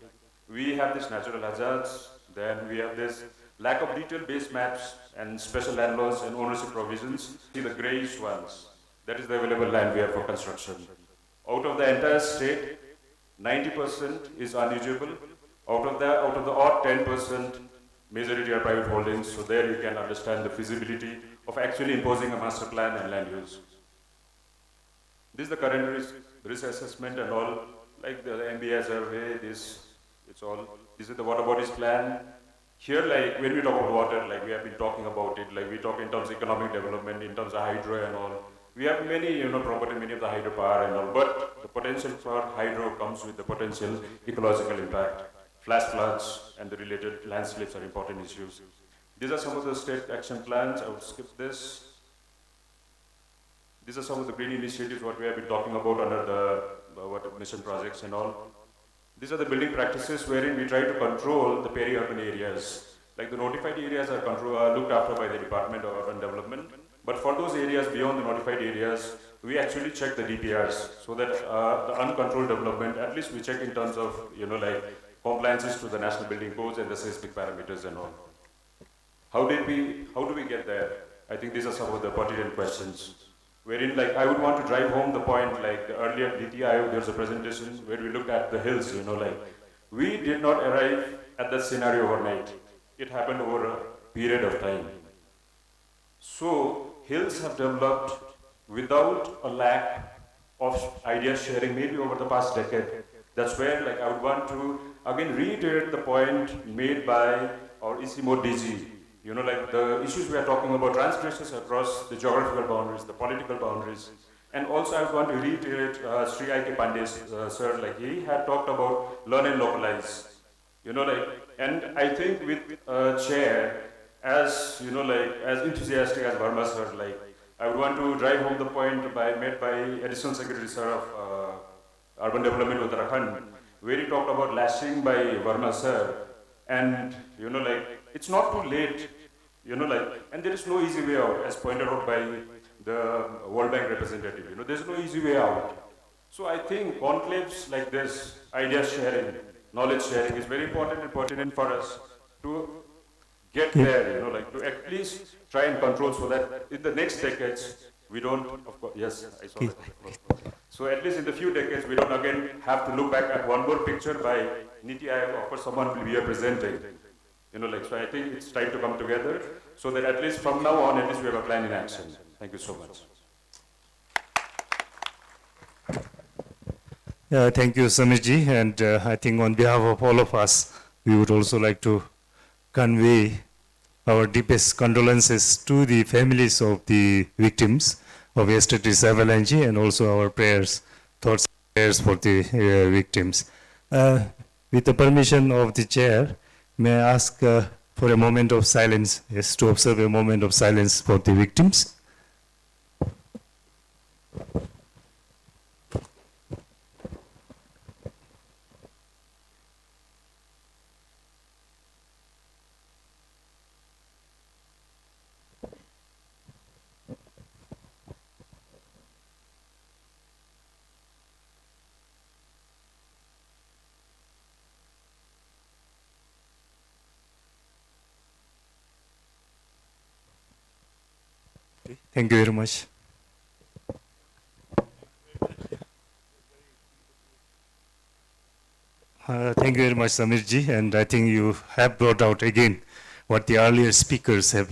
We have this natural hazards, then we have this lack of detailed base maps and special land laws and ownership provisions. See the grayish ones, that is the available land we have for construction. Out of the entire state, 90% is unusable. Out of the odd 10%, majority are private holdings, so there you can understand the feasibility of actually imposing a master plan and land use. This is the current risk assessment and all, like the MBA survey, this is the water bodies plan. Here, like when we talk about water, like we have been talking about it, like we talk in terms of economic development, in terms of hydro and all. We have many, you know, property, many of the hydropower and all, but the potential for hydro comes with the potential ecological impact. Flash floods and the related landslips are important issues. These are some of the state action plans. I would skip this. These are some of the green initiatives what we have been talking about under the mission projects and all. These are the building practices wherein we try to control the peri-urban areas. Like the notified areas are looked after by the Department of Urban Development. But for those areas beyond the notified areas, we actually check the DPRs so that the uncontrolled development, at least we check in terms of, you know, like compliances to the national building codes and the seismic parameters and all. How do we get there? I think these are some of the pertinent questions. Wherein, like, I would want to drive home the point, like, the earlier DT Ayog, there was a presentation where we looked at the hills, you know, like, we did not arrive at that scenario overnight. It happened over a period of time. So, hills have developed without a lack of idea sharing, maybe over the past decade. That's where, like, I would want to, again, reiterate the point made by our ISIMO DG. You know, like the issues we are talking about, transgressions across the geographical boundaries, the political boundaries. And also I want to reiterate Sri I.K. Pandey, sir, like he had talked about learn and localize. You know, like, and I think with chair, as, you know, like, as enthusiastic as Verma sir, like, I would want to drive home the point made by Additional Secretary Sir of Urban Development Uttarakhand, where he talked about lashing by Verma sir. And, you know, like, it's not too late, you know, like, and there is no easy way out, as pointed out by the World Bank representative, you know, there's no easy way out. So I think conclaves like this, idea sharing, knowledge sharing is very important and pertinent for us to get there, you know, like to at least try and control so that in the next decades, we don't, of course, yes, I saw that. So at least in the few decades, we don't again have to look back at one more picture by Niti Ayog, of course someone will be here presenting. You know, like, so I think it's time to come together so that at least from now on, at least we have a plan in action. Thank you so much. Thank you, Samishji. And I think on behalf of all of us, we would also like to convey our deepest condolences to the families of the victims of yesterday's avalanche and also our prayers, thoughts and prayers for the victims. With the permission of the chair, may I ask for a moment of silence, yes, to observe a moment of silence for the victims. Thank you very much. Thank you very much, Samirji, and I think you have brought out again what the earlier speakers have,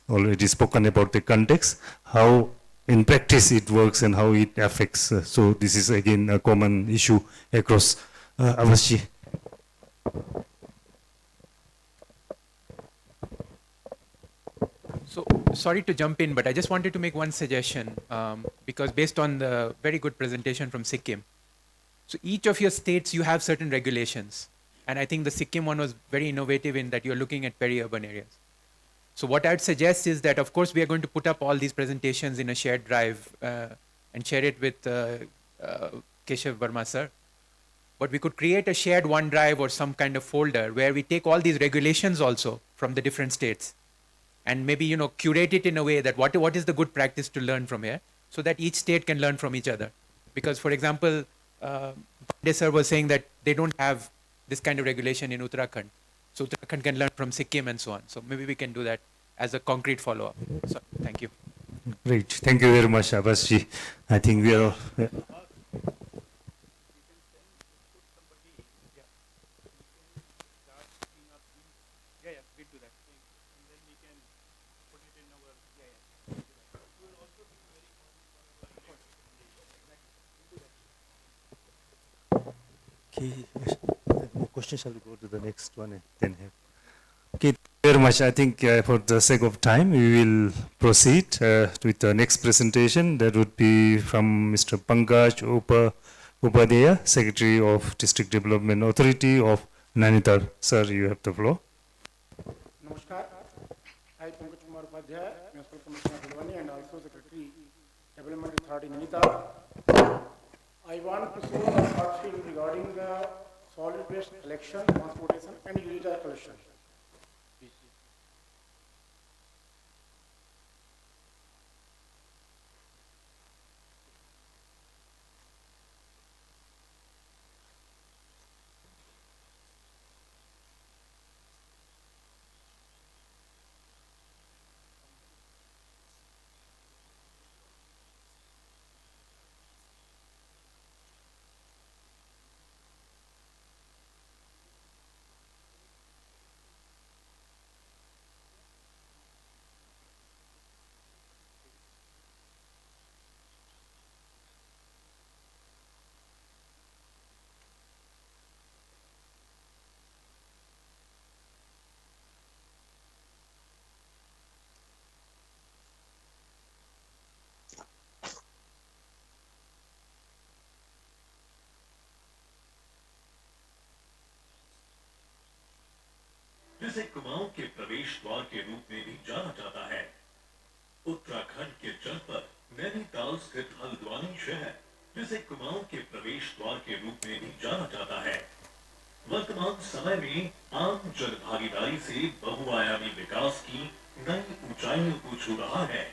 already spoken about the context, how in practice it works and how it affects. So this is again a common issue across Avasji. So, sorry to jump in, but I just wanted to make one suggestion because based on the very good presentation from Sikkim, so each of your states, you have certain regulations. And I think the Sikkim one was very innovative in that you're looking at peri-urban areas. So what I'd suggest is that, of course, we are going to put up all these presentations in a shared drive and share it with Keshav Verma sir. But we could create a shared OneDrive or some kind of folder where we take all these regulations also from the different states and maybe, curate it in a way that what is the good practice to learn from here so that each state can learn from each other. Because, for example, Pandey sir was saying that they don't have this kind of regulation in Uttarakhand. So Uttarakhand can learn from Sikkim and so on. So maybe we can do that as a concrete follow-up. So thank you. Great. Thank you very much, Abbasji. I think we are... Okay, more questions, shall we go to the next one and then have. Okay, thank you very much. I think for the sake of time, we will proceed with the next presentation. That would be from Mr. Pankaj Upadhyaya, Secretary of District Development Authority of Nainital. Sir, you have the floor. Namaskar. I, Pankaj Kumar Upadhyaya, Municipal Commissioner Gulwani and also Secretary Development Authority Nainital. I want to show a short film regarding the solid waste collection, transportation and user collection. जिसे कुमाऊं के प्रवेश द्वार के रूप में भी जाना जाता है। उत्तराखंड के जनपद नैनीताल स्थित हल्द्वानी शहर जिसे कुमाऊं के प्रवेश द्वार के रूप में भी जाना जाता है, वर्तमान समय में आम जन भागीदारी से बहुआयामी विकास की नई ऊंचाइयों को छू रहा है।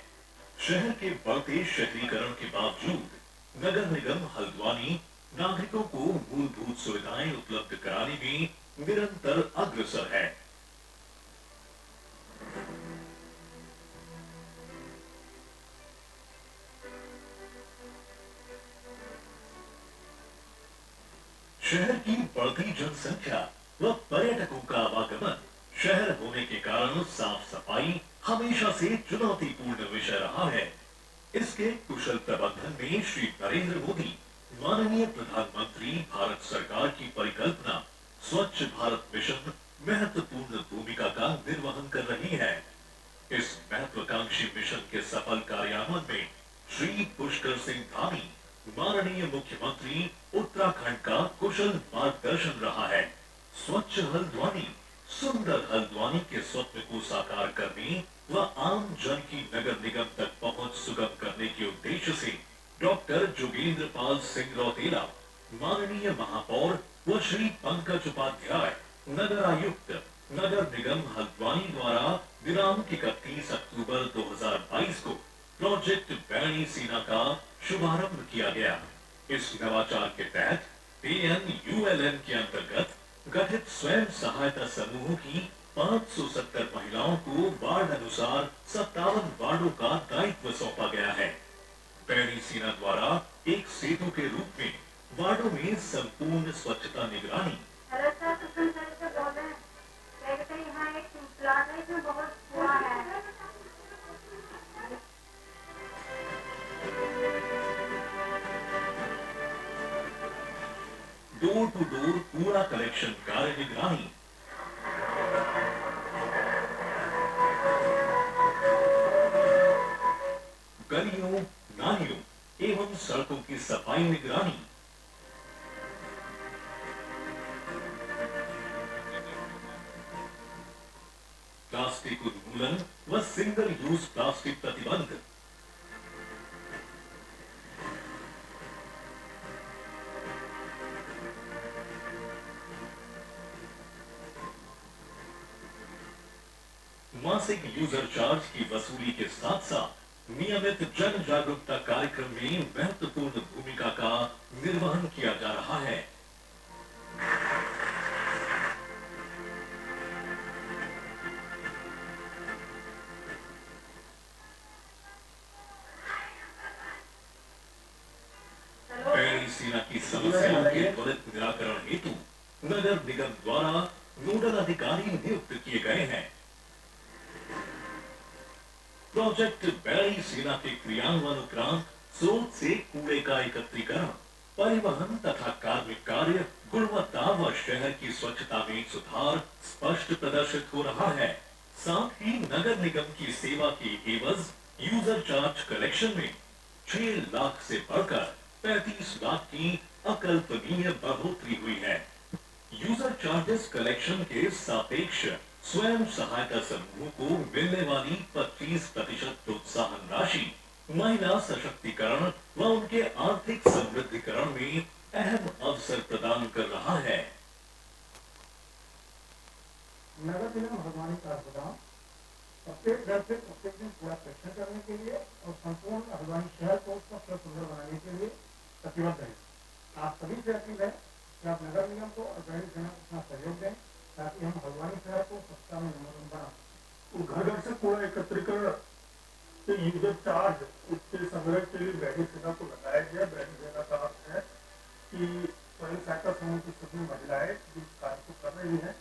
शहर के बढ़ते शहरीकरण के बावजूद नगर निगम हल्द्वानी नागरिकों को मूलभूत सुविधाएं उपलब्ध कराने में निरंतर अग्रसर है। शहर की बढ़ती जनसंख्या व पर्यटकों का आवागमन, शहर होने के कारण साफ सफाई हमेशा से चुनौतीपूर्ण विषय रहा है। इसके कुशल प्रबंधन में श्री नरेंद्र मोदी माननीय प्रधानमंत्री भारत सरकार की परिकल्पना स्वच्छ भारत मिशन महत्वपूर्ण भूमिका का निर्वहन कर रही है। इस महत्वाकांक्षी मिशन के सफल कार्यान्वयन में श्री पुष्कर सिंह धामी माननीय मुख्यमंत्री उत्तराखंड का कुशल मार्गदर्शन रहा है। स्वच्छ हल्द्वानी, सुंदर हल्द्वानी के स्वप्न को साकार करने व आम जन की नगर निगम तक पहुंच सुगम करने के उद्देश्य से डॉक्टर जोगेंद्र पाल सिंह रौतेला, माननीय महापौर व श्री पंकज उपाध्याय, नगर आयुक्त, नगर निगम हल्द्वानी द्वारा दिनांक 31 अक्टूबर 2022 को प्रोजेक्ट बैणी सीना का शुभारंभ किया गया। इस नवाचार के तहत PNULM के अंतर्गत गठित स्वयं सहायता समूहों की 570 महिलाओं को वार्ड अनुसार 57 वार्डों का दायित्व सौंपा गया है। पैरी सेना द्वारा एक सेतु के रूप में वार्डों में संपूर्ण स्वच्छता निगरानी। डोर टू डोर कूड़ा कलेक्शन कार्य निगरानी। गलियों, नालियों एवं सड़कों की सफाई निगरानी। प्लास्टिक उन्मूलन व सिंगल यूज प्लास्टिक प्रतिबंध। मासिक यूजर चार्ज की वसूली के साथ साथ नियमित जन जागरूकता कार्यक्रम में महत्वपूर्ण भूमिका का निर्वहन किया जा रहा है। पैरी सेना की समस्याओं के त्वरित निराकरण हेतु नगर निगम द्वारा नोडल अधिकारी नियुक्त किए गए हैं। प्रोजेक्ट पैरी सेना के क्रियान्वयन उपरांत स्रोत से कूड़े का एकत्रीकरण, परिवहन तथा कार्मिक कार्य, गुणवत्ता व शहर की स्वच्छता में सुधार स्पष्ट प्रदर्शित हो रहा है। साथ ही नगर निगम की सेवा की एवज यूजर चार्ज कलेक्शन में 6 लाख से बढ़कर 35 लाख की अकल्पनीय बढ़ोतरी हुई है। यूजर चार्जेस कलेक्शन के सापेक्ष स्वयं सहायता समूह को मिलने वाली 25% प्रोत्साहन राशि महिला सशक्तिकरण व उनके आर्थिक समृद्धिकरण में अहम अवसर प्रदान कर रहा है। नगर निगम हल्द्वानी का गोदाम प्रत्येक घर से प्रत्येक दिन कूड़ा कलेक्शन करने के लिए और संपूर्ण हल्द्वानी शहर को स्वच्छ और सुंदर बनाने के लिए प्रतिबद्ध है। आप सभी से अपील है कि आप नगर निगम को और पैरी सेना को अपना सहयोग दें ताकि हम हल्द्वानी शहर को स्वच्छता में नंबर 1 बना। घर घर से कूड़ा एकत्रीकरण के यूजर चार्ज उसके संग्रह के लिए पैरी सेना को लगाया गया। पैरी सेना का अर्थ है कि स्वयं सहायता समूह की सभी महिलाएं जिस कार्य को कर रही हैं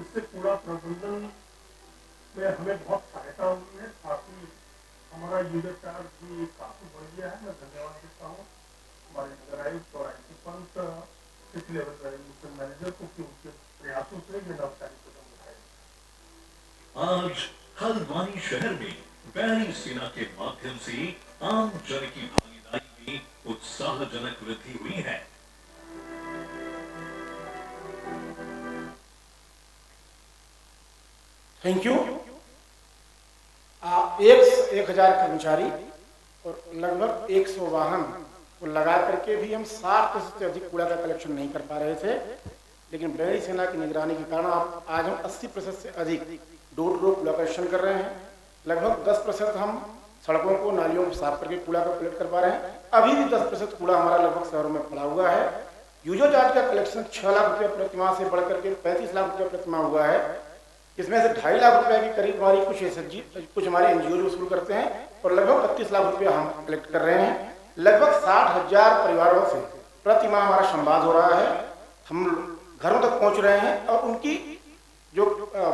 इससे कूड़ा प्रबंधन में हमें बहुत सहायता हुई है। साथ ही हमारा यूजर चार्ज भी काफी बढ़ गया है। मैं धन्यवाद देता हूँ हमारे नगर आयुक्त और IT Pant city level manager को कि उनके प्रयासों से ये नवकारी कदम उठाए। आज हल्द्वानी शहर में पैरी सेना के माध्यम से आम जन की भागीदारी में उत्साहजनक वृद्धि हुई है। Thank you. 1000 कर्मचारी और लगभग 100 वाहन को लगा करके भी हम 60% से अधिक कूड़ा का कलेक्शन नहीं कर पा रहे थे, लेकिन पैरी सेना की निगरानी के कारण आज हम 80% से अधिक डोर टू डोर कूड़ा कलेक्शन कर रहे हैं। लगभग 10% हम सड़कों को नालियों को साफ करके कूड़ा को कलेक्ट कर पा रहे हैं। अभी भी 10% कूड़ा हमारा लगभग शहरों में पड़ा हुआ है। यूजर चार्ज का कलेक्शन 6 लाख रुपये प्रतिमाह से बढ़कर के 35 लाख रुपये प्रतिमाह हुआ है। इसमें से 2.5 लाख रुपए के करीब हमारी कुछ हमारे NGO वसूल करते हैं और लगभग 25 लाख रुपये हम कलेक्ट कर रहे हैं। लगभग 60,000 परिवारों से प्रति माह हमारा संवाद हो रहा है। हम घरों तक पहुंच रहे हैं और उनकी जो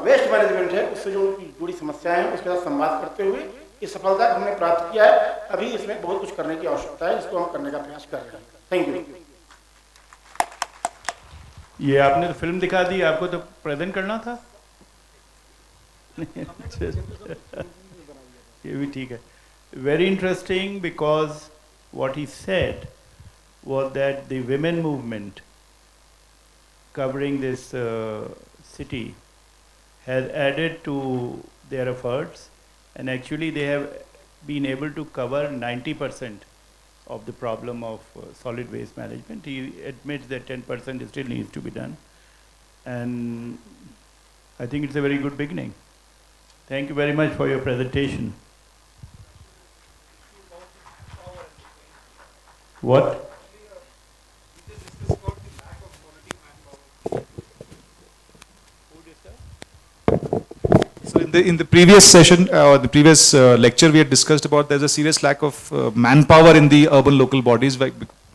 वेस्ट मैनेजमेंट है उससे जो उनकी जुड़ी समस्याएं हैं उसके साथ संवाद करते हुए इस सफलता को हमने प्राप्त किया है। अभी इसमें बहुत कुछ करने की आवश्यकता है जिसको हम करने का प्रयास कर रहे हैं। Thank you. ये आपने तो फिल्म दिखा दी, आपको तो प्रेजेंट करना था। ये भी ठीक है। Very interesting because what he said was that the women movement covering this city has added to their efforts, and actually they have been able to cover 90% of the problem of solid waste management. He admits that 10% still needs to be done, and I think it's a very good beginning. Thank you very much for your presentation. What? Who discussed? in the previous session or the previous lecture, we had discussed about there's a serious lack of manpower in the urban local bodies,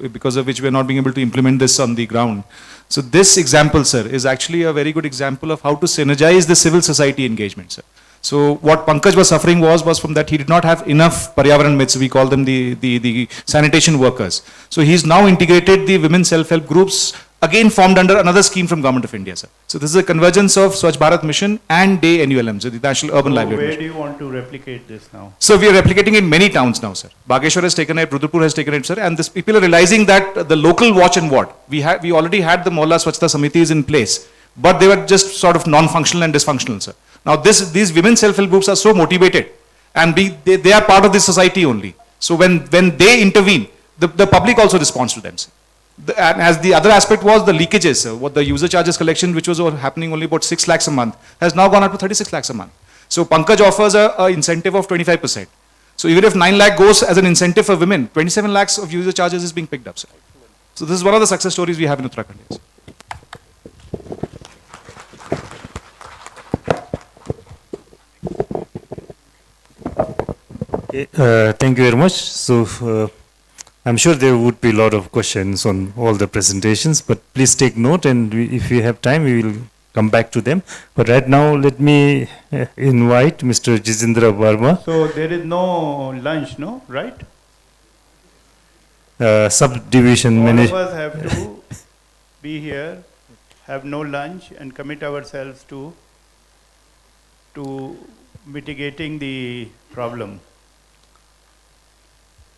because of which we are not being able to implement this on the ground. So this example, sir, is actually a very good example of how to synergize the civil society engagement, sir. So what Pankaj was suffering was from that he did not have enough Paryavaran Mits, we call them the sanitation workers. So he's now integrated the women self-help groups, again formed under another scheme from Government of India, sir. So this is a convergence of Swachh Bharat Mission and Day NULM, so the National Urban Livelihood Where Mission. do you want to replicate this now? So we are replicating in many towns now, sir. Bageshwar has taken it, Rudrapur has taken it, sir, and this people are realizing that the local watch and ward, we already had the Mohalla Swachhta Samitis in place, but they were just sort of non-functional and dysfunctional, sir. Now these women self-help groups are so motivated, and they are part of the society only. So when they intervene, the public also responds to them, sir. And as the other aspect was the leakages, what the user charges collection, which was happening only about 6 lakhs a month, has now gone up to 36 lakhs a month. So Pankaj offers a incentive of 25%. So even if 9 lakh goes as an incentive for women, 27 lakhs of user charges is being picked up, sir. So this is one of the success stories we have in Uttarakhand. Yes. Thank you very much. So I'm sure there would be a lot of questions on all the presentations, but please take note, and if we have time, we will come back to them. But right now, let me invite Mr. Jitendra Verma. So there is no lunch, no, right? Subdivision All manager. of us have to be here, have no lunch, and commit ourselves to mitigating the problem.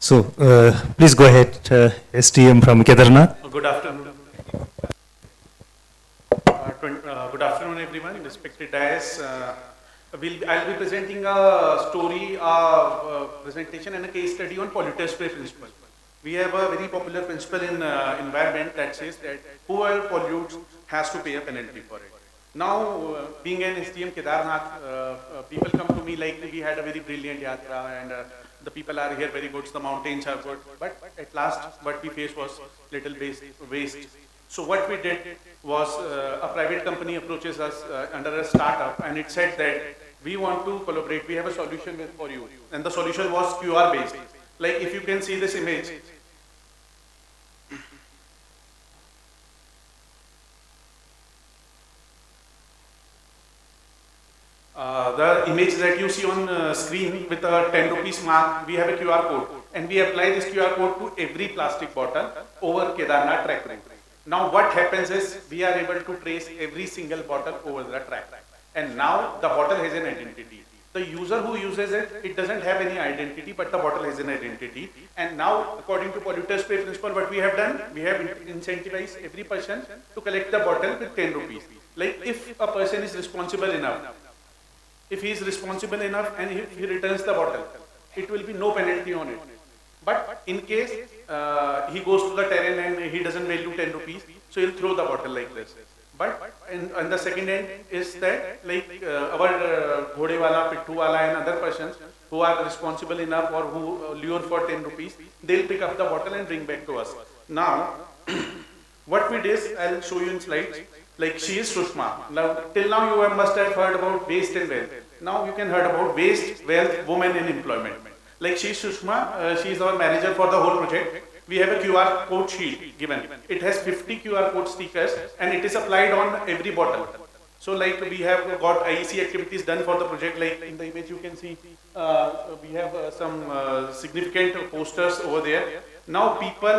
So, please go ahead, STM from Kedarnath. Good afternoon. Good afternoon, everyone. Respected dais. I'll be presenting a story, presentation and a case study on polluter spray principle. We have a very popular principle in environment that says that whoever pollutes has to pay a penalty for it. Now, being an STM Kedarnath, people come to me like we had a very brilliant yatra and the people are here very good, the mountains are good, but at last what we faced was little waste. So what we did was a private company approaches us under a startup, and it said that we want to collaborate, we have a solution for you, and the solution was QR based. Like if you can see this image, the image that you see on screen with a 10 rupees mark, we have a QR code, and we apply this QR code to every plastic bottle over Kedarnath track route. Now what happens is we are able to trace every single bottle over the track, and now the bottle has an identity. The user who uses it, it doesn't have any identity, but the bottle has an identity. And now, according to polluter spray principle, what we have done, we have incentivized every person to collect the bottle with 10 rupees. Like if a person is responsible enough, if he is responsible enough and if he returns the bottle, it will be no penalty on it. But in case he goes to the terrain and he doesn't value 10 rupees, so he'll throw the bottle like this. But on the second end is that like our Ghodewala, Pittuwala and other persons who are responsible enough or who lure for 10 rupees, they'll pick up the bottle and bring back to us. Now, what we did, I'll show you in slides. Like she is Sushma. Now, till now you must have heard about waste and wealth. Now you can heard about waste, wealth, women and employment. Like she is Sushma, she is our manager for the whole project. We have a QR code sheet given. It has 50 QR code stickers and it is applied on every bottle. So like we have got IEC activities done for the project, like in the image you can see, we have some significant posters over there. Now people,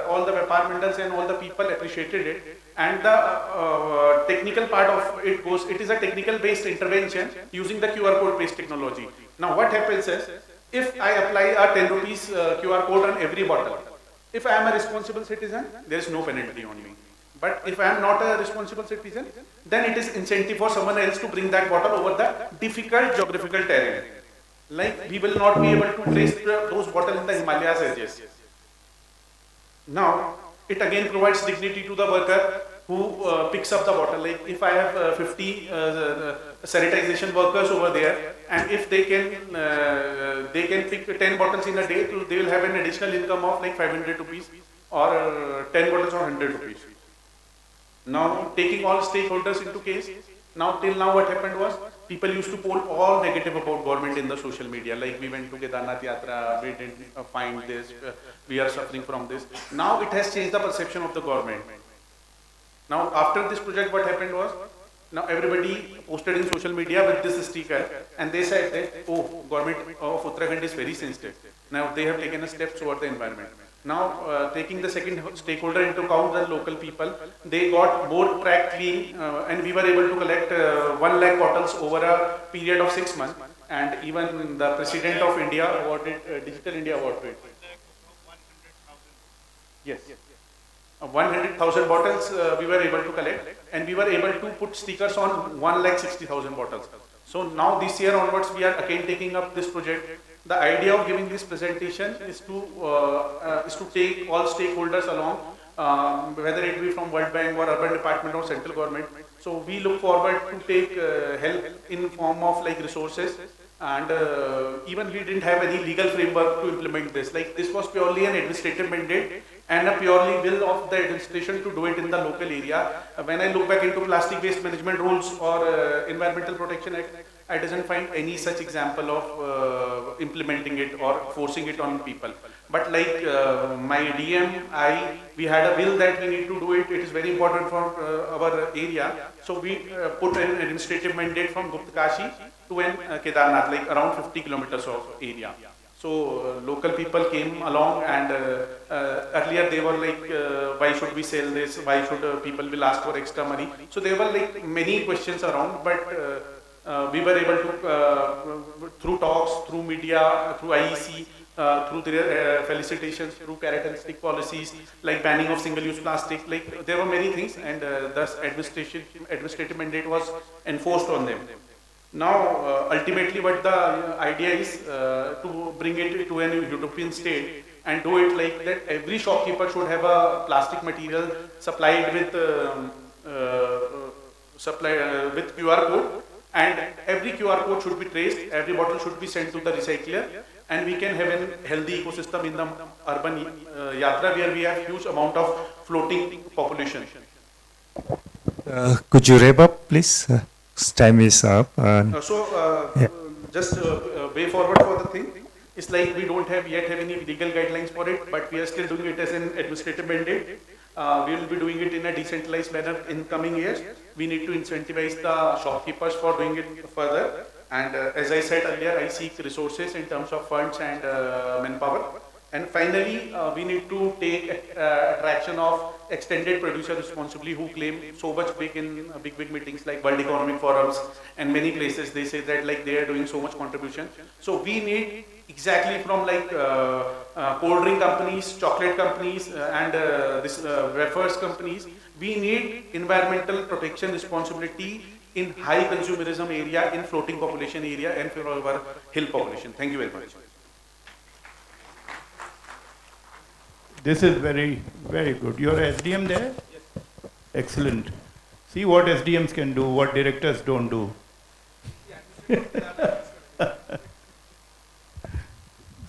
all the departmentals and all the people appreciated it, and the technical part of it goes, it is a technical based intervention using the QR code based technology. Now what happens is, if I apply a 10 rupees QR code on every bottle, if I am a responsible citizen, there is no penalty on me. But if I am not a responsible citizen, then it is incentive for someone else to bring that bottle over the difficult geographical terrain. Like we will not be able to trace those bottles in the Himalayas edges. Now, it again provides dignity to the worker who picks up the bottle. Like if I have 50 sanitization workers over there, and if they can pick 10 bottles in a day, they will have an additional income of like 500 rupees or 10 bottles or 100 rupees. Now, taking all stakeholders into case, now till now what happened was, people used to poll all negative about government in the social media, like we went to Kedarnath Yatra, we didn't find this, we are suffering from this. Now it has changed the perception of the government. Now after this project, what happened was, now everybody posted in social media with this sticker, and they said that, oh, government of Uttarakhand is very sensitive. Now they have taken a step toward the environment. Now taking the second stakeholder into account, the local people, they got more track clean, and we were able to collect 1 lakh bottles over a period of 6 months. And even the President of India awarded Digital India Award to it. Yes. 100,000 bottles we were able to collect, and we were able to put stickers on 1,60,000 bottles. So now this year onwards, we are again taking up this project. The idea of giving this presentation is to take all stakeholders along, whether it be from World Bank or urban department or central government. So we look forward to take help in form of like resources, and even we didn't have any legal framework to implement this. Like this was purely an administrative mandate and a purely will of the administration to do it in the local area. When I look back into plastic waste management rules or Environmental Protection Act, I doesn't find any such example of implementing it or forcing it on people. But like my DM, we had a will that we need to do it. It is very important for our area. So we put an administrative mandate from Gupta Kashi to Kedarnath, like around 50 kilometers of area. So local people came along, and earlier they were like, why should we sell this? Why should people will ask for extra money? So there were like many questions around, but we were able to, through talks, through media, through IEC, through their felicitations, through carrot and stick policies, like banning of single-use plastic, like there were many things, and thus administrative mandate was enforced on them. Now, ultimately, what the idea is to bring it to an European state and do it like that. Every shopkeeper should have a plastic material supplied with with QR code, and every QR code should be traced. Every bottle should be sent to the recycler, and we can have a healthy ecosystem in the urban yatra where we have huge amount of floating population. Could you wrap up, please? Time is up. Just way forward for the thing. It's like we don't yet have any legal guidelines for it, but we are still doing it as an administrative mandate. We will be doing it in a decentralized manner in coming years. We need to incentivize the shopkeepers for doing it further. And as I said earlier, I seek resources in terms of funds and manpower. And finally, we need to take attraction of extended producer responsibly, who claim so much big in big meetings like World Economic Forums and many places. They say that like they are doing so much contribution. So we need exactly from like cold drink companies, chocolate companies, and this wafers companies. We need environmental protection responsibility in high consumerism area, in floating population area, and for our hill population. Thank you very much. This is very, very good. Your SDM there? Yes. Excellent. See what SDMs can do, what directors don't do.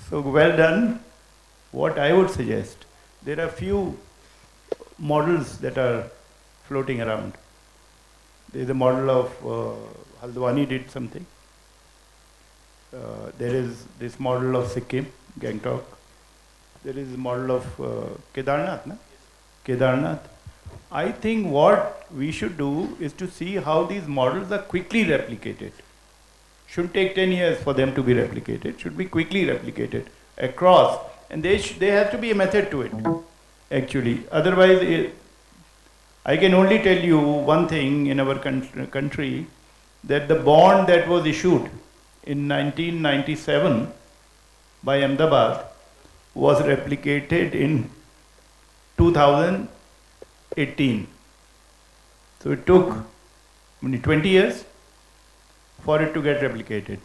So well done. What I would suggest, there are few models that are floating around. There is a model of Haldwani did something. There is this model of Sikkim, Gangtok. There is a model of Kedarnath, na? Kedarnath. I think what we should do is to see how these models are quickly replicated. Shouldn't take 10 years for them to be replicated. Should be quickly replicated across. And there has to be a method to it, actually. Otherwise, I can only tell you one thing in our country, that the bond that was issued in 1997 by Ahmedabad was replicated in 2018. So it took 20 years for it to get replicated.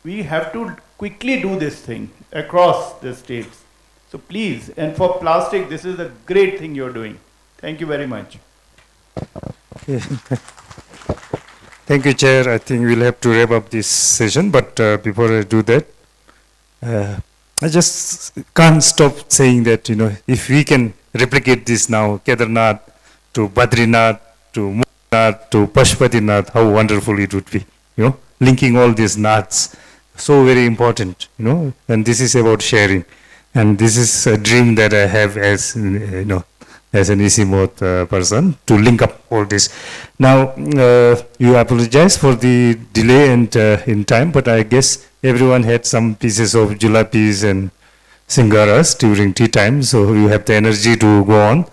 We have to quickly do this thing across the states. So please, and for plastic, this is a great thing you're doing. Thank you very much. Thank you, Chair. I think we'll have to wrap up this session, but before I do that, I just can't stop saying that, if we can replicate this now, Kedarnath to Badrinath to to Pashupatinath, how wonderful it would be, linking all these naths, so very important, and this is about sharing. And this is a dream that I have as, as an Isimoth person, to link up all this. Now, you apologize for the delay and in time, but I guess everyone had some pieces of jalapis and singaras during tea time, so you have the energy to go on.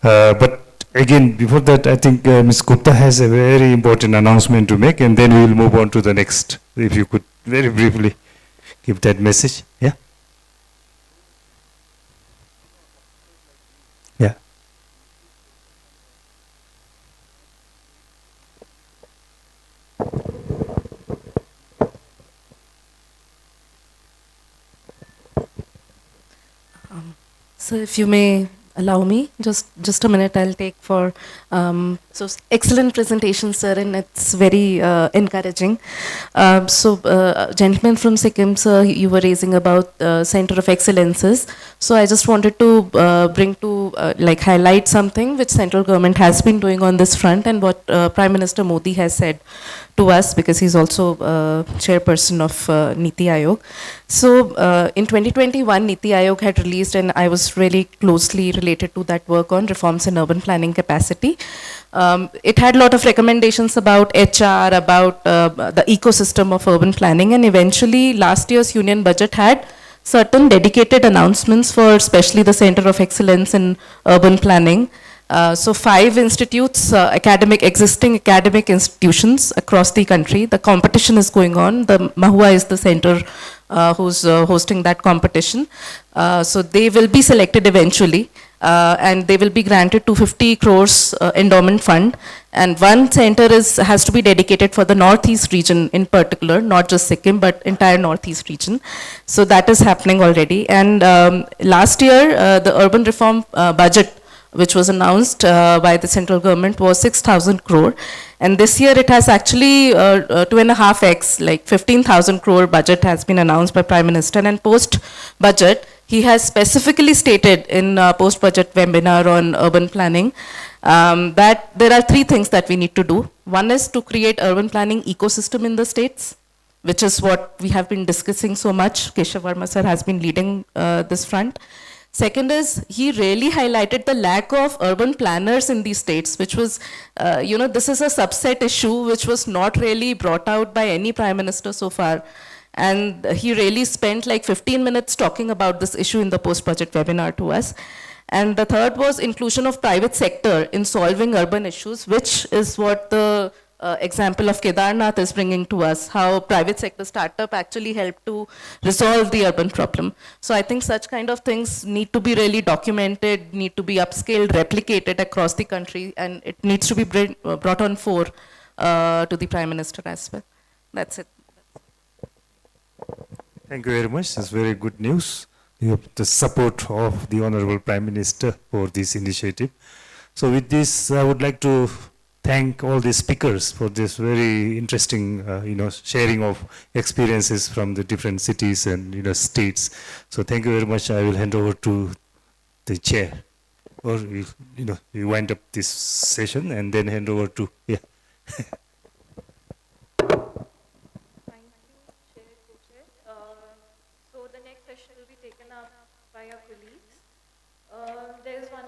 But again, before that, I think Ms. Gupta has a very important announcement to make, and then we will move on to the next. If you could very briefly give that message. Yeah. Yeah. So if you may allow me, just a minute I'll take for, so excellent presentation, sir, and it's very encouraging. Gentleman from Sikkim, sir, you were raising about Center of Excellences. So I just wanted to highlight something which central government has been doing on this front, and what Prime Minister Modi has said to us, because he's also chairperson of Niti Aayog. So in 2021, Niti Aayog had released, and I was really closely related to that work on reforms in urban planning capacity. It had a lot of recommendations about HR, about the ecosystem of urban planning, and eventually last year's union budget had certain dedicated announcements for especially the Center of Excellence in Urban Planning. So 5 institutes, existing academic institutions across the country. The competition is going on. The Mahua is the center who's hosting that competition. So they will be selected eventually, and they will be granted 250 crores endowment fund. And one center has to be dedicated for the Northeast region in particular, not just Sikkim, but entire Northeast region. So that is happening already. And last year, the urban reform budget, which was announced by the central government, was 6,000 crore. And this year it has actually 2.5x, like 15,000 crore budget has been announced by Prime Minister. And post-budget, he has specifically stated in post-budget webinar on urban planning that there are 3 things that we need to do. One is to create urban planning ecosystem in the states, which is what we have been discussing so much. Keshav Verma sir has been leading this front. Second is, he really highlighted the lack of urban planners in these states, which was, this is a subset issue which was not really brought out by any prime minister so far. And he really spent like 15 minutes talking about this issue in the post-budget webinar to us. And the third was inclusion of private sector in solving urban issues, which is what the example of Kedarnath is bringing to us, how private sector startup actually helped to resolve the urban problem. So I think such kind of things need to be really documented, need to be upscaled, replicated across the country, and it needs to be brought on fore to the Prime Minister as well. That's it. Thank you very much. That's very good news. You have the support of the Honorable Prime Minister for this initiative. So with this, I would like to thank all the speakers for this very interesting, sharing of experiences from the different cities and, states. So thank you very much. I will hand over to the chair, or, we wind up this session and then hand over to, yeah. So the next session will be taken up by our colleagues. There is one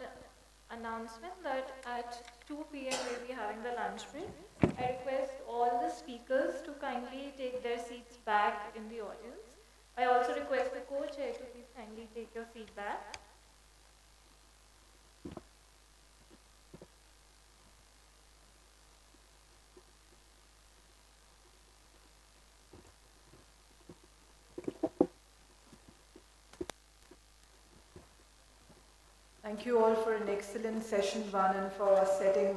announcement that at 2 p.m. we'll be having the lunch break. I request all the speakers to kindly take their seats back in the audience. I also request the co-chair to please kindly take your seat back. Thank you all for an excellent session one and for setting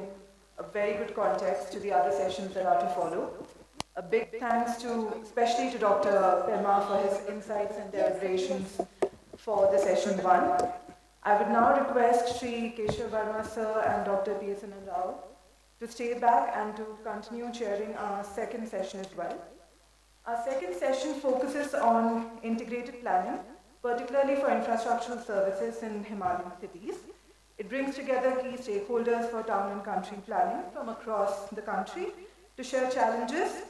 a very good context to the other sessions that are to follow. A big thanks especially to Dr. Pema for his insights and deliberations for the session one. I would now request Sri Keshav Verma sir and Dr. P.S. Rao to stay back and to continue chairing our second session as well. Our second session focuses on integrated planning, particularly for infrastructural services in Himalayan cities. It brings together key stakeholders for town and country planning from across the country to share challenges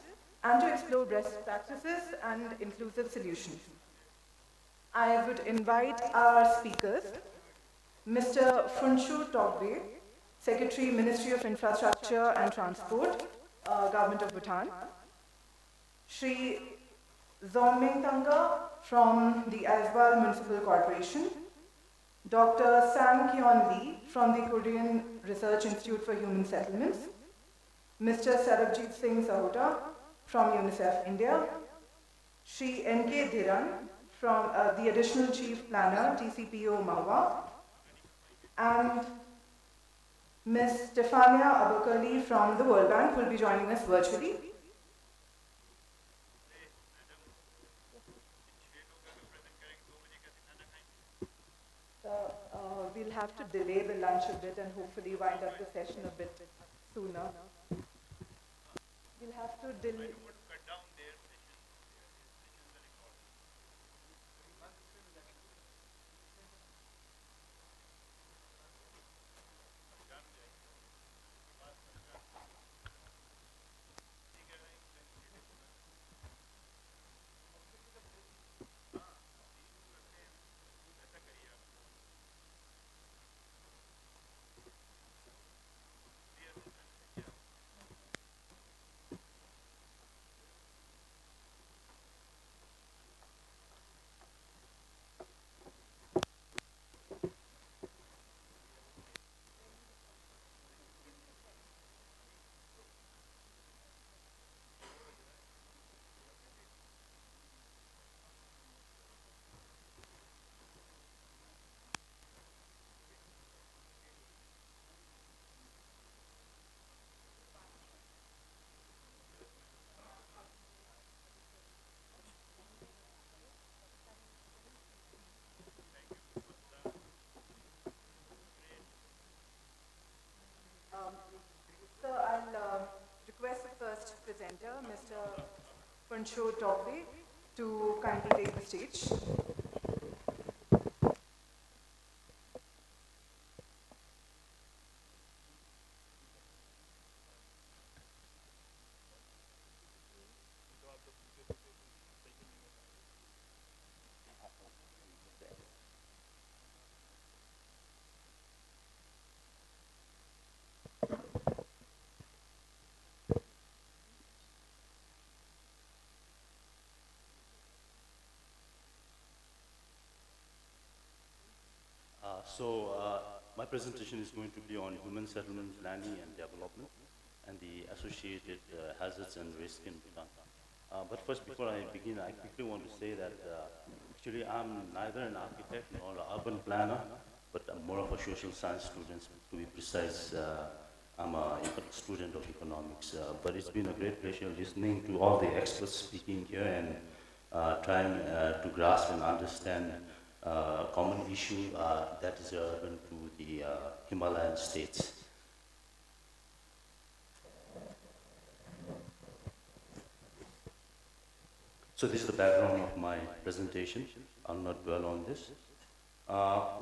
and to explore best practices and inclusive solutions. I would invite our speakers, Mr. Funshu Togbe, Secretary, Ministry of Infrastructure and Transport, Government of Bhutan, Shri Zomming Tanga from the Aizwal Municipal Corporation, Dr. Sang Kyon Lee from the Korean Research Institute for Human Settlements, Mr. Sarabjit Singh Sahota from UNICEF India, Shri N.K. Dhiran from the Additional Chief Planner, TCPO Mahwah, and Ms. Stefania Abukali from the World Bank will be joining us virtually. We'll have to delay the lunch a bit and hopefully wind up the session a bit sooner. We'll have to delay. So I'll request the first presenter, Mr. Funshu Togbe, to kindly take the stage. My presentation is going to be on human settlement planning and development and the associated hazards and risks in Bhutan. But first, before I begin, I quickly want to say that actually I'm neither an architect nor an urban planner, but I'm more of a social science student. To be precise, I'm a student of economics. But it's been a great pleasure listening to all the experts speaking here and trying to grasp and understand common issue that is relevant to the Himalayan states. So this is the background of my presentation. I'll not dwell on this.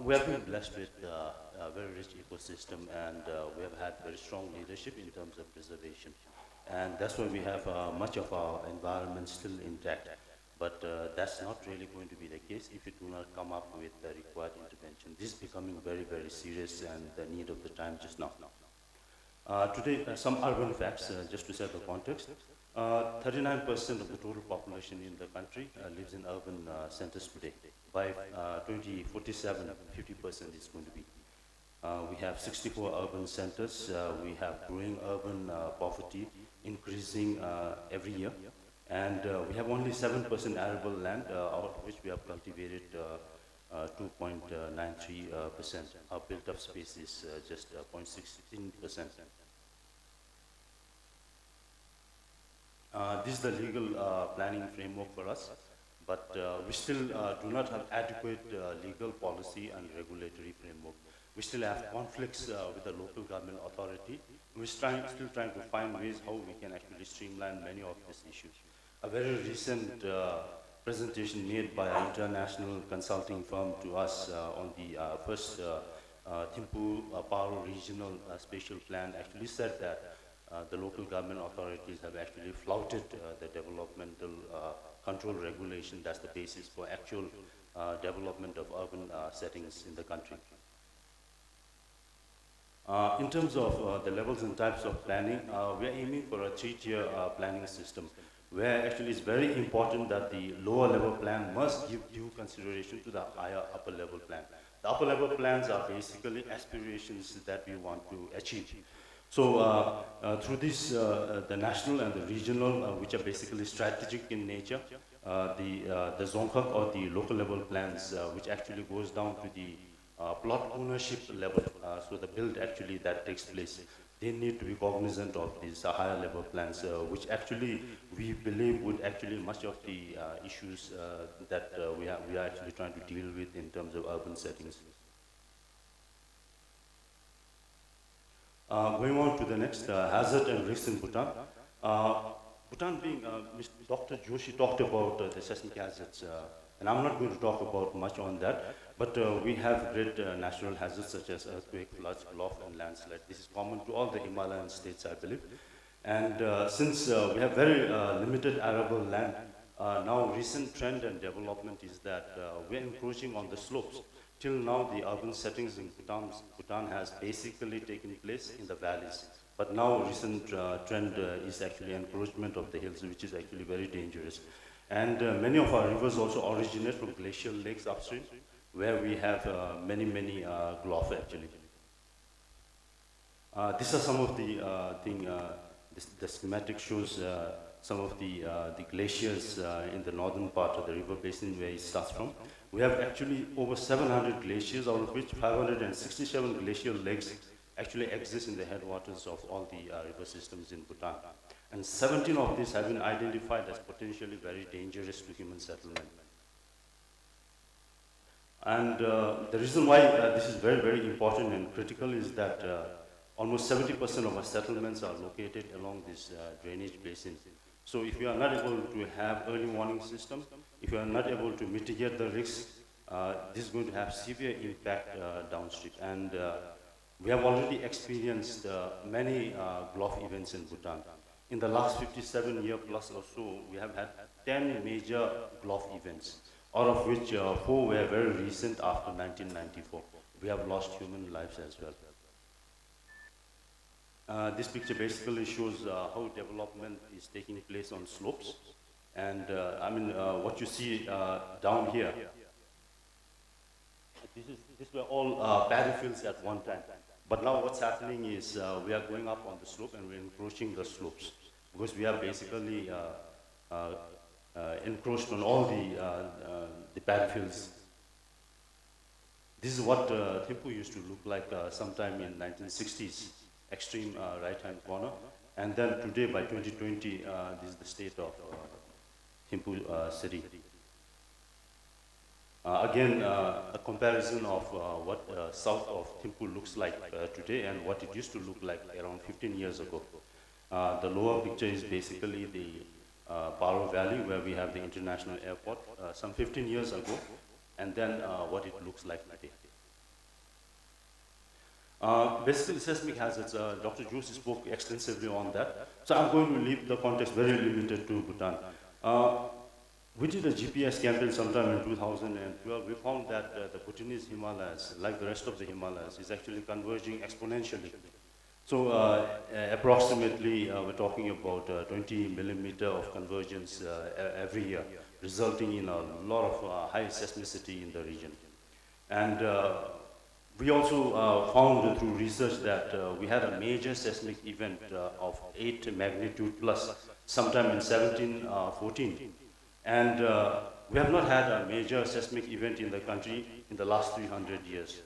We have been blessed with a very rich ecosystem, and we have had very strong leadership in terms of preservation. And that's why we have much of our environment still intact. But that's not really going to be the case if we do not come up with the required intervention. This is becoming very, very serious and the need of the time just now. Today, some urban facts, just to set the context. 39% of the total population in the country lives in urban centers today. By 2047, 50% is going to be. We have 64 urban centers. We have growing urban poverty, increasing every year. And we have only 7% arable land, out of which we have cultivated 2.93%. Our built-up space is just 0.16%. This is the legal planning framework for us, but we still do not have adequate legal policy and regulatory framework. We still have conflicts with the local government authority. We're still trying to find ways how we can actually streamline many of these issues. A very recent presentation made by an international consulting firm to us on the first Thimphu Paro Regional Spatial Plan actually said that the local government authorities have actually flouted the developmental control regulation. That's the basis for actual development of urban settings in the country. In terms of the levels and types of planning, we are aiming for a three-tier planning system, where actually it's very important that the lower level plan must give due consideration to the higher upper level plan. The upper level plans are basically aspirations that we want to achieve. So through this, the national and the regional, which are basically strategic in nature, the Zongkak or the local level plans, which actually goes down to the plot ownership level, so the build actually that takes place, they need to be cognizant of these higher level plans, which actually we believe would actually much of the issues that we are actually trying to deal with in terms of urban settings. Going on to the next, hazard and risks in Bhutan. Bhutan being, Dr. Joshi talked about the seismic hazards, and I'm not going to talk about much on that, but we have great natural hazards such as earthquake, floods, gulf, and landslide. This is common to all the Himalayan states, I believe. And since we have very limited arable land, now recent trend and development is that we're encroaching on the slopes. Till now, the urban settings in Bhutan has basically taken place in the valleys. But now recent trend is actually encroachment of the hills, which is actually very dangerous. And many of our rivers also originate from glacial lakes upstream, where we have many gulf actually. These are some of the the schematic shows some of the glaciers in the northern part of the river basin where it starts from. We have actually over 700 glaciers, out of which 567 glacial lakes actually exist in the headwaters of all the river systems in Bhutan. And 17 of these have been identified as potentially very dangerous to human settlement. And the reason why this is very important and critical is that almost 70% of our settlements are located along this drainage basin. So if you are not able to have early warning system, if you are not able to mitigate the risks, this is going to have severe impact downstream. And we have already experienced many gulf events in Bhutan. In the last 57 years plus or so, we have had 10 major gulf events, out of which 4 were very recent after 1994. We have lost human lives as well. This picture basically shows how development is taking place on slopes. And I mean, what you see down here, these were all paddy fields at one time. But now what's happening is we are going up on the slope and we're encroaching the slopes, because we are basically encroached on all the paddy fields. This is what Thimphu used to look like sometime in 1960s, extreme right-hand corner. And then today, by 2020, this is the state of Thimphu city. Again, a comparison of what south of Thimphu looks like today and what it used to look like around 15 years ago. The lower picture is basically the Paro Valley, where we have the international airport some 15 years ago, and then what it looks like today. Basically, seismic hazards, Dr. Joshi spoke extensively on that. So I'm going to leave the context very limited to Bhutan. We did a GPS campaign sometime in 2012. We found that the Bhutanese Himalayas, like the rest of the Himalayas, is actually converging exponentially. So approximately, we're talking about 20 millimeter of convergence every year, resulting in a lot of high seismicity in the region. And we also found through research that we had a major seismic event of 8 magnitude plus sometime in 1714. And we have not had a major seismic event in the country in the last 300 years.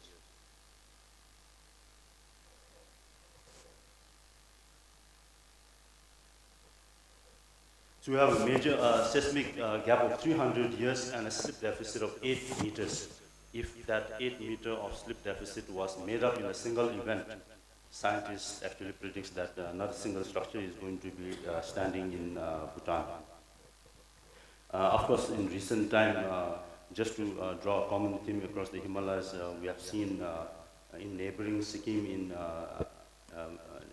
So we have a major seismic gap of 300 years and a slip deficit of 8 meters. If that 8 meter of slip deficit was made up in a single event, scientists actually predict that not a single structure is going to be standing in Bhutan. Of course, in recent time, just to draw a common theme across the Himalayas, we have seen in neighboring Sikkim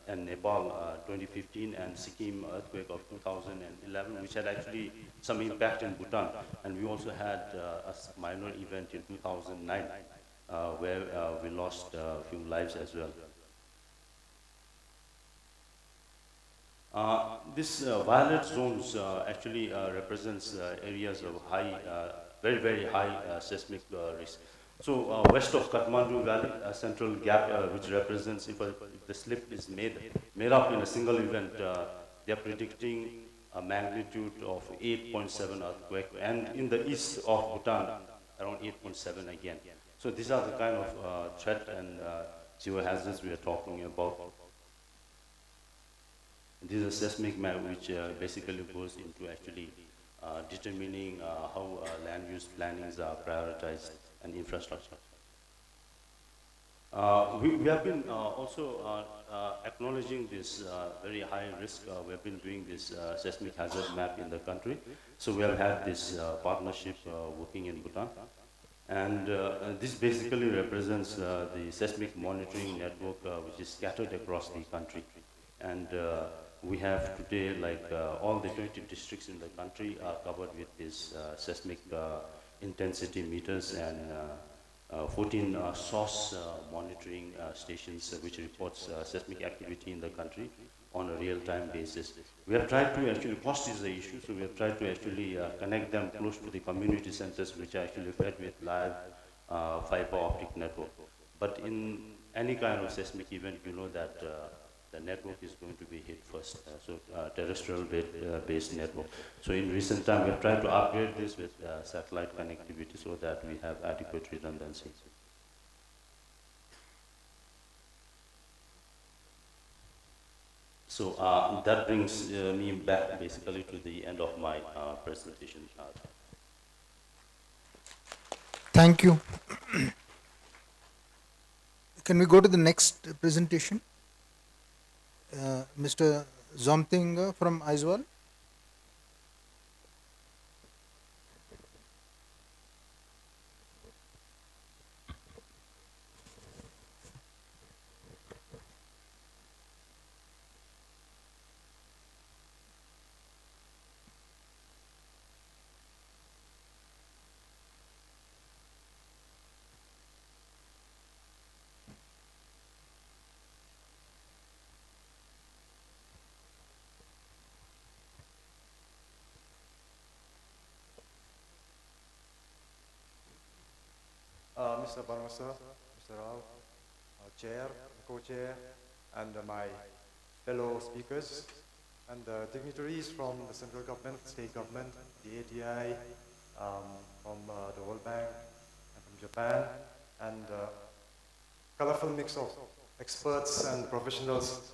and Nepal 2015, and Sikkim earthquake of 2011, which had actually some impact in Bhutan. And we also had a minor event in 2009 where we lost a few lives as well. This violet zones actually represents areas of high, very, very high seismic risk. So west of Kathmandu Valley, a central gap which represents if the slip is made up in a single event, they are predicting a magnitude of 8.7 earthquake, and in the east of Bhutan, around 8.7 again. So these are the kind of threat and geohazards we are talking about. This is a seismic map which basically goes into actually determining how land use plannings are prioritized and infrastructure. We have been also acknowledging this very high risk. We have been doing this seismic hazard map in the country. So we have had this partnership working in Bhutan. And this basically represents the seismic monitoring network which is scattered across the country. And we have today, like all the 20 districts in the country are covered with this seismic intensity meters, and 14 source monitoring stations which reports seismic activity in the country on a real-time basis. We have tried to actually, cost is the issue, so we have tried to actually connect them close to the community centers which are actually fed with live fiber optic network. But in any kind of seismic event, you know that the network is going to be hit first, terrestrial based network. So in recent time, we have tried to upgrade this with satellite connectivity so that we have adequate redundancy. So that brings me back basically to the end of my presentation. Thank you. Can we go to the next presentation? Mr. Zomting from Aizawl. Mr. Barmasa, Mr. Rao, Chair, Co-Chair, and my fellow speakers, and dignitaries from the central government, state government, the ATI, from the World Bank, and from Japan, and colorful mix of experts and professionals.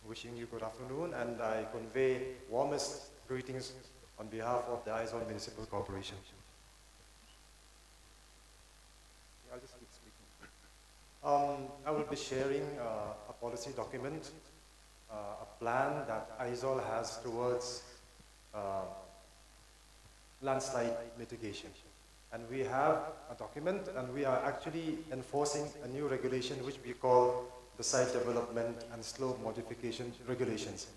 Wishing you good afternoon, and I convey warmest greetings on behalf of the Aizawl Municipal Corporation. I'll just keep speaking. I will be sharing a policy document, a plan that Aizawl has towards landslide mitigation. And we have a document, and we are actually enforcing a new regulation which we call the Site Development and Slope Modification Regulations,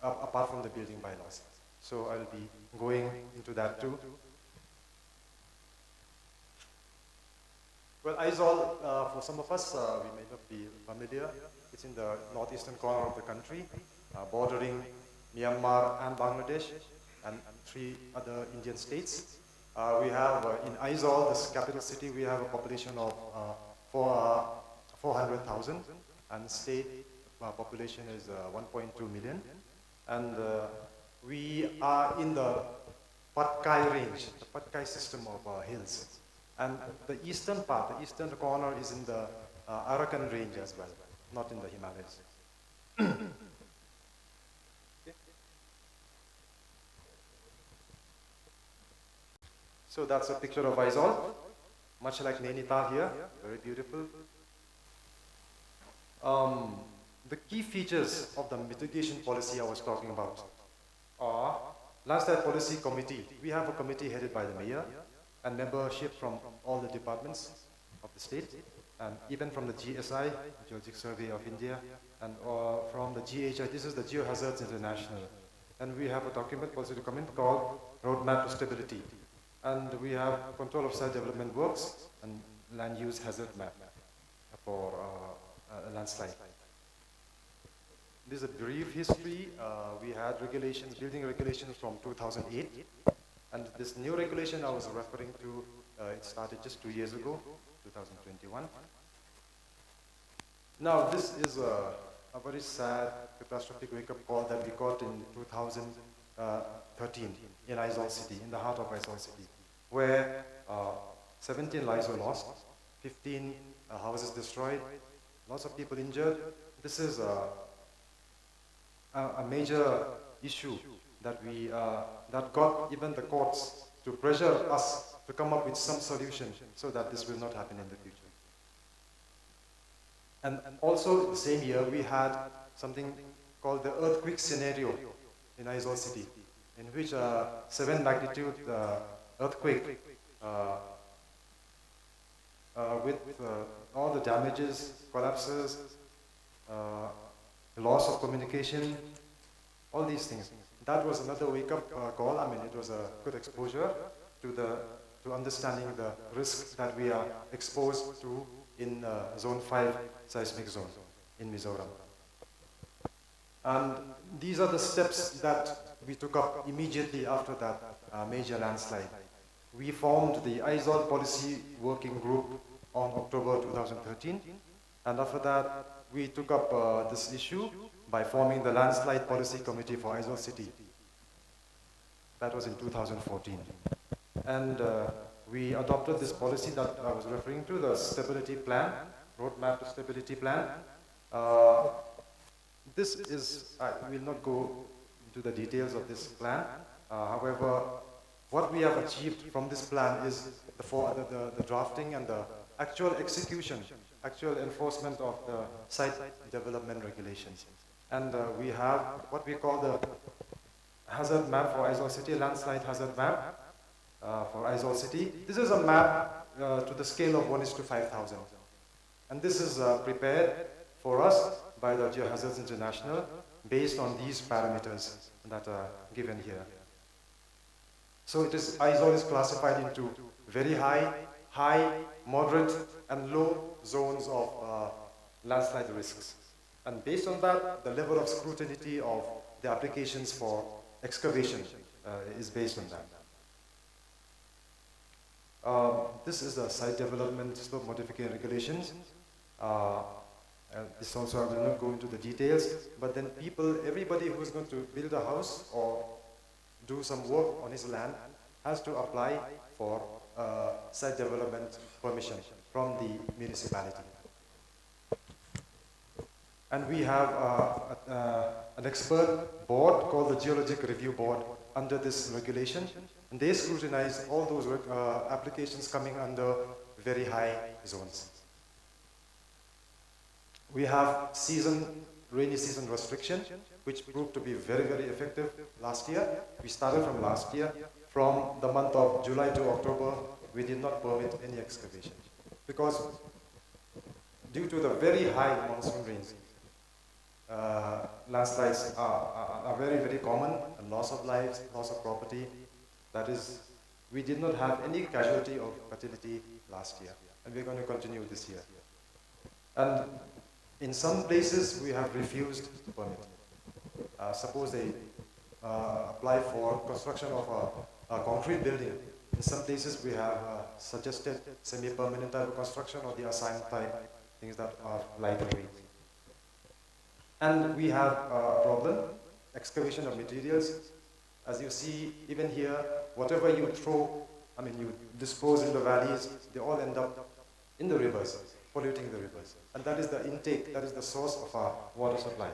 apart from the building bylaws. So I'll be going into that too. Well, Aizawl, for some of us, we may not be familiar. It's in the northeastern corner of the country, bordering Myanmar and Bangladesh, and 3 other Indian states. We have, in Aizawl, this capital city, we have a population of 400,000, and state population is 1.2 million. And we are in the Patkai range, the Patkai system of hills. And the eastern part, the eastern corner is in the Arakan range as well, not in the Himalayas. Okay. So that's a picture of Aizawl, much like Nainital here, very beautiful. The key features of the mitigation policy I was talking about are Landslide Policy Committee. We have a committee headed by the mayor, and membership from all the departments of the state. and even from the GSI, Geologic Survey of India, and from the GHI, this is the Geohazards International. And we have a document, policy document called Roadmap to Stability. And we have control of site development works and land use hazard map for landslide. This is a brief history. We had regulations, building regulations from 2008. And this new regulation I was referring to, it started just 2 years ago, 2021. Now, this is a very sad, catastrophic wake-up call that we got in 2013 in Aizawl City, in the heart of Aizawl City, where 17 lives were lost, 15 houses destroyed, lots of people injured. This is a major issue that that got even the courts to pressure us to come up with some solution so that this will not happen in the future. And also the same year we had something called the earthquake scenario in Aizawl City, in which a 7 magnitude earthquake with all the damages, collapses, loss of communication, all these things. That was another wake-up call. I mean, it was a good exposure to understanding the risks that we are exposed to in Zone 5 seismic zone in Mizoram. And these are the steps that we took up immediately after that major landslide. We formed the Aizawl Policy Working Group on October 2013, and after that we took up this issue by forming the Landslide Policy Committee for Aizawl City. That was in 2014. And we adopted this policy that I was referring to, the Stability Plan, Roadmap to Stability Plan. This is, I will not go into the details of this plan. However, what we have achieved from this plan is the drafting and the actual execution, actual enforcement of the site development regulations. And we have what we call the hazard map for Aizawl City, landslide hazard map for Aizawl City. This is a map to the scale of 1:5,000. And this is prepared for us by the Geohazards International based on these parameters that are given here. So it is, Aizawl is classified into very high, moderate, and low zones of landslide risks. And based on that, the level of scrutiny of the applications for excavation is based on that. This is the site development slope modification regulations. This also, I will not go into the details, but then everybody who is going to build a house or do some work on his land has to apply for site development permission from the municipality. And we have an expert board called the Geologic Review Board under this regulation, and they scrutinize all those applications coming under very high zones. We have rainy season restriction, which proved to be very, very effective last year. We started from last year. From the month of July to October, we did not permit any excavation because due to the very high monsoon rains, landslides are very, very common, and loss of lives, loss of property. That is, we did not have any casualty or fatality last year, and we're going to continue this year. And in some places, we have refused to permit. Suppose they apply for construction of a concrete building. In some places, we have suggested semi-permanent type of construction or the assigned type, things that are lighter weight. And we have a problem, excavation of materials. As you see, even here, whatever you throw, I mean, you dispose in the valleys, they all end up in the rivers, polluting the rivers. And that is the intake, that is the source of our water supply.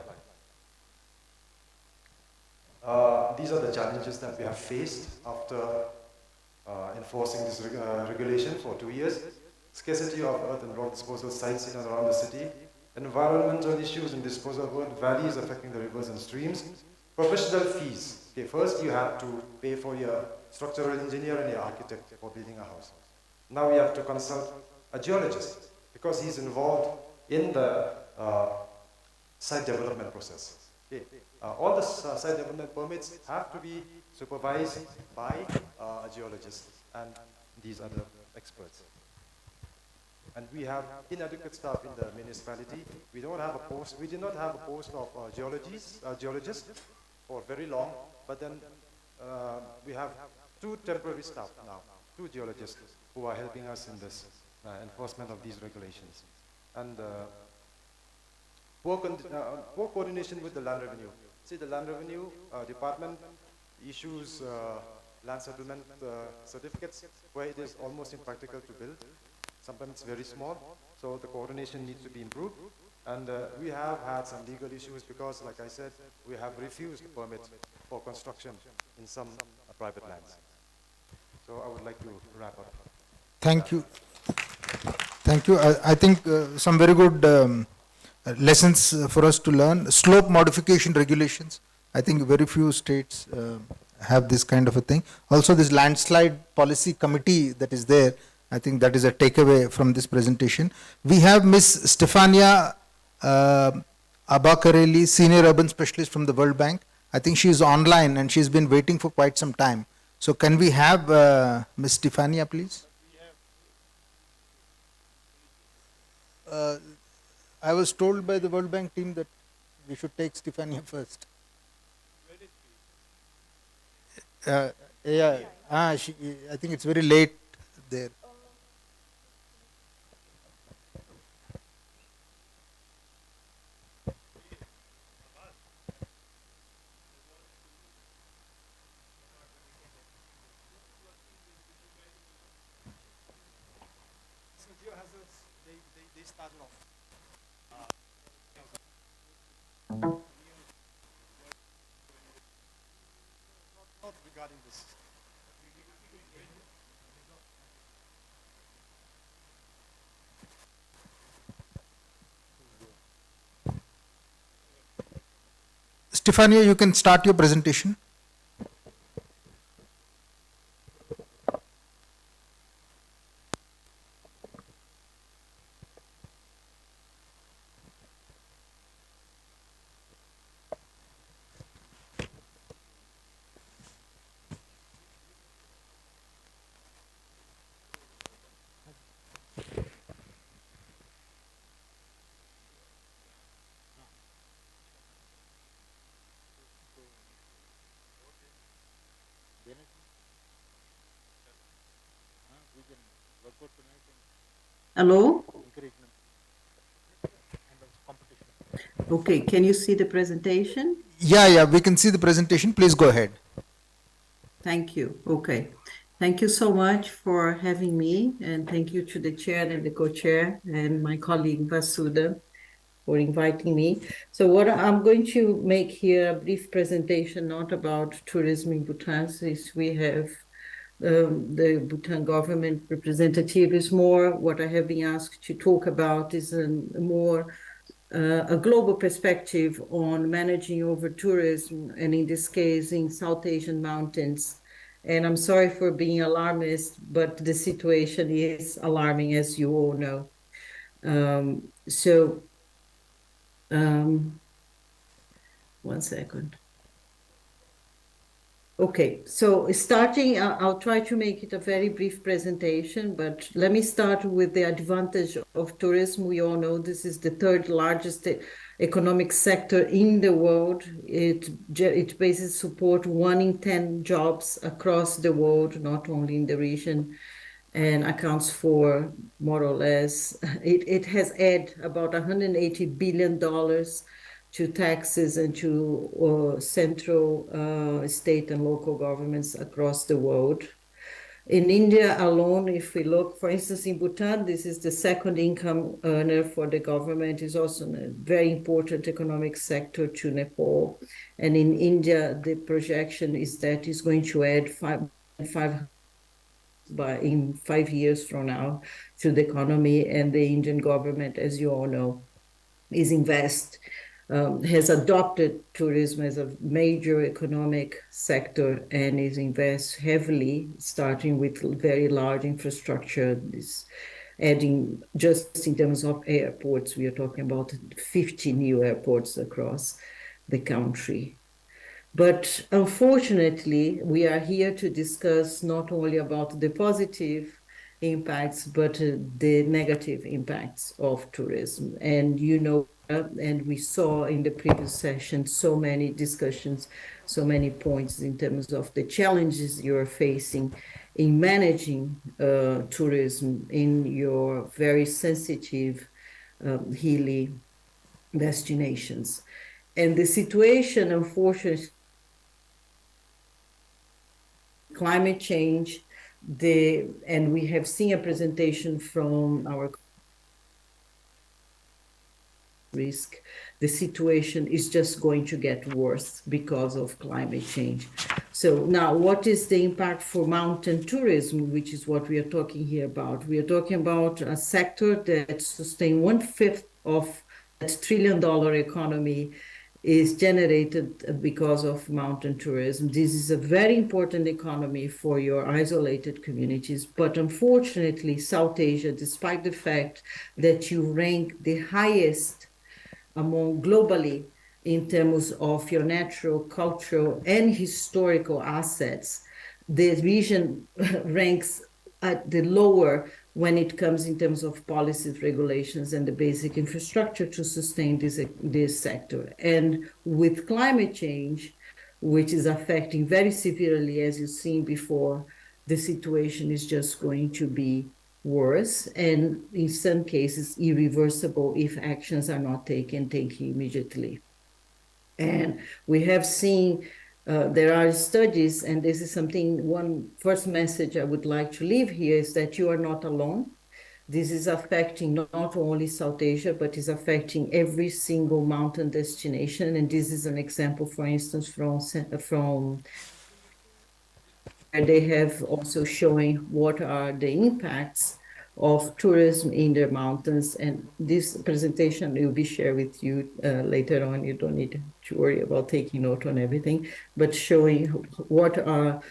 These are the challenges that we have faced after enforcing this regulation for 2 years. Scarcity of earth and rock disposal sites in and around the city, environmental issues in disposal of earth, valleys affecting the rivers and streams, professional fees. Okay, first you have to pay for your structural engineer and your architect for building a house. Now we have to consult a geologist. because he's involved in the site development process. Okay. All the site development permits have to be supervised by a geologist and these other experts. And we have inadequate staff in the municipality. We don't have a post. We did not have a post of geologist for very long. But then we have 2 temporary staff now, 2 geologists who are helping us in this enforcement of these regulations. And poor coordination with the land revenue. See, the land revenue department issues land settlement certificates where it is almost impractical to build. Sometimes it's very small, so the coordination needs to be improved. And we have had some legal issues because, like I said, we have refused permit for construction in some private lands. So I would like to wrap up. Thank you. Thank you. I think some very good lessons for us to learn. Slope modification regulations. I think very few states have this kind of a thing. Also, this landslide policy committee that is there, I think that is a takeaway from this presentation. We have Ms. Stefania Abakareli, Senior Urban Specialist from the World Bank. I think she is online and she's been waiting for quite some time. So can we have Ms. Stefania, please? I was told by the World Bank team that we should take Stefania first. Yeah, I think it's very late there. They started off. Not regarding this. Stefania, you can start your presentation. Hello? Okay, can you see the presentation? Yeah, we can see the presentation. Please go ahead. Thank you. Okay. Thank you so much for having me, and thank you to the chair and the co-chair and my colleague Vasuda for inviting me. So what I'm going to make here a brief presentation, not about tourism in Bhutan, since we have the Bhutan government representative. Is more what I have been asked to talk about is a global perspective on managing over tourism, and in this case, in South Asian mountains. And I'm sorry for being alarmist, but the situation is alarming, as you all know. One second. Okay, so starting, I'll try to make it a very brief presentation, but let me start with the advantage of tourism. We all know this is the 3rd largest economic sector in the world. It basically supports 1 in 10 jobs across the world, not only in the region, and accounts for more or less, it has added about $180 billion to taxes and to central, state and local governments across the world. In India alone, if we look, for instance, in Bhutan, this is the 2nd income earner for the government. It's also a very important economic sector to Nepal. And in India, the projection is that it's going to add in 5 years from now to the economy. And the Indian government, as you all know, has adopted tourism as a major economic sector and is invest heavily, starting with very large infrastructure. adding just in terms of airports, we are talking about 50 new airports across the country. But unfortunately, we are here to discuss not only about the positive impacts, but the negative impacts of tourism. And and we saw in the previous session so many discussions, so many points in terms of the challenges you're facing in managing tourism in your very sensitive, hilly destinations. And the situation, unfortunately, climate change, and we have seen a presentation from our risk, the situation is just going to get worse because of climate change. So now, what is the impact for mountain tourism, which is what we are talking here about? We are talking about a sector that sustains 1/5 of that $1 trillion economy is generated because of mountain tourism. This is a very important economy for your isolated communities. But unfortunately, South Asia, despite the fact that you rank the highest among globally in terms of your natural, cultural, and historical assets, the region ranks at the lower when it comes in terms of policies, regulations, and the basic infrastructure to sustain this sector. And with climate change, which is affecting very severely, as you've seen before, the situation is just going to be worse, and in some cases irreversible if actions are not taken immediately. And we have seen there are studies, and this is something, one first message I would like to leave here is that you are not alone. This is affecting not only South Asia, but is affecting every single mountain destination. And this is an example, for instance, from and they have also showing what are the impacts of tourism in their mountains. And this presentation will be shared with you later on. You don't need to worry about taking note on everything, but showing what are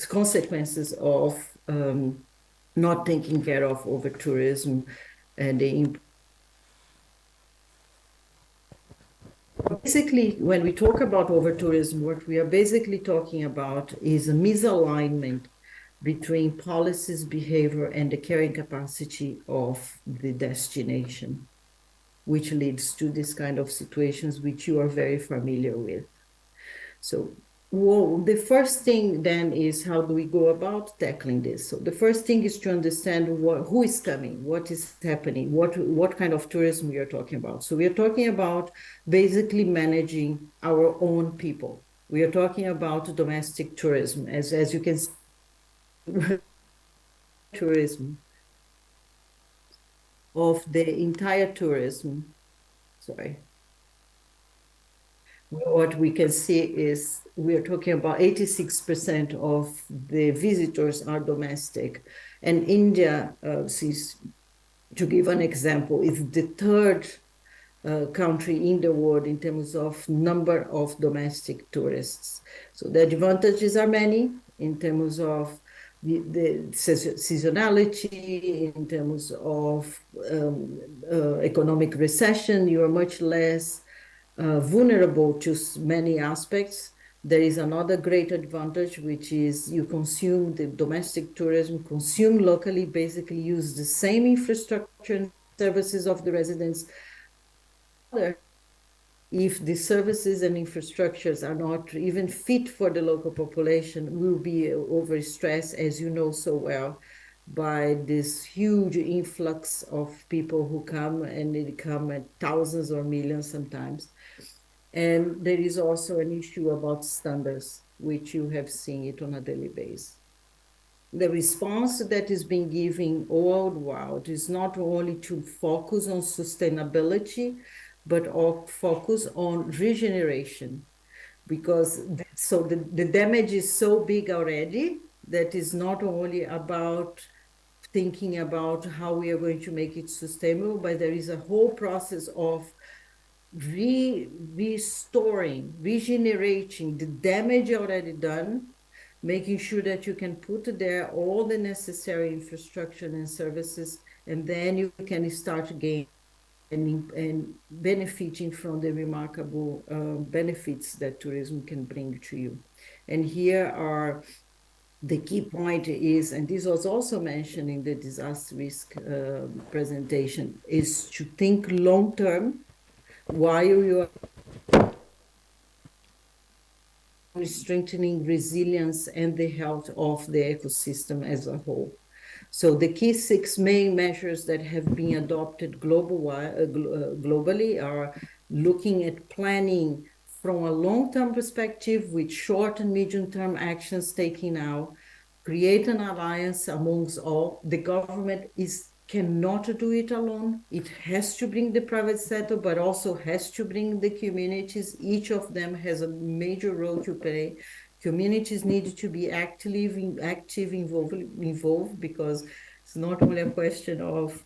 consequences of not taking care of over tourism and the basically, when we talk about over-tourism, what we are basically talking about is a misalignment between policies, behavior, and the carrying capacity of the destination, which leads to this kind of situations which you are very familiar with. So the first thing then is how do we go about tackling this? So the first thing is to understand who is coming, what is happening, what kind of tourism we are talking about. So we are talking about basically managing our own people. We are talking about domestic tourism, as you can see, tourism of the entire tourism. Sorry. What we can see is we are talking about 86% of the visitors are domestic. And India, to give an example, is the third country in the world in terms of number of domestic tourists. So the advantages are many in terms of the seasonality, in terms of economic recession. You are much less vulnerable to many aspects. There is another great advantage, which is you consume the domestic tourism, consume locally, basically use the same infrastructure and services of the residents. If the services and infrastructures are not even fit for the local population, will be overstressed, as you know so well, by this huge influx of people who come, and they come at thousands or millions sometimes. And there is also an issue about standards, which you have seen it on a daily basis. The response that is being given worldwide is not only to focus on sustainability, but focus on regeneration, because the damage is so big already that is not only about thinking about how we are going to make it sustainable, but there is a whole process of restoring, regenerating the damage already done, making sure that you can put there all the necessary infrastructure and services, and then you can start gaining and benefiting from the remarkable benefits that tourism can bring to you. And here are the key point is, and this was also mentioned in the disaster risk presentation, is to think long term while you are strengthening resilience and the health of the ecosystem as a whole. So the key 6 main measures that have been adopted globally are looking at planning from a long-term perspective with short and medium-term actions taken now, create an alliance amongst all. The government cannot do it alone. It has to bring the private sector, but also has to bring the communities. Each of them has a major role to play. Communities need to be involved, because it's not only a question of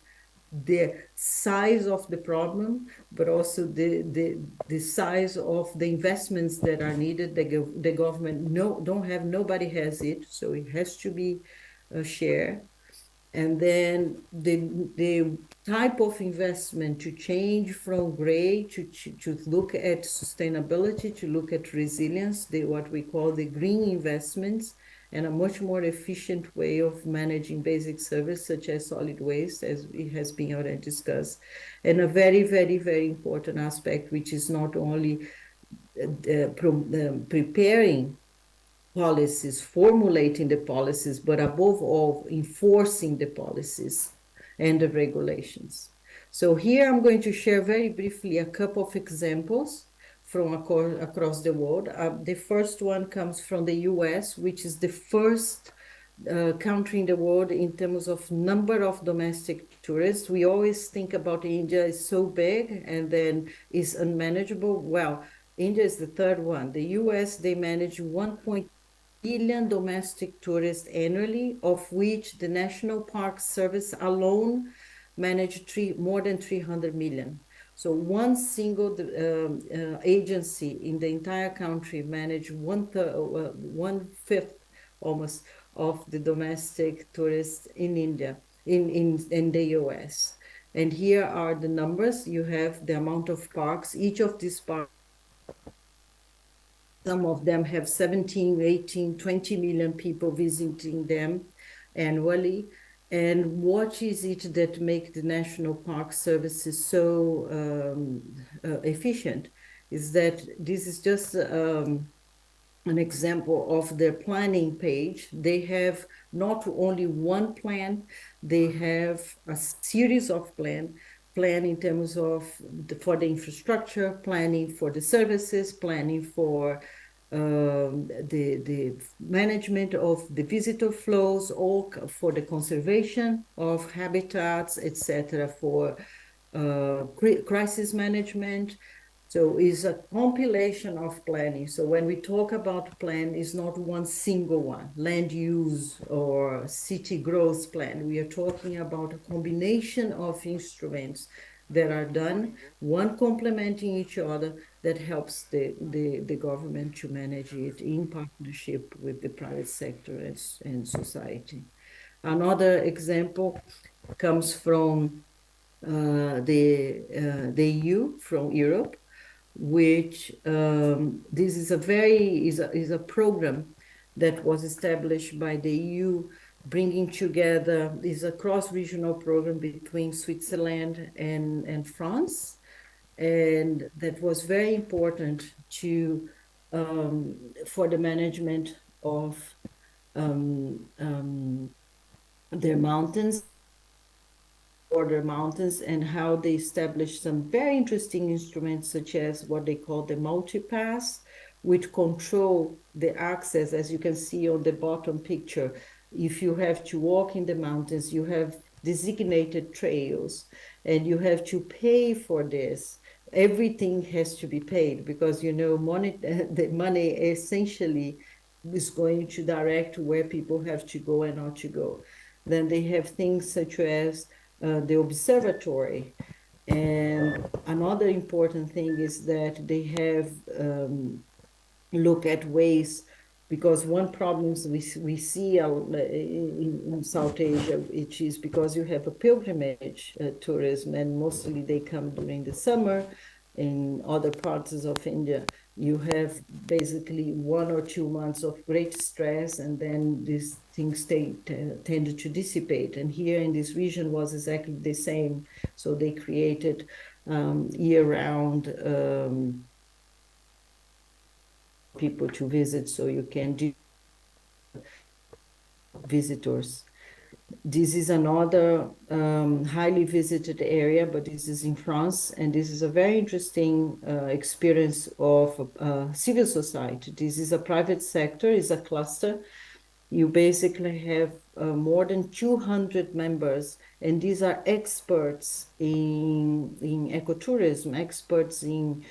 the size of the problem, but also the size of the investments that are needed. The government nobody has it, so it has to be a share. And then the type of investment to change from gray to look at sustainability, to look at resilience, what we call the green investments, and a much more efficient way of managing basic service such as solid waste, as it has been already discussed. And a very, very, very important aspect, which is not only preparing policies, formulating the policies, but above all, enforcing the policies and the regulations. So here I'm going to share very briefly a couple of examples from across the world. The first one comes from the US, which is the first country in the world in terms of number of domestic tourists. We always think about India is so big and then is unmanageable. Well, India is the third one. The US, they manage 1.2 billion domestic tourists annually, of which the National Park Service alone manage more than 300 million. So one single agency in the entire country manage one fifth almost of the domestic tourists in India, in the US. And here are the numbers. You have the amount of parks. Each of these parks, some of them have 17, 18, 20 million people visiting them annually. And what is it that make the National Park Services so efficient? Is that this is just an example of their planning page. They have not only one plan, they have a series of plan in terms of for the infrastructure, planning for the services, planning for the management of the visitor flows, all for the conservation of habitats, etc., for crisis management. So it's a compilation of planning. So when we talk about plan, it's not one single one, land use or city growth plan. We are talking about a combination of instruments that are done, one complementing each other, that helps the government to manage it in partnership with the private sector and society. Another example comes from the EU, from Europe, which this is a program that was established by the EU, bringing together, is a cross-regional program between Switzerland and France, and that was very important to for the management of their mountains, border mountains, and how they established some very interesting instruments, such as what they call the multipass, which control the access. As you can see on the bottom picture, if you have to walk in the mountains, you have designated trails, and you have to pay for this. Everything has to be paid, because money, the money essentially is going to direct where people have to go and not to go. Then they have things such as the observatory. And another important thing is that they have look at ways because one problem we see in South Asia, which is because you have a pilgrimage tourism, and mostly they come during the summer. In other parts of India, you have basically 1 or 2 months of great stress, and then these things tend to dissipate. And here in this region was exactly the same. So they created year-round people to visit, so you can do visitors. This is another highly visited area, but this is in France, and this is a very interesting experience of civil society. This is a private sector, is a cluster. You basically have more than 200 members, and these are experts in ecotourism, experts in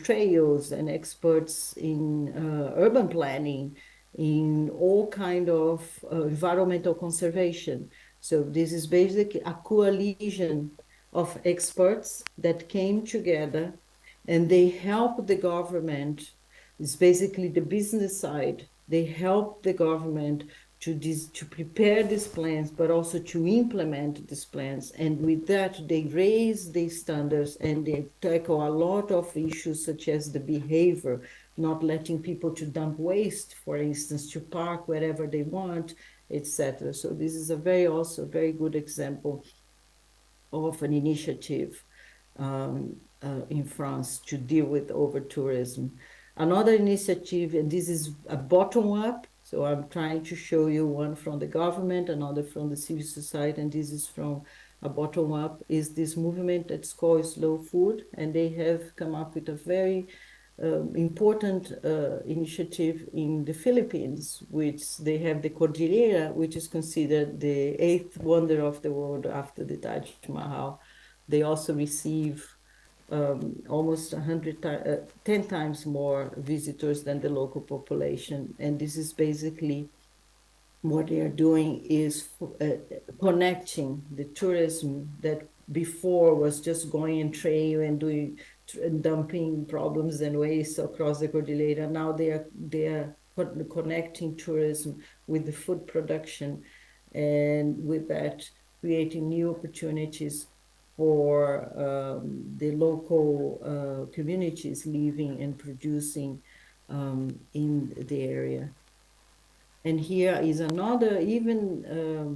trails, and experts in urban planning, in all kind of environmental conservation. So this is basically a coalition of experts that came together, and they help the government. It's basically the business side. They help the government to prepare these plans, but also to implement these plans. And with that, they raise the standards, and they tackle a lot of issues such as the behavior, not letting people to dump waste, for instance, to park wherever they want, etc. So this is also very good example of an initiative in France to deal with over-tourism. Another initiative, and this is a bottom-up, so I'm trying to show you one from the government, another from the civil society, and this is from a bottom-up, is this movement that's called Slow Food, and they have come up with a very important initiative in the Philippines, which they have the Cordillera, which is considered the eighth wonder of the world after the Taj Mahal. They also receive almost 10 times more visitors than the local population. And this is basically what they are doing is connecting the tourism that before was just going and trail and doing and dumping problems and waste across the Cordillera. Now they are connecting tourism with the food production, and with that creating new opportunities for the local communities living and producing in the area. And here is another even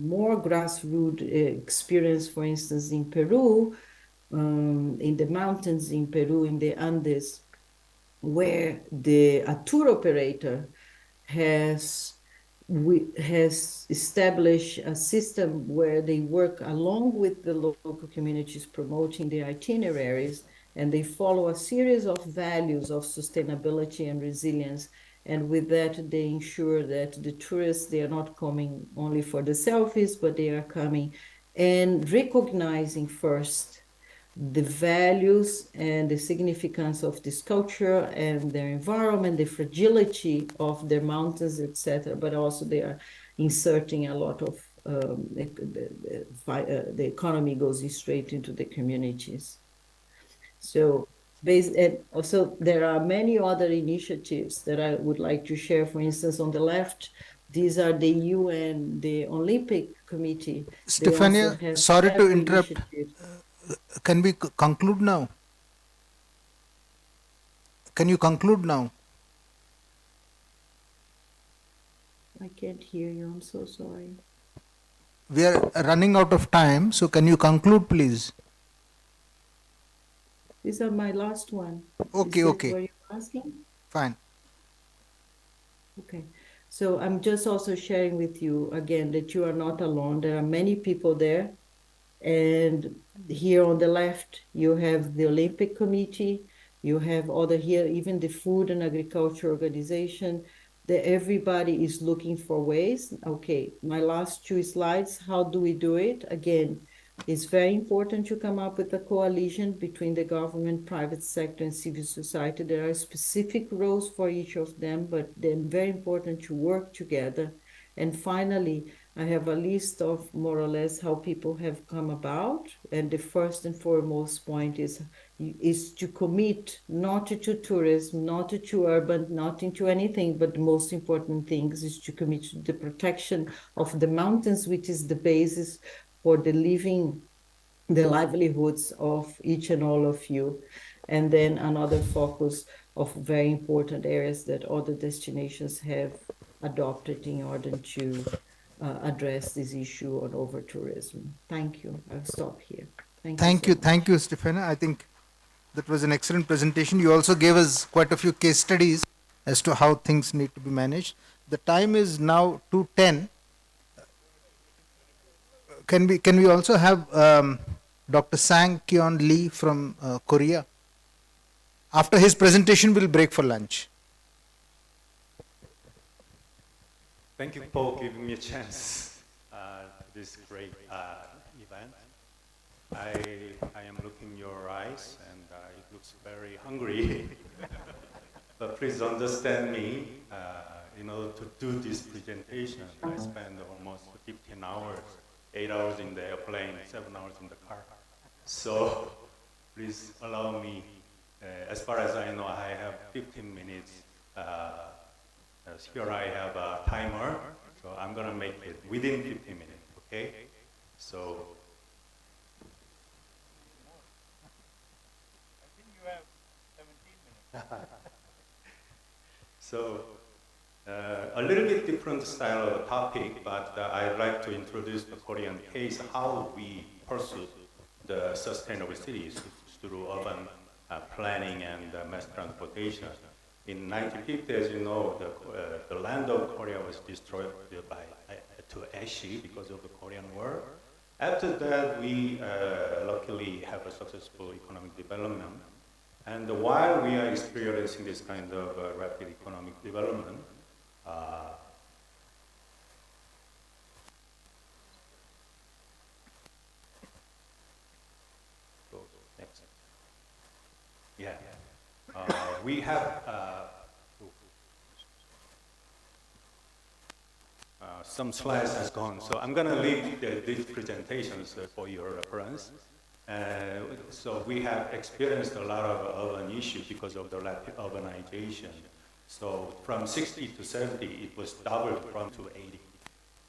more grassroots experience, for instance, in Peru, in the mountains in Peru, in the Andes, where a tour operator has established a system where they work along with the local communities promoting their itineraries, and they follow a series of values of sustainability and resilience. And with that, they ensure that the tourists, they are not coming only for the selfies, but they are coming and recognizing first the values and the significance of this culture and their environment, the fragility of their mountains, etc. But also they are inserting a lot of the economy goes straight into the communities. So and also there are many other initiatives that I would like to share. For instance, on the left, these are the UN, the Olympic Committee. They also Stefania, have sorry to several interrupt. initiatives. Can we conclude now? Can you conclude now? I can't hear you. I'm so sorry. We are running out of time, so can you conclude, please? These are my last one. Okay, Is that okay. what you're asking? Fine. Okay. So I'm just also sharing with you again that you are not alone. There are many people there. And here on the left, you have the Olympic Committee. You have other here, even the Food and Agriculture Organization. That everybody is looking for ways. Okay, my last 2 slides. How do we do it? Again, it's very important to come up with a coalition between the government, private sector, and civil society. There are specific roles for each of them, but they're very important to work together. And finally, I have a list of more or less how people have come about. And the first and foremost point is is to commit not to tourism, not to urban, not into anything, but the most important thing is to commit to the protection of the mountains, which is the basis for the living, the livelihoods of each and all of you. And then another focus of very important areas that other destinations have adopted in order to address this issue on over tourism. Thank you. I'll stop here. Thank you so much. Thank you, Stefana. I think that was an excellent presentation. You also gave us quite a few case studies as to how things need to be managed. The time is now 2:10. Can we also have Dr. Sang Kyon Lee from Korea? After his presentation, we'll break for lunch. Thank you for giving me a chance to this great event. I am looking your eyes and it looks very hungry. But please understand me. In order to do this presentation, I spent almost 15 hours, 8 hours in the airplane, 7 hours in the car. So please allow me, as far as I know, I have 15 minutes. Here I have a timer, so I'm gonna make it within 15 minutes, okay? So, I think you have 17 minutes. So, a little bit different style of topic, but I'd like to introduce the Korean case, how we pursue the sustainable cities through urban planning and mass transportation. In 1950, as you know, the land of Korea was destroyed to ashes because of the Korean War. After that, we luckily have a successful economic development. And while we are experiencing this kind of rapid economic development, next. Yeah. We have some slides has gone, so I'm going to leave these presentations for your reference. So we have experienced a lot of urban issues because of the rapid urbanization. So from 60 to 70, it was doubled from to 80.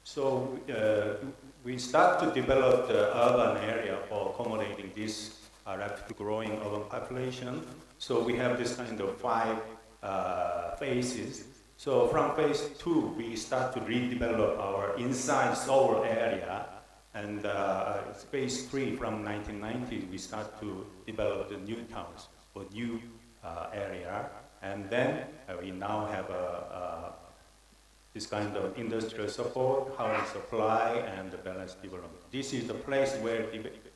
So we start to develop the urban area for accommodating this rapidly growing urban population. So we have this kind of 5 phases. So from phase 2, we start to redevelop our inside Seoul area. And phase 3, from 1990, we start to develop the new towns or new area. And then we now have this kind of industrial support, housing supply, and the balanced development. This is the place where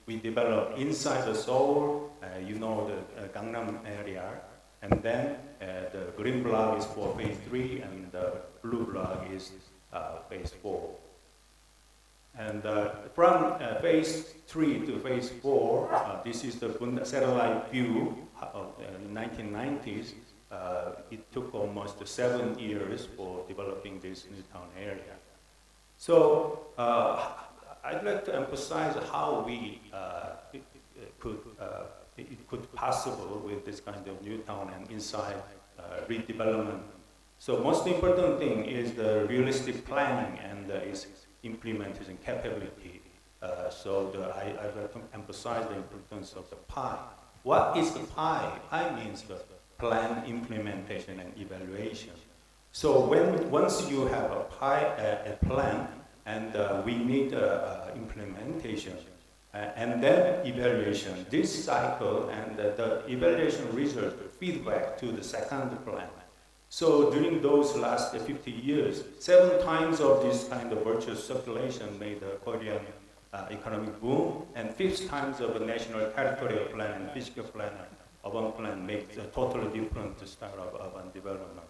we develop inside the Seoul, you know, the Gangnam area. And then the green block is for phase 3, and the blue block is phase 4. And from phase 3 to phase 4, this is the satellite view in the 1990s. It took almost 7 years for developing this new town area. So I'd like to emphasize how it could possible with this kind of new town and inside redevelopment. So most important thing is the realistic planning and its implementation capability. I'd like to emphasize the importance of the PI. What is the PI? PI means the plan, implementation, and evaluation. So once you have a plan, and we need implementation, and then evaluation. This cycle and the evaluation result feedback to the second plan. So during those last 50 years, 7 times of this kind of virtuous circulation made the Korean economic boom, and 5 times of the national territorial plan and physical plan, urban plan make a totally different style of urban development.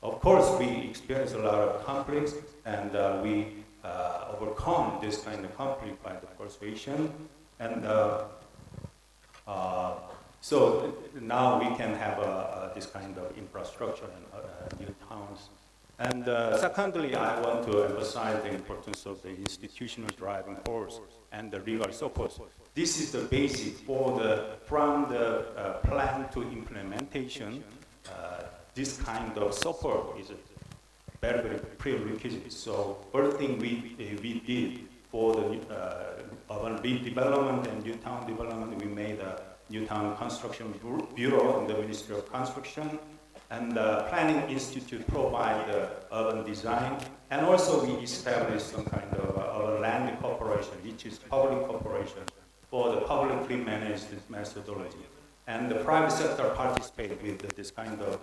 Of course, we experience a lot of conflicts, and we overcome this kind of conflict by the persuasion. And so now we can have this kind of infrastructure and new towns. And secondly, I want to emphasize the importance of the institutional driving force and the legal support this is the basis for from the plan to implementation. This kind of support is very, very prerequisite. So first thing we did for the urban redevelopment and new town development, we made a new town construction bureau in the Ministry of Construction, and the Planning Institute provide the urban design, and also we established some kind of urban land corporation, which is public corporation for the publicly managed methodology. And the private sector participated with this kind of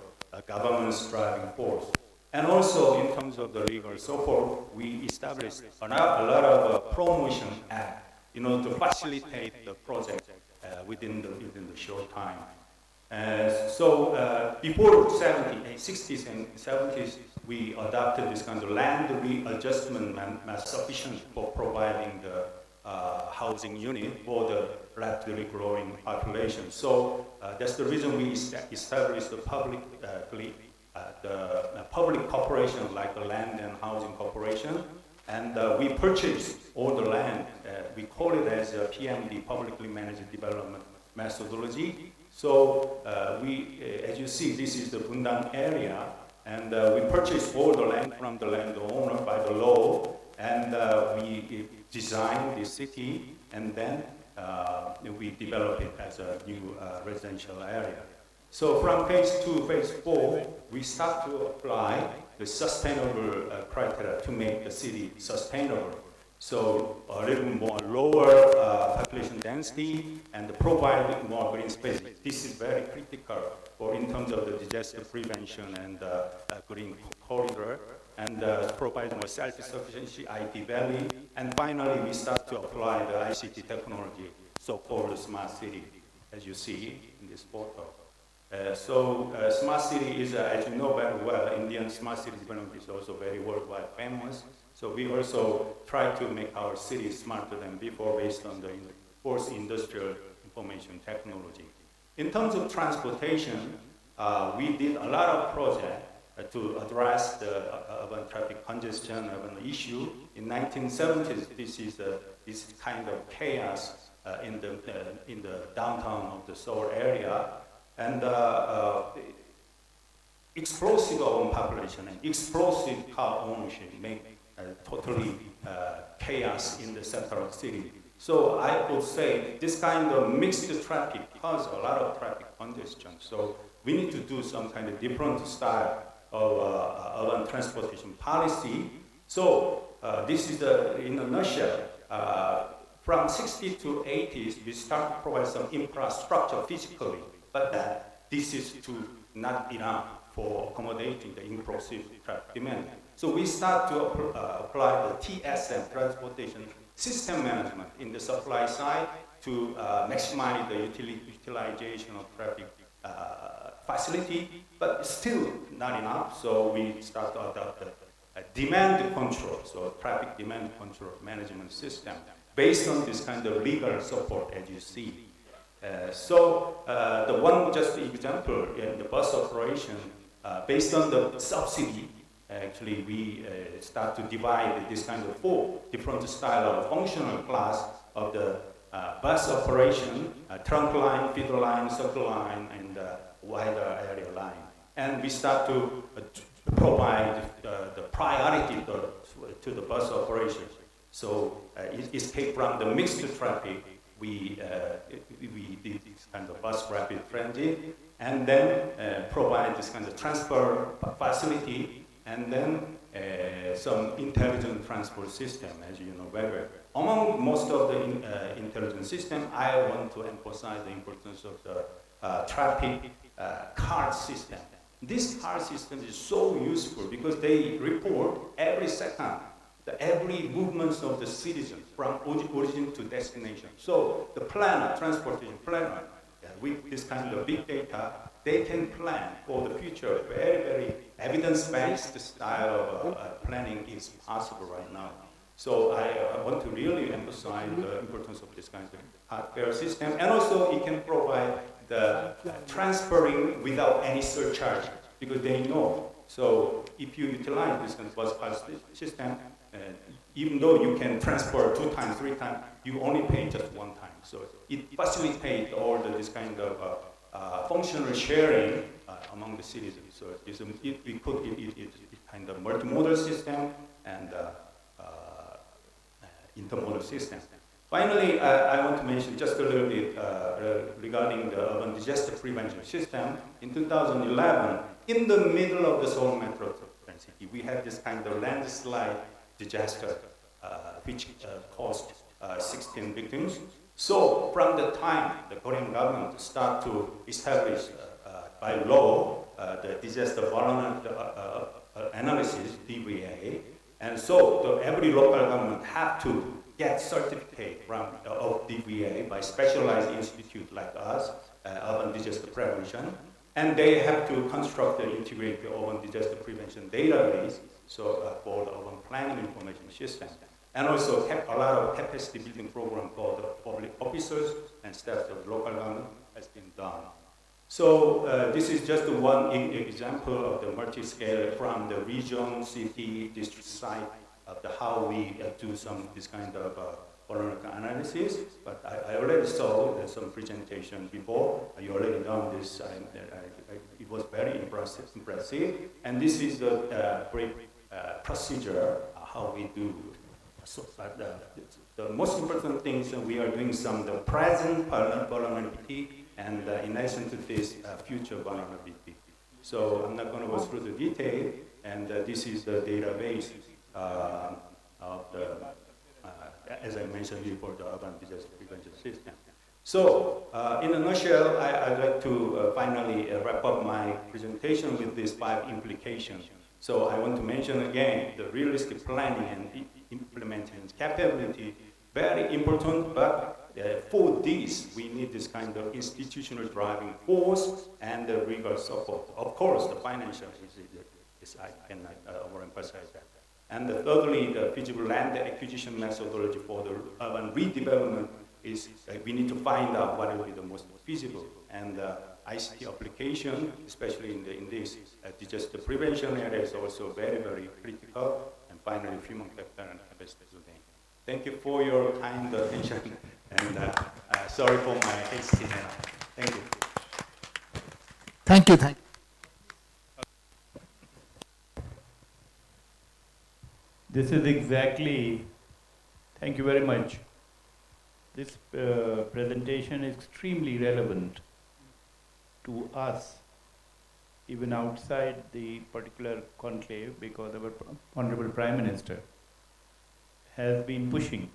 government's driving force. And also in terms of the legal support, we established a lot of promotion act, to facilitate the project within the short time. So before 60s and 70s, we adopted this kind of land readjustment as sufficient for providing the housing unit for the rapidly growing population. So that's the reason we established the public corporation like the Land and Housing Corporation, and we purchased all the land. We call it as a PMD, Publicly Managed Development Methodology. So as you see, this is the Bundan area, and we purchased all the land from the landowner by the law, and we designed the city, and then we developed it as a new residential area. So from phase 2, phase 4, we start to apply the sustainable criteria to make the city sustainable. So a little more lower population density and provide more green space. This is very critical for in terms of the disaster prevention and green corridor, and provide more self-sufficiency, IT Valley. And finally, we start to apply the ICT technology, so-called smart city, as you see in this photo. Smart city is, as you know very well, Indian smart city development is also very worldwide famous. So we also try to make our cities smarter than before based on the fourth industrial information technology. In terms of transportation, we did a lot of projects to address the urban traffic congestion, urban issue. In 1970s, this kind of chaos in the downtown of the Seoul area, and explosive urban population and explosive car ownership make totally chaos in the central city. So I would say this kind of mixed traffic causes a lot of traffic congestion. So we need to do some kind of different style of urban transportation policy. So this is in a nutshell. From 60s to 80s, we start to provide some infrastructure physically, but this is not enough for accommodating the impressive traffic demand. So we start to apply the TSM, transportation system management, in the supply side to maximize the utilization of traffic facility, but still not enough. So we start to adopt a demand control, so traffic demand control management system based on this kind of legal support, as you see. The one just example in the bus operation, based on the subsidy, actually we start to divide this kind of 4 different style of functional class of the bus operation: trunk line, feeder line, circle line, and wider area line. And we start to provide the priority to the bus operation. So escape from the mixed traffic, we did this kind of bus rapid transit, and then provide this kind of transfer facility, and then some intelligent transport system, as you know very well. Among most of the intelligent system, I want to emphasize the importance of the traffic card system. This card system is so useful because they report every second every movements of the citizens from origin to destination. So the planner, transportation planner, with this kind of big data, they can plan for the future. Very, very evidence-based style of planning is possible right now. So I want to really emphasize the importance of this kind of hardware system, and also it can provide the transferring without any surcharge, because they know. So if you utilize this kind of bus pass system, even though you can transfer 2 times, 3 times, you only pay just 1 time. So it facilitates all this kind of functional sharing among the citizens. So we put it kind of multimodal system and intermodal system. Finally, I want to mention just a little bit regarding the urban disaster prevention system. In 2011, in the middle of the Seoul metropolitan city, we had this kind of landslide disaster, which caused 16 victims. So from the time the Korean government started to establish by law the disaster vulnerability analysis, DVA, and so every local government had to get certificate from of DVA by specialized institute like us, urban disaster prevention, and they have to construct and integrate the urban disaster prevention database, so for the urban planning information system, and also a lot of capacity building program for the public officers and staff of local government has been done. So this is just one example of the multi-scale from the region, city, district side of how we do this kind of vulnerability analysis. But I already saw some presentation before. You already done this. It was very impressive. And this is the brief procedure how we do. So the most important things we are doing some the present vulnerability and in addition to this future vulnerability. So I'm not going to go through the detail, and this is the database of the, as I mentioned before, the urban disaster prevention system. So in a nutshell, I'd like to finally wrap up my presentation with these 5 implications. So I want to mention again the realistic planning and implementation capability, very important, but for this, we need this kind of institutional driving force and the rigorous support. Of course, the financial is I cannot overemphasize that. And thirdly, the feasible land acquisition methodology for the urban redevelopment is we need to find out what will be the most feasible. And ICT application, especially in this disaster prevention area, is also very, very critical. And finally, human capital and capacity building. Thank you for your kind attention. And sorry for my hasty manner. Thank you. Thank you. Thank you. This is exactly, thank you very much. This presentation is extremely relevant to us, even outside the particular conclave, because our Honorable Prime Minister has been pushing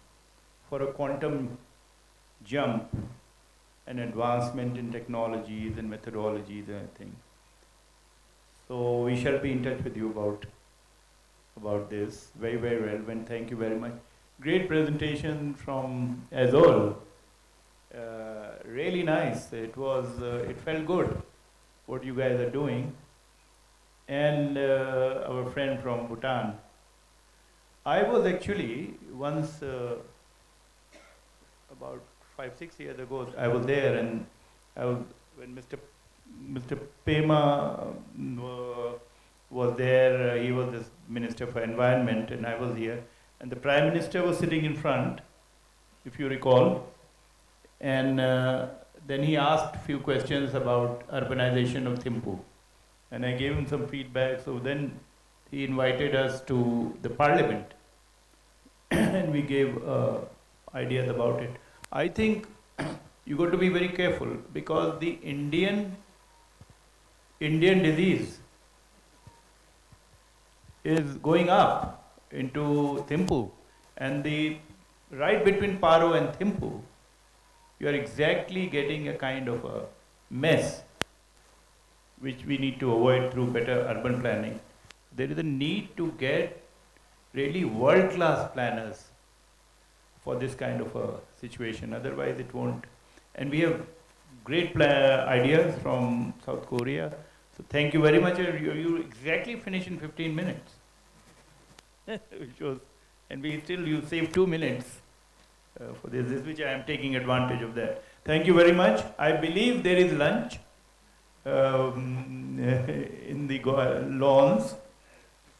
for a quantum jump and advancement in technologies and methodologies and everything. So we shall be in touch with you about this. Very, very relevant. Thank you very much. Great presentation from as all. Really nice. It felt good what you guys are doing. And our friend from Bhutan. I was actually once about 5-6 years ago, I was there, and when Mr. Pema was there, he was the Minister for Environment, and I was here, and the Prime Minister was sitting in front, if you recall, and then he asked a few questions about urbanization of Thimphu, and I gave him some feedback. So then he invited us to the Parliament, and we gave ideas about it. I think you got to be very careful, because the Indian disease is going up into Thimphu, and right between Paro and Thimphu, you are exactly getting a kind of a mess which we need to avoid through better urban planning. There is a need to get really world-class planners for this kind of a situation, otherwise it won't. And we have great ideas from South Korea. So thank you very much. You exactly finished in 15 minutes. Which was, and you saved 2 minutes for this, which I am taking advantage of that. Thank you very much. I believe there is lunch in the lawns.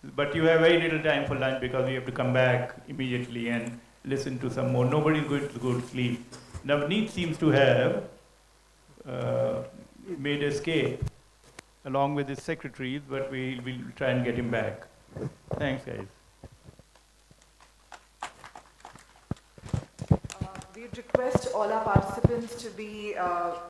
But you have very little time for lunch because we have to come back immediately and listen to some more. Nobody is going to go to sleep. Navneet seems to have made escape along with his secretaries, but we will try and get him back. Thanks, guys. We'd request all our participants to be